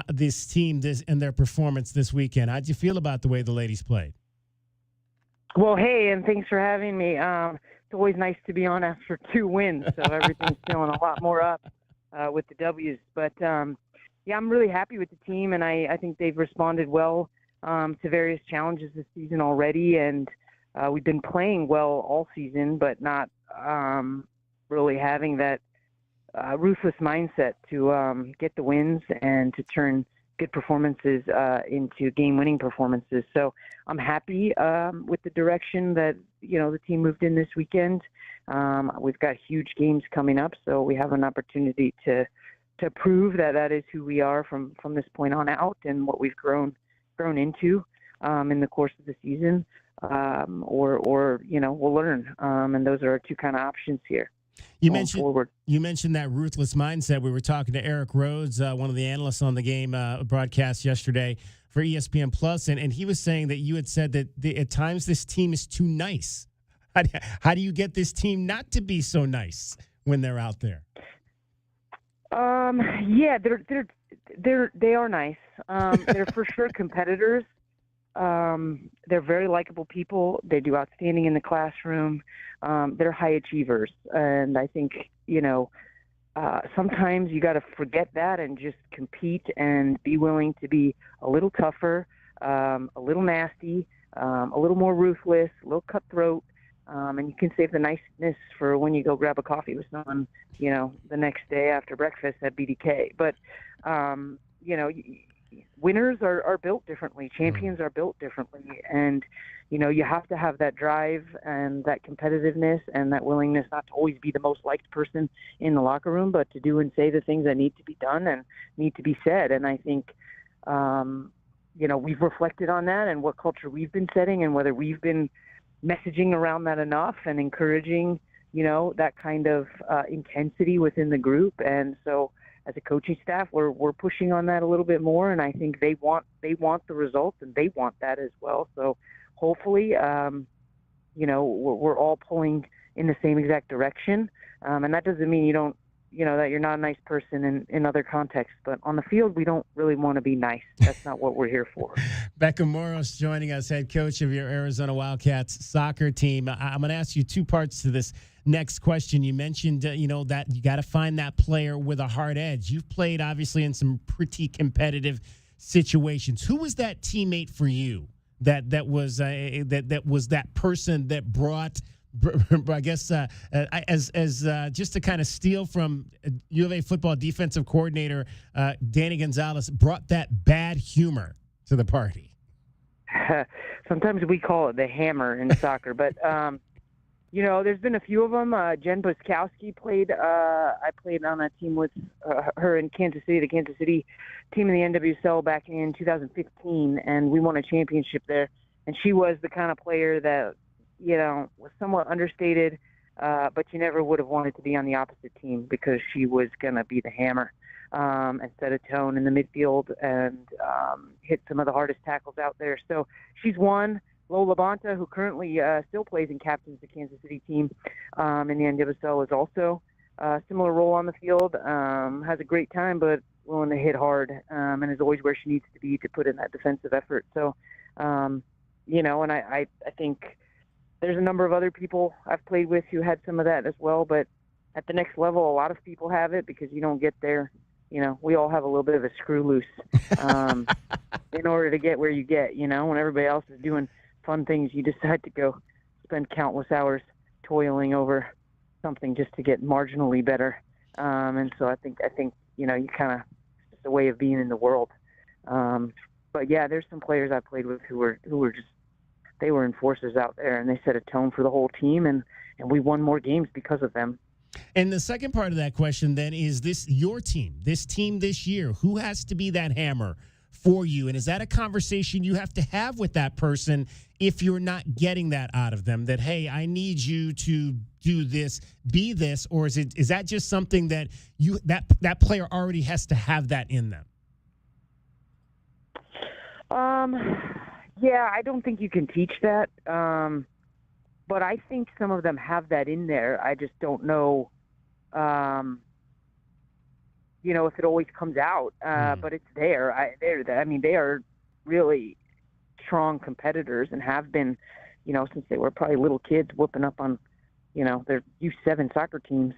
this team and their performance this weekend. How'd you feel about the way the ladies played? Well, hey, and thanks for having me. It's always nice to be on after 2 wins, so everything's feeling a lot more up with the W's. But, yeah, I'm really happy with the team, and I think they've responded well to various challenges this season already. And we've been playing well all season, but not really having that ruthless mindset to get the wins and to turn good performances into game-winning performances. So I'm happy with the direction that, the team moved in this weekend. We've got huge games coming up, so we have an opportunity to prove that is who we are from this point on out and what we've grown into in the course of the season, or we'll learn. And those are our two kind of options here. You mentioned that ruthless mindset. We were talking to Eric Rhodes, one of the analysts on the game broadcast yesterday for ESPN Plus, and he was saying that you had said that at times this team is too nice. How do you get this team not to be so nice when they're out there? Yeah, they are nice. They're for sure competitors. They're very likable people. They do outstanding in the classroom. They're high achievers. And I think, sometimes you got to forget that and just compete and be willing to be a little tougher, a little nasty, a little more ruthless, a little cutthroat. And you can save the niceness for when you go grab a coffee with someone, the next day after breakfast at BDK. But, winners are built differently. Champions are built differently. And, you have to have that drive and that competitiveness and that willingness not to always be the most liked person in the locker room, but to do and say the things that need to be done and need to be said. And I think, we've reflected on that and what culture we've been setting and whether we've been messaging around that enough and encouraging, that kind of intensity within the group. And so as a coaching staff, we're pushing on that a little bit more. And I think they want the results and they want that as well. So hopefully, we're all pulling in the same exact direction. And that doesn't mean you don't, that you're not a nice person in other contexts. But on the field, we don't really want to be nice. That's not what we're here for. Becca Moros joining us, head coach of your Arizona Wildcats soccer team. I'm going to ask you two parts to this next question. You mentioned, that you got to find that player with a hard edge. You've played, obviously, in some pretty competitive situations. Who was that teammate for you that was that person that brought, I guess, as just to kind of steal from U of A football defensive coordinator Danny Gonzalez, brought that bad humor to the party? Sometimes we call it the hammer in soccer, but there's been a few of them. Jen Buskowski played. I played on a team with her in Kansas City, the Kansas City team in the NWSL back in 2015, and we won a championship there. And she was the kind of player that, was somewhat understated, but you never would have wanted to be on the opposite team because she was going to be the hammer and set a tone in the midfield and hit some of the hardest tackles out there. So she's one. Lola Bonta, who currently still plays and captains the Kansas City team in the NWSL, is also a similar role on the field. Has a great time, but willing to hit hard and is always where she needs to be to put in that defensive effort. So, and I think there's a number of other people I've played with who had some of that as well. But at the next level, a lot of people have it because you don't get there. We all have a little bit of a screw loose in order to get where you get, when everybody else is doing fun things, you decide to go spend countless hours toiling over something just to get marginally better. And so I think, you kind of, it's just a way of being in the world. But yeah, there's some players I played with who were just, they were enforcers out there and they set a tone for the whole team and we won more games because of them. And the second part of that question then is this your team this year, who has to be that hammer for you? And is that a conversation you have to have with that person if you're not getting that out of them, that, hey, I need you to do this, be this, or is that just something that that player already has to have that in them? Yeah, I don't think you can teach that. But I think some of them have that in there. I just don't know, if it always comes out. But it's there. They are really strong competitors and have been, since they were probably little kids whooping up on, their U7 soccer teams.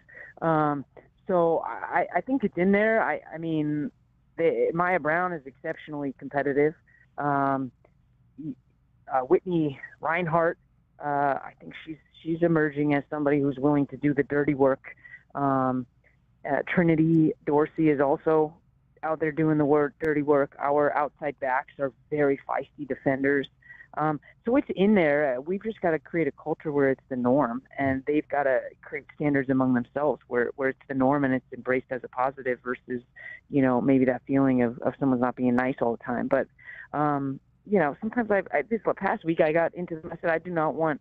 So I think it's in there. Maya Brown is exceptionally competitive. Whitney Reinhardt, I think she's emerging as somebody who's willing to do the dirty work. Trinity Dorsey is also out there doing the dirty work. Our outside backs are very feisty defenders. So it's in there. We've just got to create a culture where it's the norm, and they've got to create standards among themselves where it's the norm and it's embraced as a positive versus, maybe that feeling of someone's not being nice all the time. But, sometimes this past week I got into them. I said, I do not want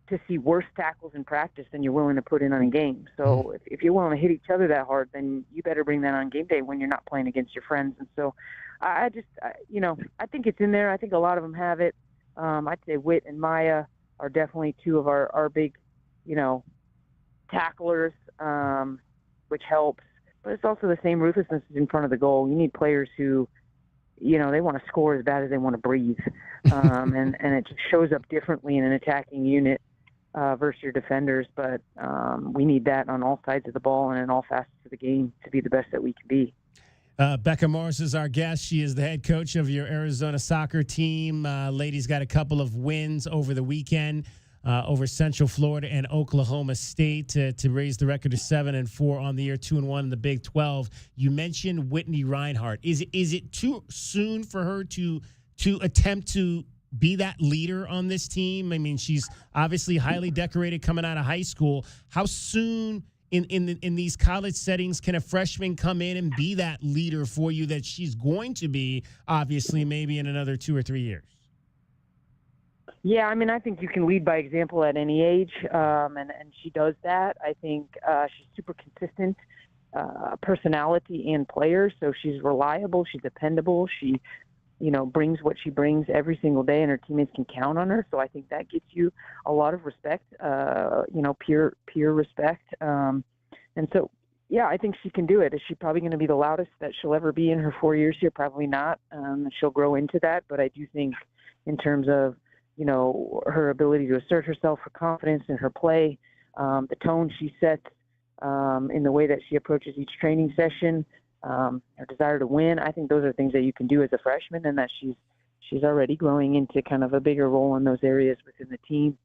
to see worse tackles in practice than you're willing to put in on a game. So if you're willing to hit each other that hard, then you better bring that on game day when you're not playing against your friends. And so I think it's in there. I think a lot of them have it. I'd say Whit and Maya are definitely two of our big, tacklers, which helps. But it's also the same ruthlessness in front of the goal. You need players who, they want to score as bad as they want to breathe. And it just shows up differently in an attacking unit versus your defenders. But we need that on all sides of the ball and in all facets of the game to be the best that we can be. Becca Morris is our guest. She is the head coach of your Arizona soccer team. Ladies got a couple of wins over the weekend over Central Florida and Oklahoma State to raise the record to 7-4 on the year, 2-1 in the Big 12. You mentioned Whitney Reinhardt. Is it too soon for her to attempt to be that leader on this team? I mean, she's obviously highly decorated coming out of high school. How soon in these college settings can a freshman come in and be that leader for you that she's going to be, obviously, maybe in another 2 or 3 years? Yeah, I think you can lead by example at any age, and she does that. I think she's super consistent, personality and player, so she's reliable, she's dependable, she, brings what she brings every single day, and her teammates can count on her. So I think that gets you a lot of respect, peer respect. And so, yeah, I think she can do it. Is she probably going to be the loudest that she'll ever be in her 4 years here? Probably not. She'll grow into that, but I do think in terms of, her ability to assert herself, her confidence in her play, the tone she sets in the way that she approaches each training session, her desire to win. I think those are things that you can do as a freshman, and that she's already growing into kind of a bigger role in those areas within the team.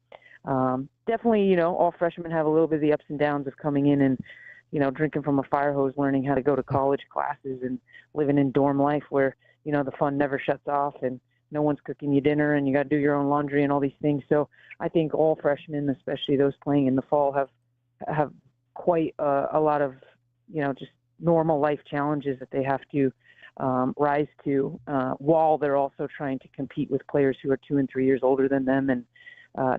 Definitely, all freshmen have a little bit of the ups and downs of coming in and, drinking from a fire hose, learning how to go to college classes and living in dorm life where, the fun never shuts off and no one's cooking you dinner and you got to do your own laundry and all these things. So I think all freshmen, especially those playing in the fall, have quite a lot of, just normal life challenges that they have to rise to while they're also trying to compete with players who are 2 and 3 years older than them and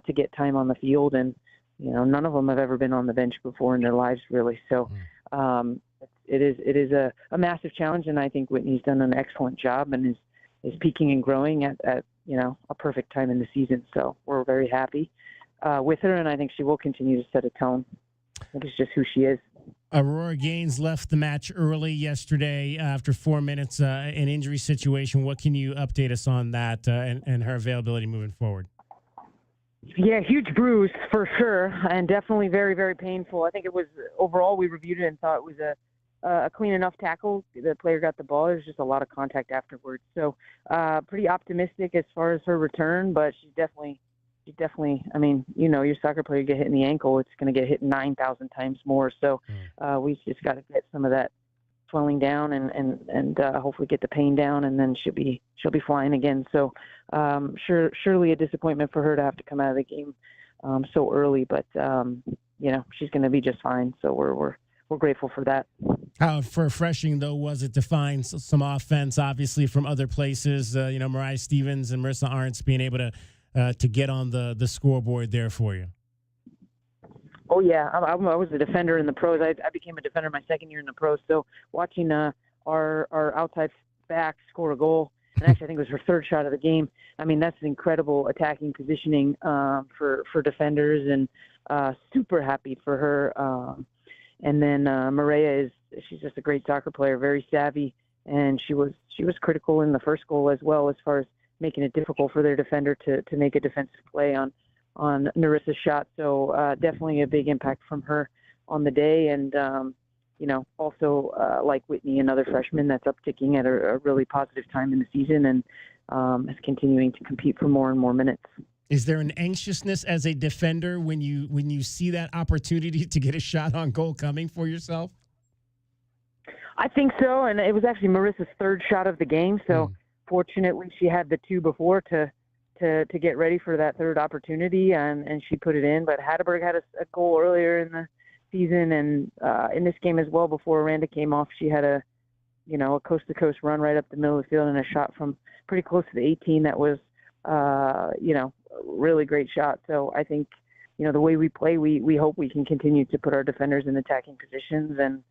to get time on the field. And, none of them have ever been on the bench before in their lives, really. So it is a massive challenge, and I think Whitney's done an excellent job and is peaking and growing at a perfect time in the season. So we're very happy with her, and I think she will continue to set a tone. I think it's just who she is. Aurora Gaines left the match early yesterday after 4 minutes, an injury situation. What can you update us on that and her availability moving forward? Yeah, huge bruise for sure, and definitely very, very painful. I think it was overall we reviewed it and thought it was a clean enough tackle. The player got the ball. There's just a lot of contact afterwards. So pretty optimistic as far as her return, but she definitely, your soccer player get hit in the ankle, it's going to get hit 9,000 times more. So we just got to get some of that swelling down and hopefully get the pain down, and then she'll be flying again. So surely a disappointment for her to have to come out of the game so early, but she's going to be just fine. So we're grateful for that. How refreshing, though, was it to find some offense, obviously, from other places? Mariah Stevens and Marissa Arntz being able to get on the scoreboard there for you. Oh, yeah. I was a defender in the pros. I became a defender my second year in the pros. So watching our outside back score a goal, and actually I think it was her third shot of the game, I mean, that's an incredible attacking positioning for defenders, and super happy for her. And then Maria she's just a great soccer player, very savvy, and she was critical in the first goal as well, as far as making it difficult for their defender to make a defensive play on Narissa's shot. So definitely a big impact from her on the day. And, also like Whitney, another freshman that's upticking at a really positive time in the season and is continuing to compete for more and more minutes. Is there an anxiousness as a defender when you see that opportunity to get a shot on goal coming for yourself? I think so, and it was actually Marissa's third shot of the game. So fortunately, she had the two before to get ready for that third opportunity, and she put it in. But Hatterberg had a goal earlier in the season, and in this game as well. Before Aranda came off, she had a coast-to-coast run right up the middle of the field and a shot from pretty close to the 18 that was really great shot. So I think, the way we play, we hope we can continue to put our defenders in attacking positions, and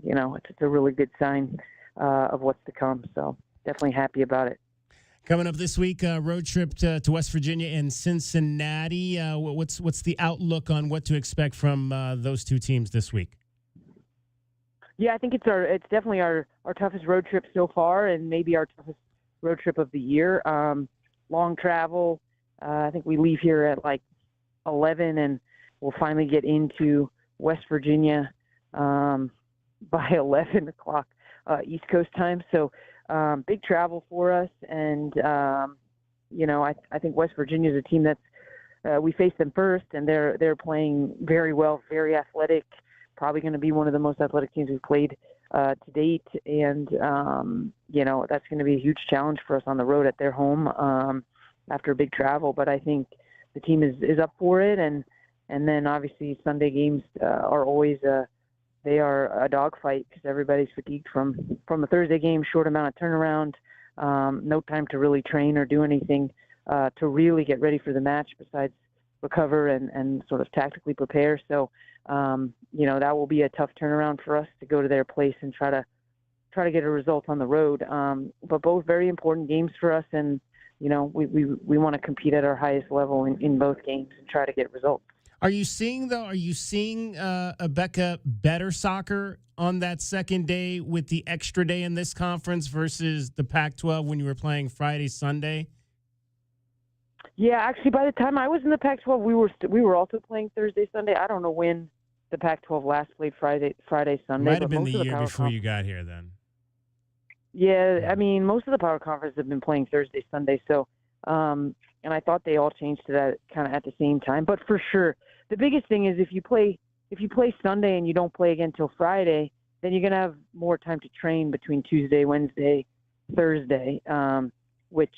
it's a really good sign of what's to come. So definitely happy about it. Coming up this week, road trip to West Virginia and Cincinnati. What's the outlook on what to expect from those two teams this week? Yeah, I think it's definitely our toughest road trip so far, and maybe our toughest road trip of the year. Long travel. I think we leave here at like 11, and we'll finally get into West Virginia by 11 o'clock East Coast time. So big travel for us, and I think West Virginia is a team that's we faced them first, and they're playing very well, very athletic. Probably going to be one of the most athletic teams we've played to date, and that's going to be a huge challenge for us on the road at their home after a big travel. But I think the team is up for it, and then obviously Sunday games are always they are a dogfight because everybody's fatigued from a Thursday game, short amount of turnaround, no time to really train or do anything to really get ready for the match besides recover and sort of tactically prepare. So, that will be a tough turnaround for us to go to their place and try to get a result on the road. But both very important games for us, and we want to compete at our highest level in both games and try to get results. Are you seeing Becca better soccer on that second day with the extra day in this conference versus the Pac-12 when you were playing Friday, Sunday? Yeah, actually, by the time I was in the Pac-12, we were also playing Thursday, Sunday. I don't know when the Pac-12 last played Friday, Sunday. Might have been the year before you got here then. Yeah, I mean, most of the power conferences have been playing Thursday, Sunday. So, and I thought they all changed to that kind of at the same time. But for sure, the biggest thing is if you play Sunday and you don't play again till Friday, then you're going to have more time to train between Tuesday, Wednesday, Thursday, which,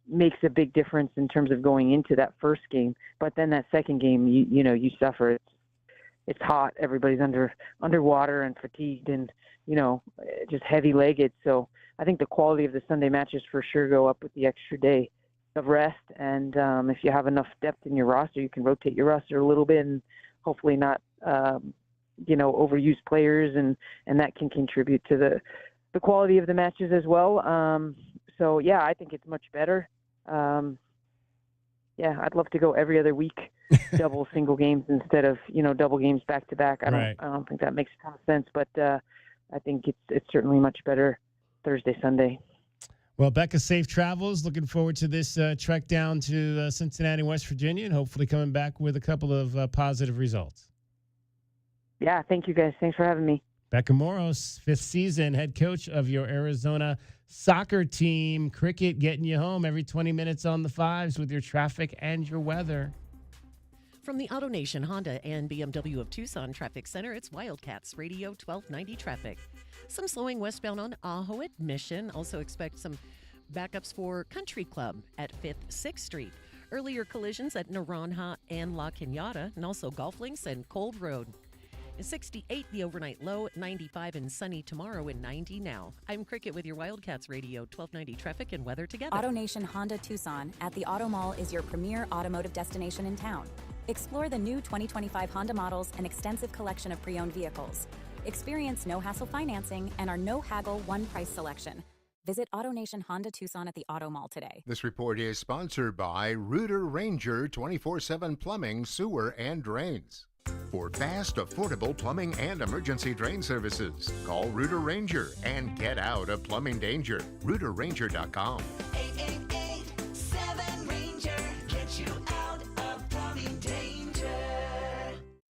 makes a big difference in terms of going into that first game. But then that second game, you suffer. It's hot. Everybody's underwater and fatigued and, just heavy-legged. So I think the quality of the Sunday matches for sure go up with the extra day of rest. And if you have enough depth in your roster, you can rotate your roster a little bit and hopefully not, overuse players, and that can contribute to the quality of the matches as well. So, yeah, I think it's much better. I'd love to go every other week, double single games instead of, double games back to back. I don't think that makes a ton of sense, but I think it's certainly much better Thursday, Sunday. Well, Becca, safe travels. Looking forward to this trek down to Cincinnati, West Virginia, and hopefully coming back with a couple of positive results. Yeah, thank you guys. Thanks for having me. Becca Moros, 5th season, head coach of your Arizona soccer team. Cricket getting you home every 20 minutes on the fives with your traffic and your weather. From the AutoNation Honda and BMW of Tucson Traffic Center, it's Wildcats Radio 1290 traffic. Some slowing westbound on Ajo at Mission. Also expect some backups for Country Club at 5th, 6th Street. Earlier collisions at Naranja and La Cañada, and also golf links and Cold Road. 68 the overnight low, 95 and sunny tomorrow, and 90 now. I'm Cricket with your Wildcats Radio, 1290 traffic and weather together. AutoNation Honda Tucson at the Auto Mall is your premier automotive destination in town. Explore the new 2025 Honda models and extensive collection of pre-owned vehicles. Experience no-hassle financing and our no-haggle one-price selection. Visit AutoNation Honda Tucson at the Auto Mall today. This report is sponsored by Rooter Ranger 24/7 Plumbing, Sewer, and Drains. For fast, affordable plumbing and emergency drain services, call Rooter Ranger and get out of plumbing danger. RooterRanger.com. 888-7-RANGER gets you out of plumbing danger.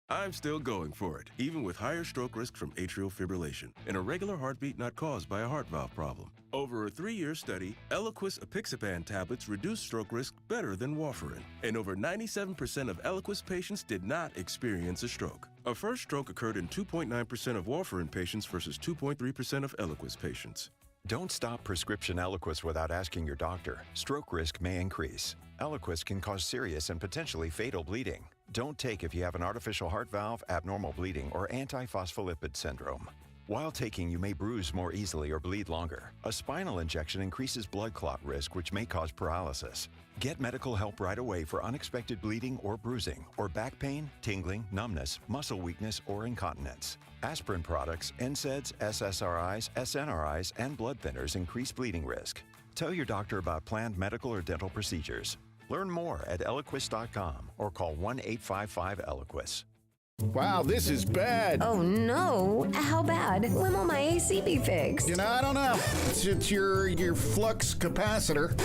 I'm still going for it, even with higher stroke risk from atrial fibrillation, an irregular heartbeat not caused by a heart valve problem. Over a 3-year study, Eliquis apixaban tablets reduced stroke risk better than warfarin, and over 97% of Eliquis patients did not experience a stroke. A first stroke occurred in 2.9% of warfarin patients versus 2.3% of Eliquis patients. Don't stop prescription Eliquis without asking your doctor. Stroke risk may increase. Eliquis can cause serious and potentially fatal bleeding. Don't take if you have an artificial heart valve, abnormal bleeding, or antiphospholipid syndrome. While taking, you may bruise more easily or bleed longer. A spinal injection increases blood clot risk, which may cause paralysis. Get medical help right away for unexpected bleeding or bruising, or back pain, tingling, numbness, muscle weakness, or incontinence. Aspirin products, NSAIDs, SSRIs, SNRIs, and blood thinners increase bleeding risk. Tell your doctor about planned medical or dental procedures. Learn more at Eliquis.com or call 1-855-ELIQUIS. Wow, this is bad. Oh no, how bad? When will my AC be fixed? You know, I don't know. It's your flux capacitor.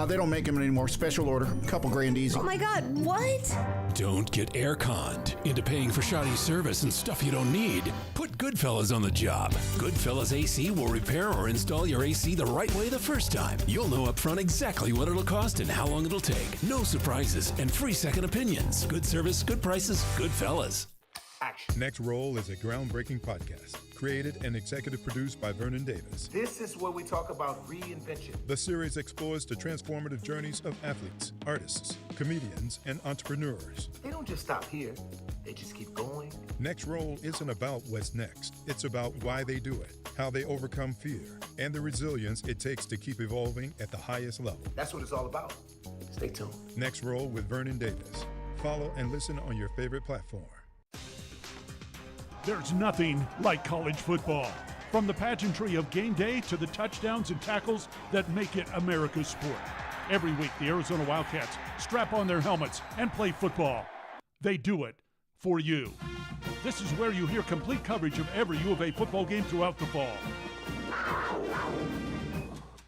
They don't make them anymore. Special order. Couple grand easy. Oh my God, what? Don't get air conned into paying for shoddy service and stuff you don't need. Put Goodfellas on the job. Goodfellas AC will repair or install your AC the right way the first time. You'll know up front exactly what it'll cost and how long it'll take. No surprises and free second opinions. Good service, good prices, Goodfellas. Next Roll is a groundbreaking podcast, created and executive produced by Vernon Davis. This is where we talk about reinvention. The series explores the transformative journeys of athletes, artists, comedians, and entrepreneurs. They don't just stop here. They just keep going. Next Roll isn't about what's next. It's about why they do it, how they overcome fear, and the resilience it takes to keep evolving at the highest level. That's what it's all about. Stay tuned. Next Roll with Vernon Davis. Follow and listen on your favorite platform. There's nothing like college football. From the pageantry of game day to the touchdowns and tackles that make it America's sport. Every week, the Arizona Wildcats strap on their helmets and play football. They do it for you. This is where you hear complete coverage of every U of A football game throughout the fall.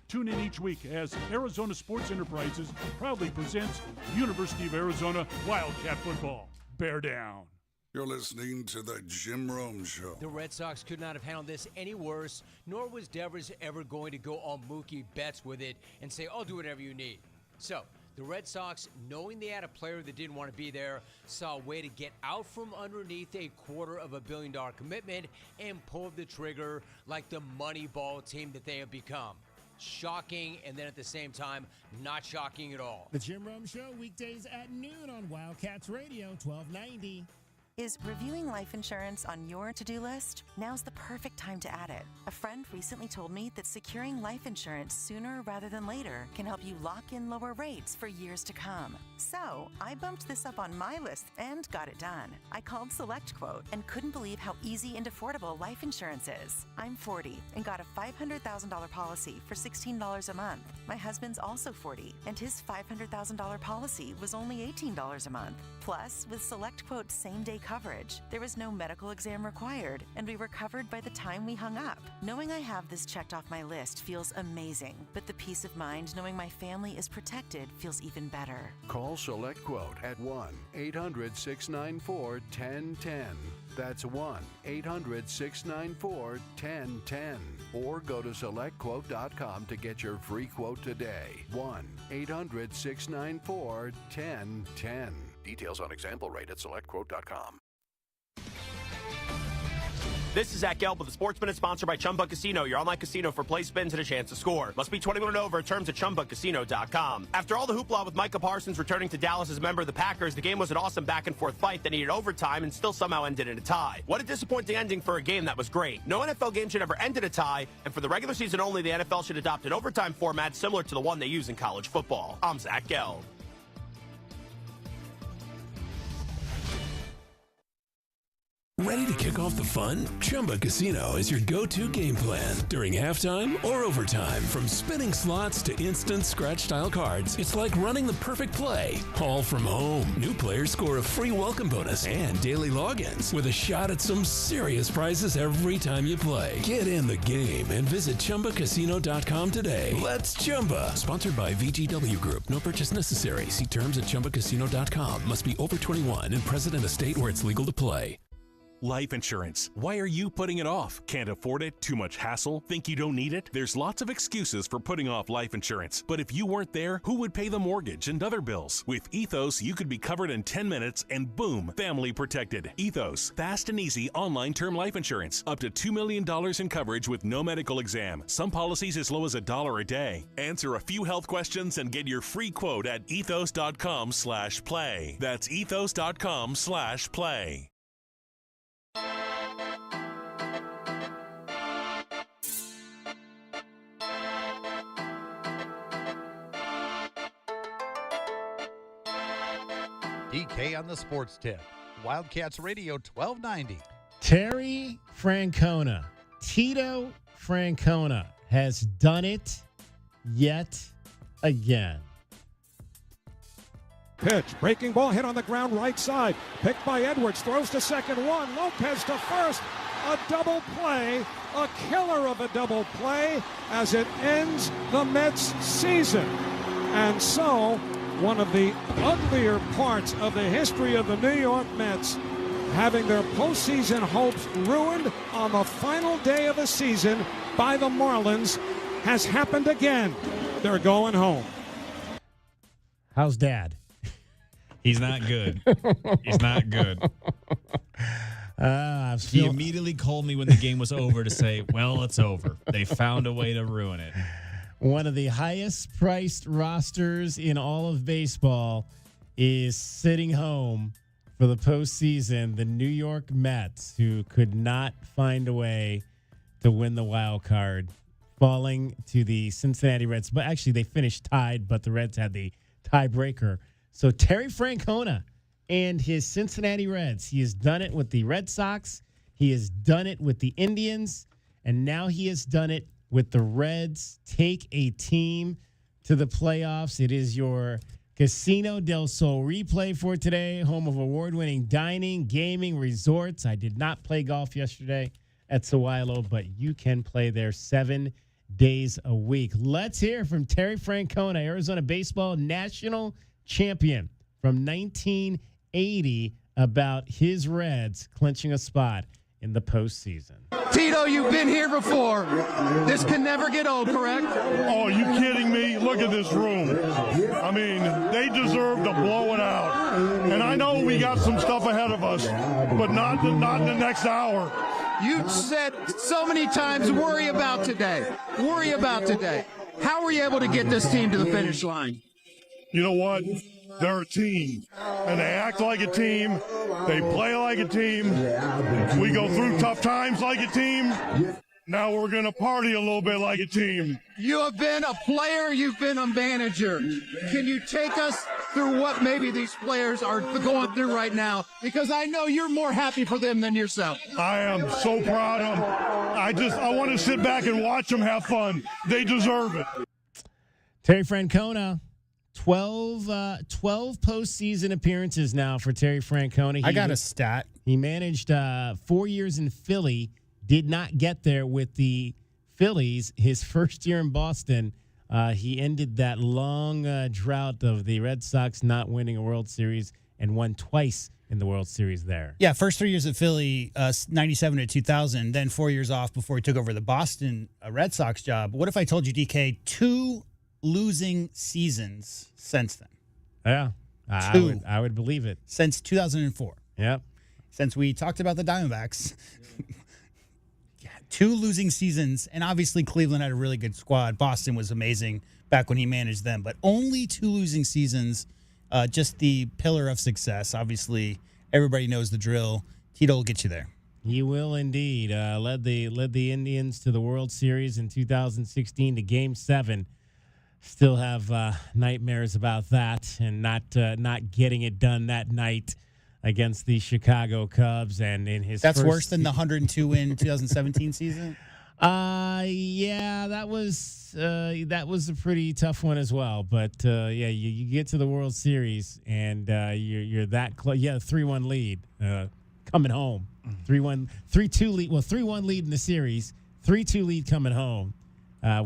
Tune in each week as Arizona Sports Enterprises proudly presents University of Arizona Wildcat Football. Bear down. You're listening to The Jim Rome Show. The Red Sox could not have handled this any worse, nor was Devers ever going to go on Mookie Betts with it and say, I'll do whatever you need. So, the Red Sox, knowing they had a player that didn't want to be there, saw a way to get out from underneath a $250 million commitment and pulled the trigger like the Moneyball team that they have become. Shocking, and then at the same time, not shocking at all. The Jim Rome Show, weekdays at noon on Wildcats Radio, 1290. Is reviewing life insurance on your to-do list? Now's the perfect time to add it. A friend recently told me that securing life insurance sooner rather than later can help you lock in lower rates for years to come. So, I bumped this up on my list and got it done. I called SelectQuote and couldn't believe how easy and affordable life insurance is. I'm 40 and got a $500,000 policy for $16 a month. My husband's also 40 and his $500,000 policy was only $18 a month. Plus, with SelectQuote's same-day coverage, there was no medical exam required, and we were covered by the time we hung up. Knowing I have this checked off my list feels amazing, but the peace of mind knowing my family is protected feels even better. Call SelectQuote at 1-800-694-1010. That's 1-800-694-1010. Or go to SelectQuote.com to get your free quote today. 1-800-694-1010. Details on example rate at SelectQuote.com. This is Zach Gelb with the Sports Minute, sponsored by Chumba Casino, your online casino for play spins and a chance to score. Must be 21 and over. Terms at ChumbaCasino.com. After all the hoopla with Micah Parsons returning to Dallas as a member of the Packers, the game was an awesome back-and-forth fight that needed overtime and still somehow ended in a tie. What a disappointing ending for a game that was great. No NFL game should ever end in a tie, and for the regular season only, the NFL should adopt an overtime format similar to the one they use in college football. I'm Zach Gelb. Ready to kick off the fun? Chumba Casino is your go-to game plan during halftime or overtime. From spinning slots to instant scratch-style cards, it's like running the perfect play, all from home. New players score a free welcome bonus and daily logins with a shot at some serious prizes every time you play. Get in the game and visit ChumbaCasino.com today. Let's Chumba. Sponsored by VGW Group. No purchase necessary. See terms at ChumbaCasino.com. Must be over 21 and present in a state where it's legal to play. Life insurance. Why are you putting it off? Can't afford it? Too much hassle? Think you don't need it? There's lots of excuses for putting off life insurance. But if you weren't there, who would pay the mortgage and other bills? With Ethos, you could be covered in 10 minutes and boom, family protected. Ethos, fast and easy online term life insurance. Up to $2 million in coverage with no medical exam. Some policies as low as $1 a day. Answer a few health questions and get your free quote at ethos.com/play. That's ethos.com/play. DK on the Sports Tip. Wildcats Radio 1290. Terry Francona, Tito Francona has done it yet again. Pitch, breaking ball hit on the ground right side. Picked by Edwards, throws to second one. Lopez to first. A double play, a killer of a double play as it ends the Mets season. And so, one of the uglier parts of the history of the New York Mets, having their postseason hopes ruined on the final day of the season by the Marlins, has happened again. They're going home. How's Dad? He's not good. He's not good. He immediately called me when the game was over to say, well, it's over. They found a way to ruin it. One of the highest priced rosters in all of baseball is sitting home for the postseason. The New York Mets, who could not find a way to win the wild card, falling to the Cincinnati Reds. But actually, they finished tied, but the Reds had the tiebreaker. So Terry Francona and his Cincinnati Reds, he has done it with the Red Sox. He has done it with the Indians. And now he has done it with the Reds. Take a team to the playoffs. It is your Casino del Sol replay for today, home of award-winning dining, gaming, resorts. I did not play golf yesterday at Sawilo, but you can play there 7 days a week. Let's hear from Terry Francona, Arizona baseball national champion from 1980, about his Reds clinching a spot in the postseason. Tito, you've been here before. This can never get old, correct? Oh, are you kidding me? Look at this room. I mean, they deserve to blow it out. And I know we got some stuff ahead of us, but not in the next hour. You said so many times, worry about today. Worry about today. How were you able to get this team to the finish line? You know what? They're a team, and they act like a team. They play like a team. We go through tough times like a team. Now we're going to party a little bit like a team. You have been a player. You've been a manager. Can you take us through what maybe these players are going through right now? Because I know you're more happy for them than yourself. I am so proud of them. I want to sit back and watch them have fun. They deserve it. Terry Francona. 12 postseason appearances now for Terry Francona. I got a stat. He managed 4 years in Philly, did not get there with the Phillies. His first year in Boston, he ended that long drought of the Red Sox not winning a World Series and won twice in the World Series there. Yeah, first 3 years at Philly, 97 to 2000, then 4 years off before he took over the Boston Red Sox job. What if I told you, DK, 2 losing seasons since then? Yeah, I would believe it. Since 2004. Yep. Since we talked about the Diamondbacks 2 losing seasons, and obviously Cleveland had a really good squad. Boston was amazing back when he managed them, but only 2 losing seasons, just the pillar of success. Obviously, everybody knows the drill. Tito will get you there. He will indeed. Led the Indians to the World Series in 2016 to Game 7. Still have nightmares about that and not getting it done that night against the Chicago Cubs. And in his That's first worse than the 102 win 2017 season? Yeah, that was a pretty tough one as well. But yeah, you get to the World Series and you're that close. Yeah, 3-1 lead coming home. 3-2 lead. Well, 3-1 lead in the series. 3-2 lead coming home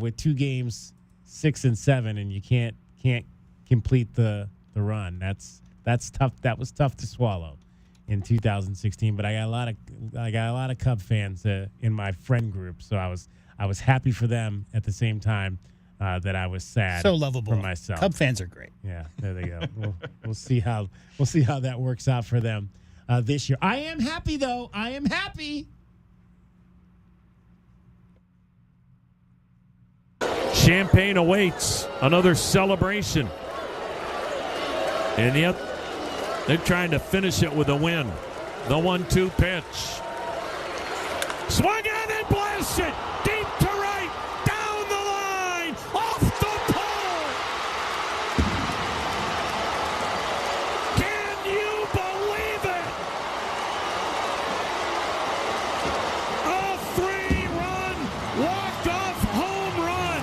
with 2 games, 6 and 7, and you can't complete the run. That's tough. That was tough to swallow in 2016. But I got a lot of Cub fans in my friend group, so I was happy for them at the same time that I was sad. So lovable for myself. Cub fans are great. Yeah, there they go. We'll see how that works out for them this year. I am happy though. I am happy. Champagne awaits another celebration. And yet, they're trying to finish it with a win. The 1-2 pitch. Swung on and blasted. Deep to right. Down the line. Off the pole. Can you believe it? A 3-run walk-off home run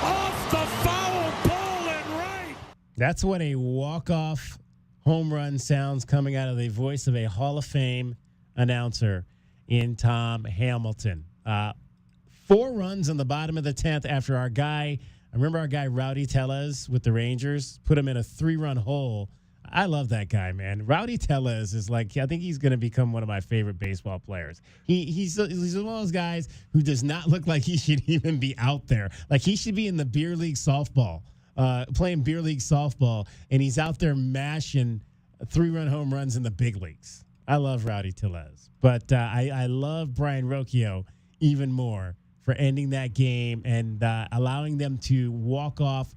off the foul pole and right. That's what a walk-off home run sounds coming out of the voice of a Hall of Fame announcer in Tom Hamilton. 4 runs in the bottom of the 10th after our guy Rowdy Tellez with the Rangers put him in a 3-run hole. I love that guy, man. Rowdy Tellez is like, I think he's going to become one of my favorite baseball players. He's one of those guys who does not look like he should even be out there. Like he should be in the beer league softball. Playing beer league softball, and he's out there mashing 3-run home runs in the big leagues. I love Rowdy Tellez, but I love Brian Rocchio even more for ending that game and allowing them to walk off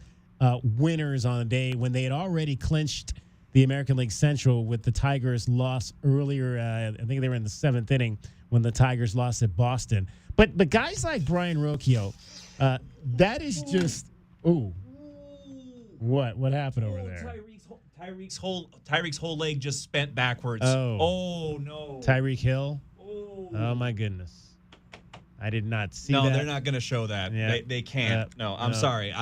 winners on a day when they had already clinched the American League Central with the Tigers' loss earlier. I think they were in the 7th inning when the Tigers lost at Boston. But guys like Brian Rocchio, that is just ooh. What happened over there? Tyreek's whole leg just bent backwards. Oh no. Tyreek Hill? Oh my goodness. I did not see that. No, they're not going to show that. Yeah. They can't. No, I'm sorry.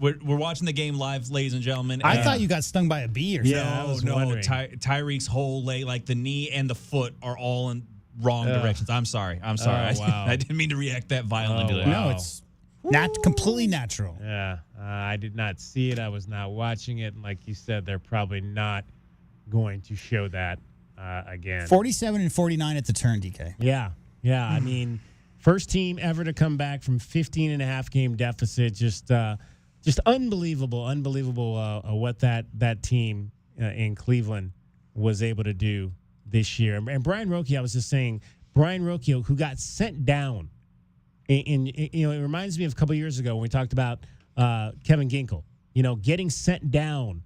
We're watching the game live, ladies and gentlemen. I thought you got stung by a bee or something. Yeah, I was wondering. Tyreek's whole leg, like the knee and the foot, are all in wrong directions. I'm sorry. Oh, wow. I didn't mean to react that violently. Wow. No, it's completely natural. Yeah, I did not see it. I was not watching it. And like you said, they're probably not going to show that again. 47 and 49 at the turn, DK. Yeah. I mean, first team ever to come back from 15.5 game deficit. Just unbelievable what that team in Cleveland was able to do this year. And Brian Rocchio, I was just saying, Brian Rocchio, who got sent down. It reminds me of a couple of years ago when we talked about Kevin Ginkel, getting sent down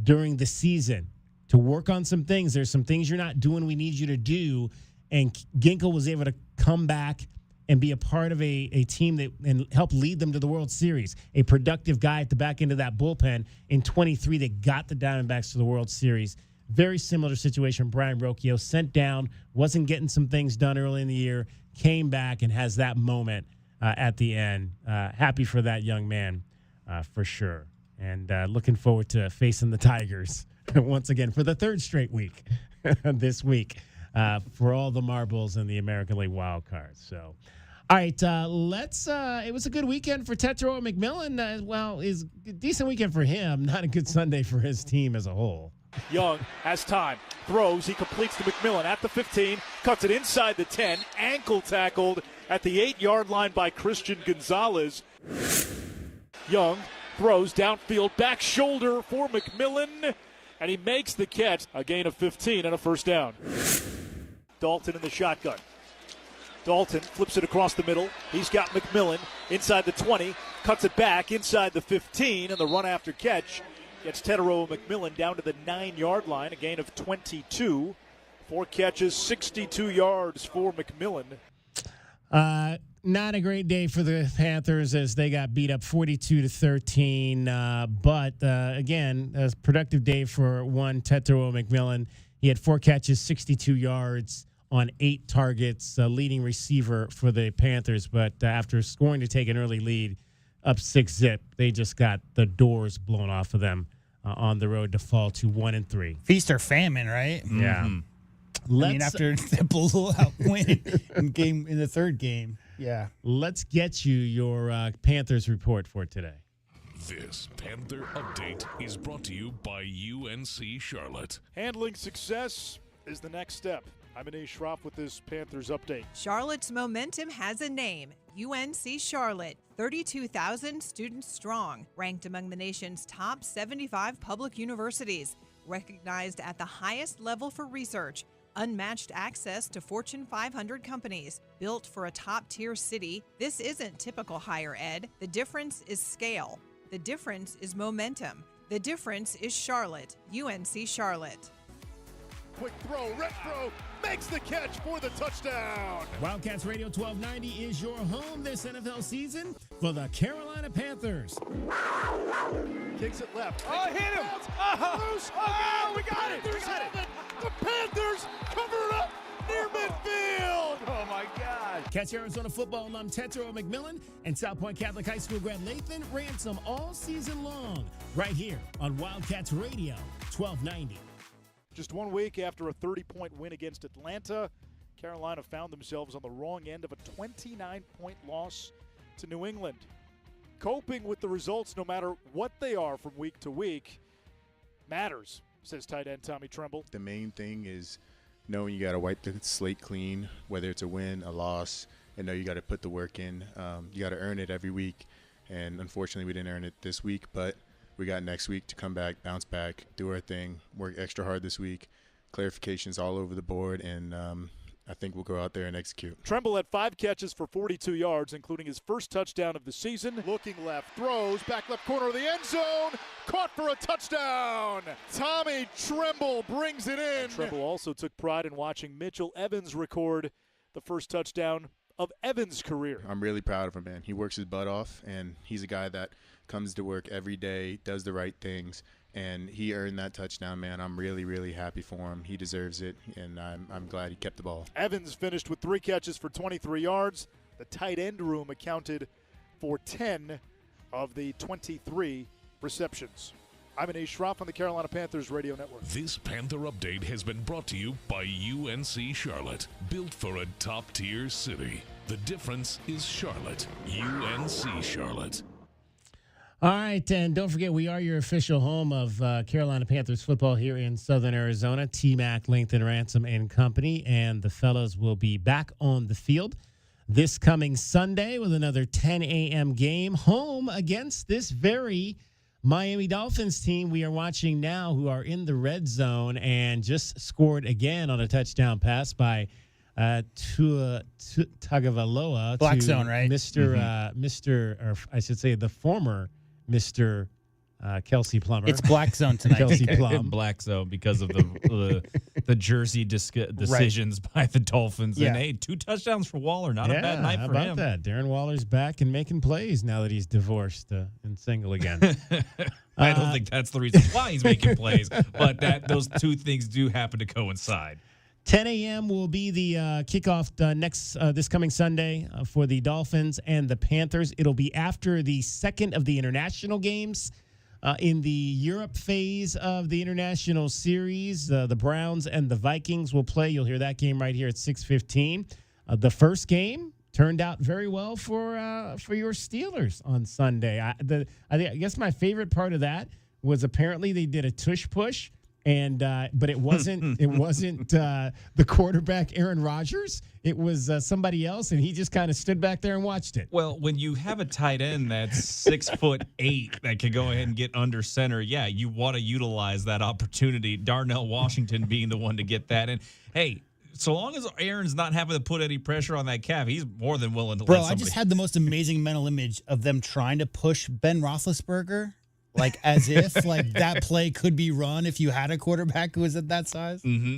during the season to work on some things. There's some things you're not doing we need you to do. And Ginkel was able to come back and be a part of a team and help lead them to the World Series. A productive guy at the back end of that bullpen in 23 that got the Diamondbacks to the World Series. Very similar situation. Brian Rocchio sent down, wasn't getting some things done early in the year, came back and has that moment at the end. Happy for that young man, for sure. And looking forward to facing the Tigers once again for the 3rd straight week this week for all the marbles in the American League wild cards. So, all right, it was a good weekend for Tetero McMillan. Is a decent weekend for him, not a good Sunday for his team as a whole. Young has time, throws, he completes to McMillan at the 15, cuts it inside the 10, ankle tackled at the 8-yard line by Christian Gonzalez. Young throws downfield, back shoulder for McMillan, and he makes the catch, a gain of 15 and a first down. Dalton in the shotgun. Dalton flips it across the middle. He's got McMillan inside the 20, cuts it back inside the 15, and the run after catch gets Tetairoa McMillan down to the 9-yard line, a gain of 22. 4 catches, 62 yards for McMillan. Not a great day for the Panthers as they got beat up 42-13. But again, a productive day for one Tetairoa McMillan. He had 4 catches, 62 yards on 8 targets, leading receiver for the Panthers. But after scoring to take an early lead, up 6-0, they just got the doors blown off of them on the road to fall to 1-3. Feast or famine, right? Yeah. After the blowout win in the third game. Yeah. Let's get you your Panthers report for today. This Panther Update is brought to you by UNC Charlotte. Handling success is the next step. I'm Anae Schroff with this Panthers Update. Charlotte's momentum has a name, UNC Charlotte. 32,000 students strong, ranked among the nation's top 75 public universities, recognized at the highest level for research, unmatched access to Fortune 500 companies, built for a top-tier city. This isn't typical higher ed. The difference is scale. The difference is momentum. The difference is Charlotte, UNC Charlotte. Quick throw, Renfro makes the catch for the touchdown. Wildcats Radio 1290 is your home this NFL season for the Carolina Panthers. Kicks it left. Oh, hit him. Loose. We got it. The Panthers cover it up near midfield. Oh, my God. Catch Arizona football alum Tetairoa McMillan and South Point Catholic High School grad Lathan Ransom all season long, right here on Wildcats Radio 1290. Just 1 week after a 30-point win against Atlanta, Carolina found themselves on the wrong end of a 29-point loss to New England. Coping with the results, no matter what they are from week to week, matters, says tight end Tommy Tremble. The main thing is knowing you got to wipe the slate clean, whether it's a win, a loss, and know you got to put the work in. You got to earn it every week, and unfortunately we didn't earn it this week, but we got next week to come back, bounce back, do our thing, work extra hard this week. Clarifications all over the board, and I think we'll go out there and execute. Tremble had 5 catches for 42 yards, including his first touchdown of the season. Looking left, throws, back left corner of the end zone, caught for a touchdown. Tommy Tremble brings it in. Tremble also took pride in watching Mitchell Evans record the first touchdown of Evans' career. I'm really proud of him, man. He works his butt off, and he's a guy that comes to work every day, does the right things, and he earned that touchdown, man. I'm really, really happy for him. He deserves it, and I'm glad he kept the ball. Evans finished with 3 catches for 23 yards. The tight end room accounted for 10 of the 23 receptions. I'm Anae Schroff on the Carolina Panthers Radio Network. This Panther Update has been brought to you by UNC Charlotte, built for a top-tier city. The difference is Charlotte, UNC Charlotte. All right, and don't forget, we are your official home of Carolina Panthers football here in Southern Arizona. T-Mac, Lathan Ransom, and company, and the fellows will be back on the field this coming Sunday with another 10 a.m. game, home against this very Miami Dolphins team we are watching now, who are in the red zone and just scored again on a touchdown pass by Tua Tagovailoa. Black zone, right? Or I should say the former Mr. Kelsey Plummer. It's black zone tonight. Kelsey Plum. Black zone because of the jersey decisions by the Dolphins. Yeah. And, hey, 2 touchdowns for Waller. Not a bad night for him. How about that? Darren Waller's back and making plays now that he's divorced and single again. I don't think that's the reason why he's making plays, but those 2 things do happen to coincide. 10 a.m. will be the kickoff this coming Sunday for the Dolphins and the Panthers. It'll be after the second of the international games in the Europe phase of the international series. The Browns and the Vikings will play. You'll hear that game right here at 6:15. The first game turned out very well for your Steelers on Sunday. I guess my favorite part of that was apparently they did a tush push. But it wasn't the quarterback Aaron Rodgers. It was somebody else, and he just kind of stood back there and watched it. Well, when you have a tight end that's 6'8" that can go ahead and get under center, yeah, you want to utilize that opportunity. Darnell Washington being the one to get that. And hey, so long as Aaron's not having to put any pressure on that calf, he's more than willing to. Bro, let somebody. I just had the most amazing mental image of them trying to push Ben Roethlisberger, like as if like that play could be run if you had a quarterback who was at that size. Mm-hmm.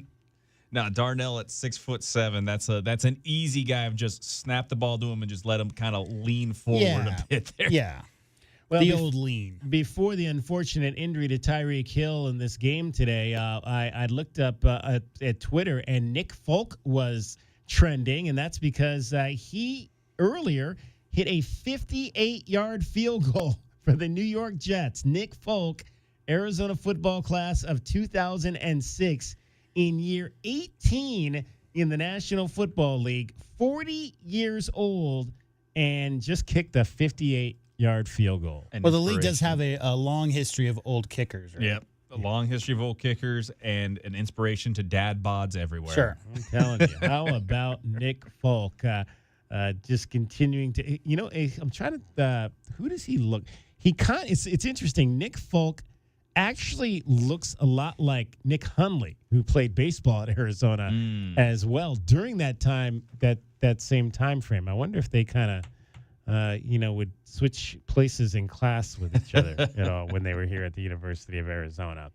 Now Darnell at 6'7", that's an easy guy of just snap the ball to him and just let him kind of lean forward a bit there. Yeah. Well, the old lean. Before the unfortunate injury to Tyreek Hill in this game today, I looked up at Twitter, and Nick Folk was trending, and that's because he earlier hit a 58-yard field goal for the New York Jets. Nick Folk, Arizona football class of 2006, in year 18 in the National Football League, 40 years old, and just kicked a 58-yard field goal. Well, the league does have a long history of old kickers, right? Yep. A long history of old kickers and an inspiration to dad bods everywhere. Sure. I'm telling you. How about Nick Folk? Just continuing to, I'm trying to, who does he look? It's interesting. Nick Folk actually looks a lot like Nick Hundley, who played baseball at Arizona as well during that time, that same time frame. I wonder if they kind of, would switch places in class with each other, when they were here at the University of Arizona.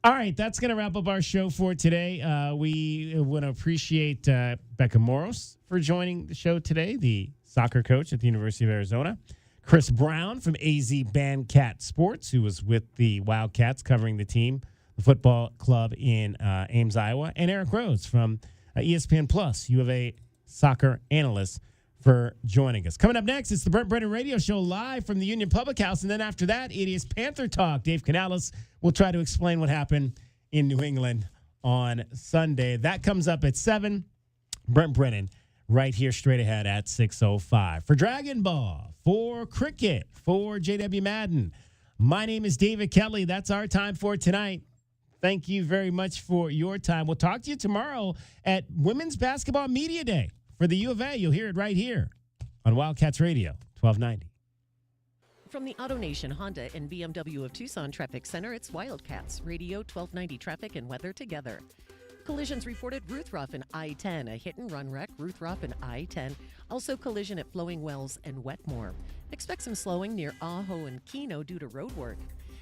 All right, that's going to wrap up our show for today. We want to appreciate Becca Moros for joining the show today, the soccer coach at the University of Arizona. Chris Brown from AZ Bandcat Sports, who was with the Wildcats covering the team, the football club in Ames, Iowa. And Eric Rhodes from ESPN Plus, U of A soccer analyst, for joining us. Coming up next, it's the Brent Brennan Radio Show live from the Union Public House. And then after that, it is Panther Talk. Dave Canales will try to explain what happened in New England on Sunday. That comes up at 7. Brent Brennan right here straight ahead at 6:05. For Dragon Ball, for cricket, for JW Madden, my name is David Kelly. That's our time for tonight. Thank you very much for your time. We'll talk to you tomorrow at Women's Basketball Media Day for the U of A. You'll hear it right here on Wildcats Radio, 1290. From the AutoNation Honda and BMW of Tucson Traffic Center, it's Wildcats Radio 1290 traffic and weather together. Collisions reported Ruth Ruff and I-10, a hit-and-run wreck, Ruth Ruff and I-10. Also collision at Flowing Wells and Wetmore. Expect some slowing near Ajo and Keno due to road work.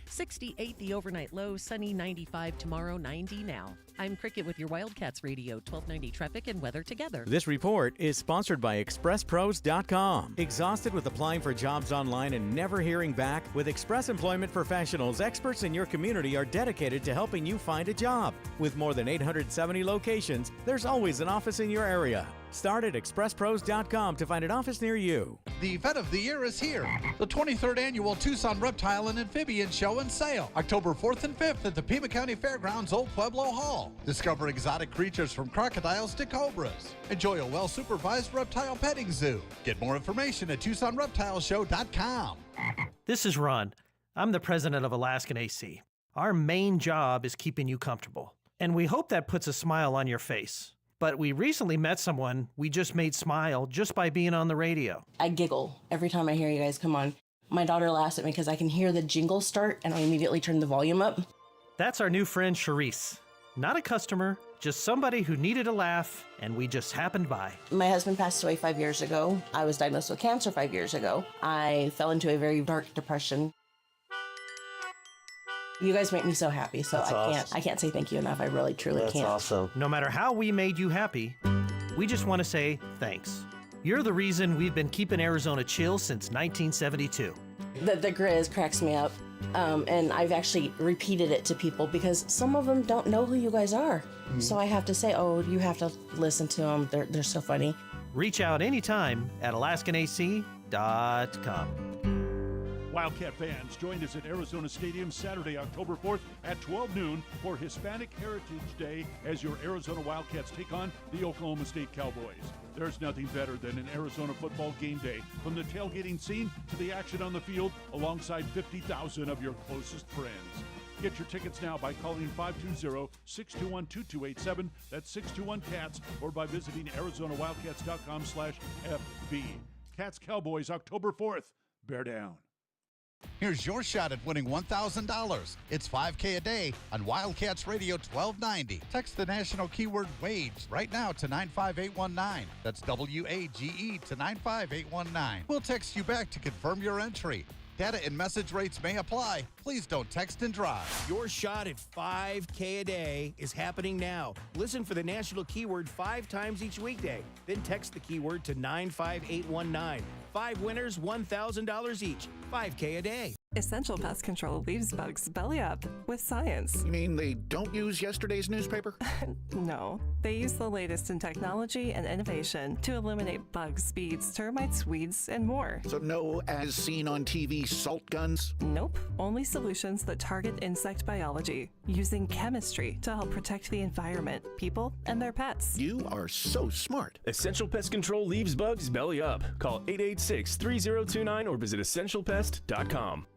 68 the overnight low, sunny 95 tomorrow, 90 now. I'm Cricket with your Wildcats Radio 1290 traffic and weather together. This report is sponsored by ExpressPros.com. Exhausted with applying for jobs online and never hearing back? With Express Employment Professionals, experts in your community are dedicated to helping you find a job. With more than 870 locations, there's always an office in your area. Start at ExpressPros.com to find an office near you. The event of the year is here. The 23rd Annual Tucson Reptile and Amphibian Show and Sale, October 4th and 5th at the Pima County Fairgrounds Old Pueblo Hall. Discover exotic creatures from crocodiles to cobras. Enjoy a well-supervised reptile petting zoo. Get more information at TucsonReptileShow.com. This is Ron. I'm the president of Alaskan AC. Our main job is keeping you comfortable, and we hope that puts a smile on your face. But we recently met someone we just made smile just by being on the radio. I giggle every time I hear you guys come on. My daughter laughs at me because I can hear the jingle start and I immediately turn the volume up. That's our new friend Charisse. Not a customer, just somebody who needed a laugh, and we just happened by. My husband passed away 5 years ago. I was diagnosed with cancer 5 years ago. I fell into a very dark depression. You guys make me so happy, so I can't say thank you enough. I really, truly can't. That's awesome. No matter how we made you happy, we just want to say thanks. You're the reason we've been keeping Arizona chill since 1972. The Grizz cracks me up, and I've actually repeated it to people because some of them don't know who you guys are. Mm-hmm. So I have to say, oh, you have to listen to them. They're so funny. Reach out anytime at AlaskanAC.com. Wildcat fans, join us at Arizona Stadium Saturday, October 4th at 12 noon for Hispanic Heritage Day as your Arizona Wildcats take on the Oklahoma State Cowboys. There's nothing better than an Arizona football game day, from the tailgating scene to the action on the field, alongside 50,000 of your closest friends. Get your tickets now by calling 520-621-2287, that's 621-CATS, or by visiting ArizonaWildcats.com/FB. Cats Cowboys, October 4th. Bear down. Here's your shot at winning $1,000. It's $5K a day on Wildcats Radio 1290. Text the national keyword WAGE right now to 95819. That's WAGE to 95819. We'll text you back to confirm your entry. Data and message rates may apply. Please don't text and drive. Your shot at $5K a day is happening now. Listen for the national keyword 5 times each weekday. Then text the keyword to 95819. 5 winners, $1,000 each. $5K a day. Essential Pest Control leaves bugs belly up with science. You mean they don't use yesterday's newspaper? No, they use the latest in technology and innovation to eliminate bugs, bees, termites, weeds, and more. So no as seen on TV salt guns? Nope, only solutions that target insect biology, using chemistry to help protect the environment, people, and their pets. You are so smart. Essential Pest Control leaves bugs belly up. Call 886-3029 or visit essentialpest.com.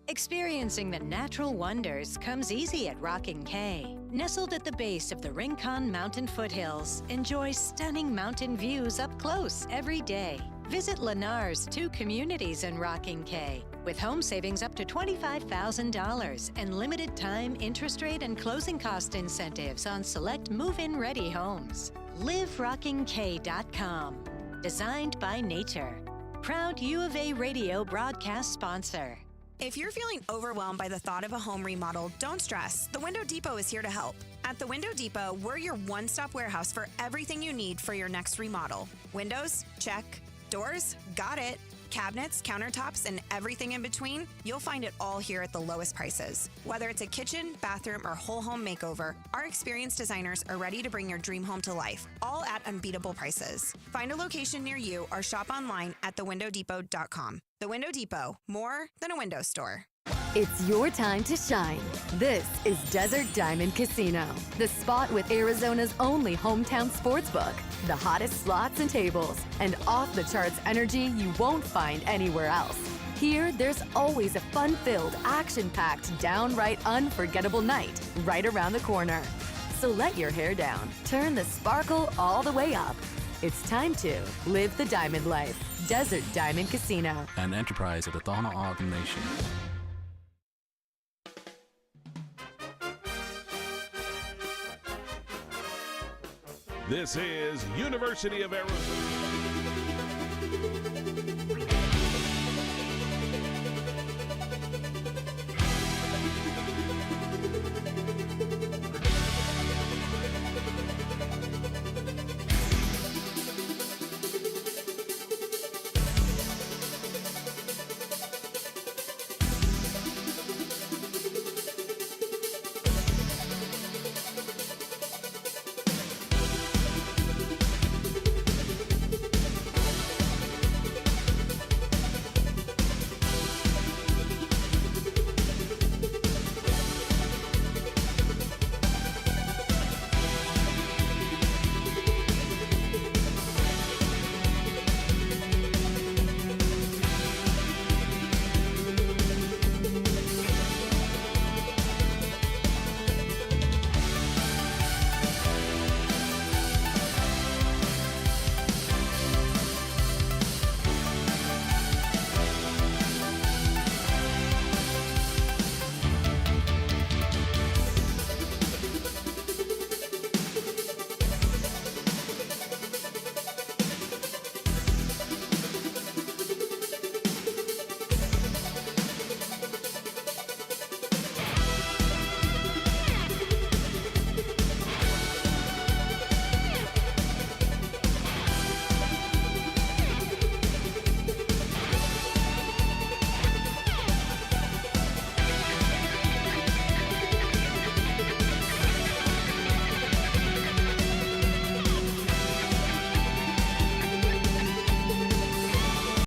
Experiencing the natural wonders comes easy at Rockin' K. Nestled at the base of the Rincon Mountain foothills, enjoy stunning mountain views up close every day. Visit Lennar's 2 communities in Rockin' K, with home savings up to $25,000 and limited time interest rate and closing cost incentives on select move-in ready homes. LiveRockingK.com. Designed by nature. Proud U of A radio broadcast sponsor. If you're feeling overwhelmed by the thought of a home remodel, don't stress. The Window Depot is here to help. At the Window Depot, we're your one-stop warehouse for everything you need for your next remodel. Windows? Check. Doors? Got it. Cabinets, countertops, and everything in between? You'll find it all here at the lowest prices. Whether it's a kitchen, bathroom, or whole home makeover, our experienced designers are ready to bring your dream home to life, all at unbeatable prices. Find a location near you or shop online at thewindowdepot.com. The Window Depot, more than a window store. It's your time to shine. This is Desert Diamond Casino, the spot with Arizona's only hometown sportsbook, the hottest slots and tables, and off-the-charts energy you won't find anywhere else. Here, there's always a fun-filled, action-packed, downright unforgettable night right around the corner. So let your hair down, turn the sparkle all the way up. It's time to live the diamond life. Desert Diamond Casino. An enterprise of the Thana Ogden Nation. This is University of Arizona.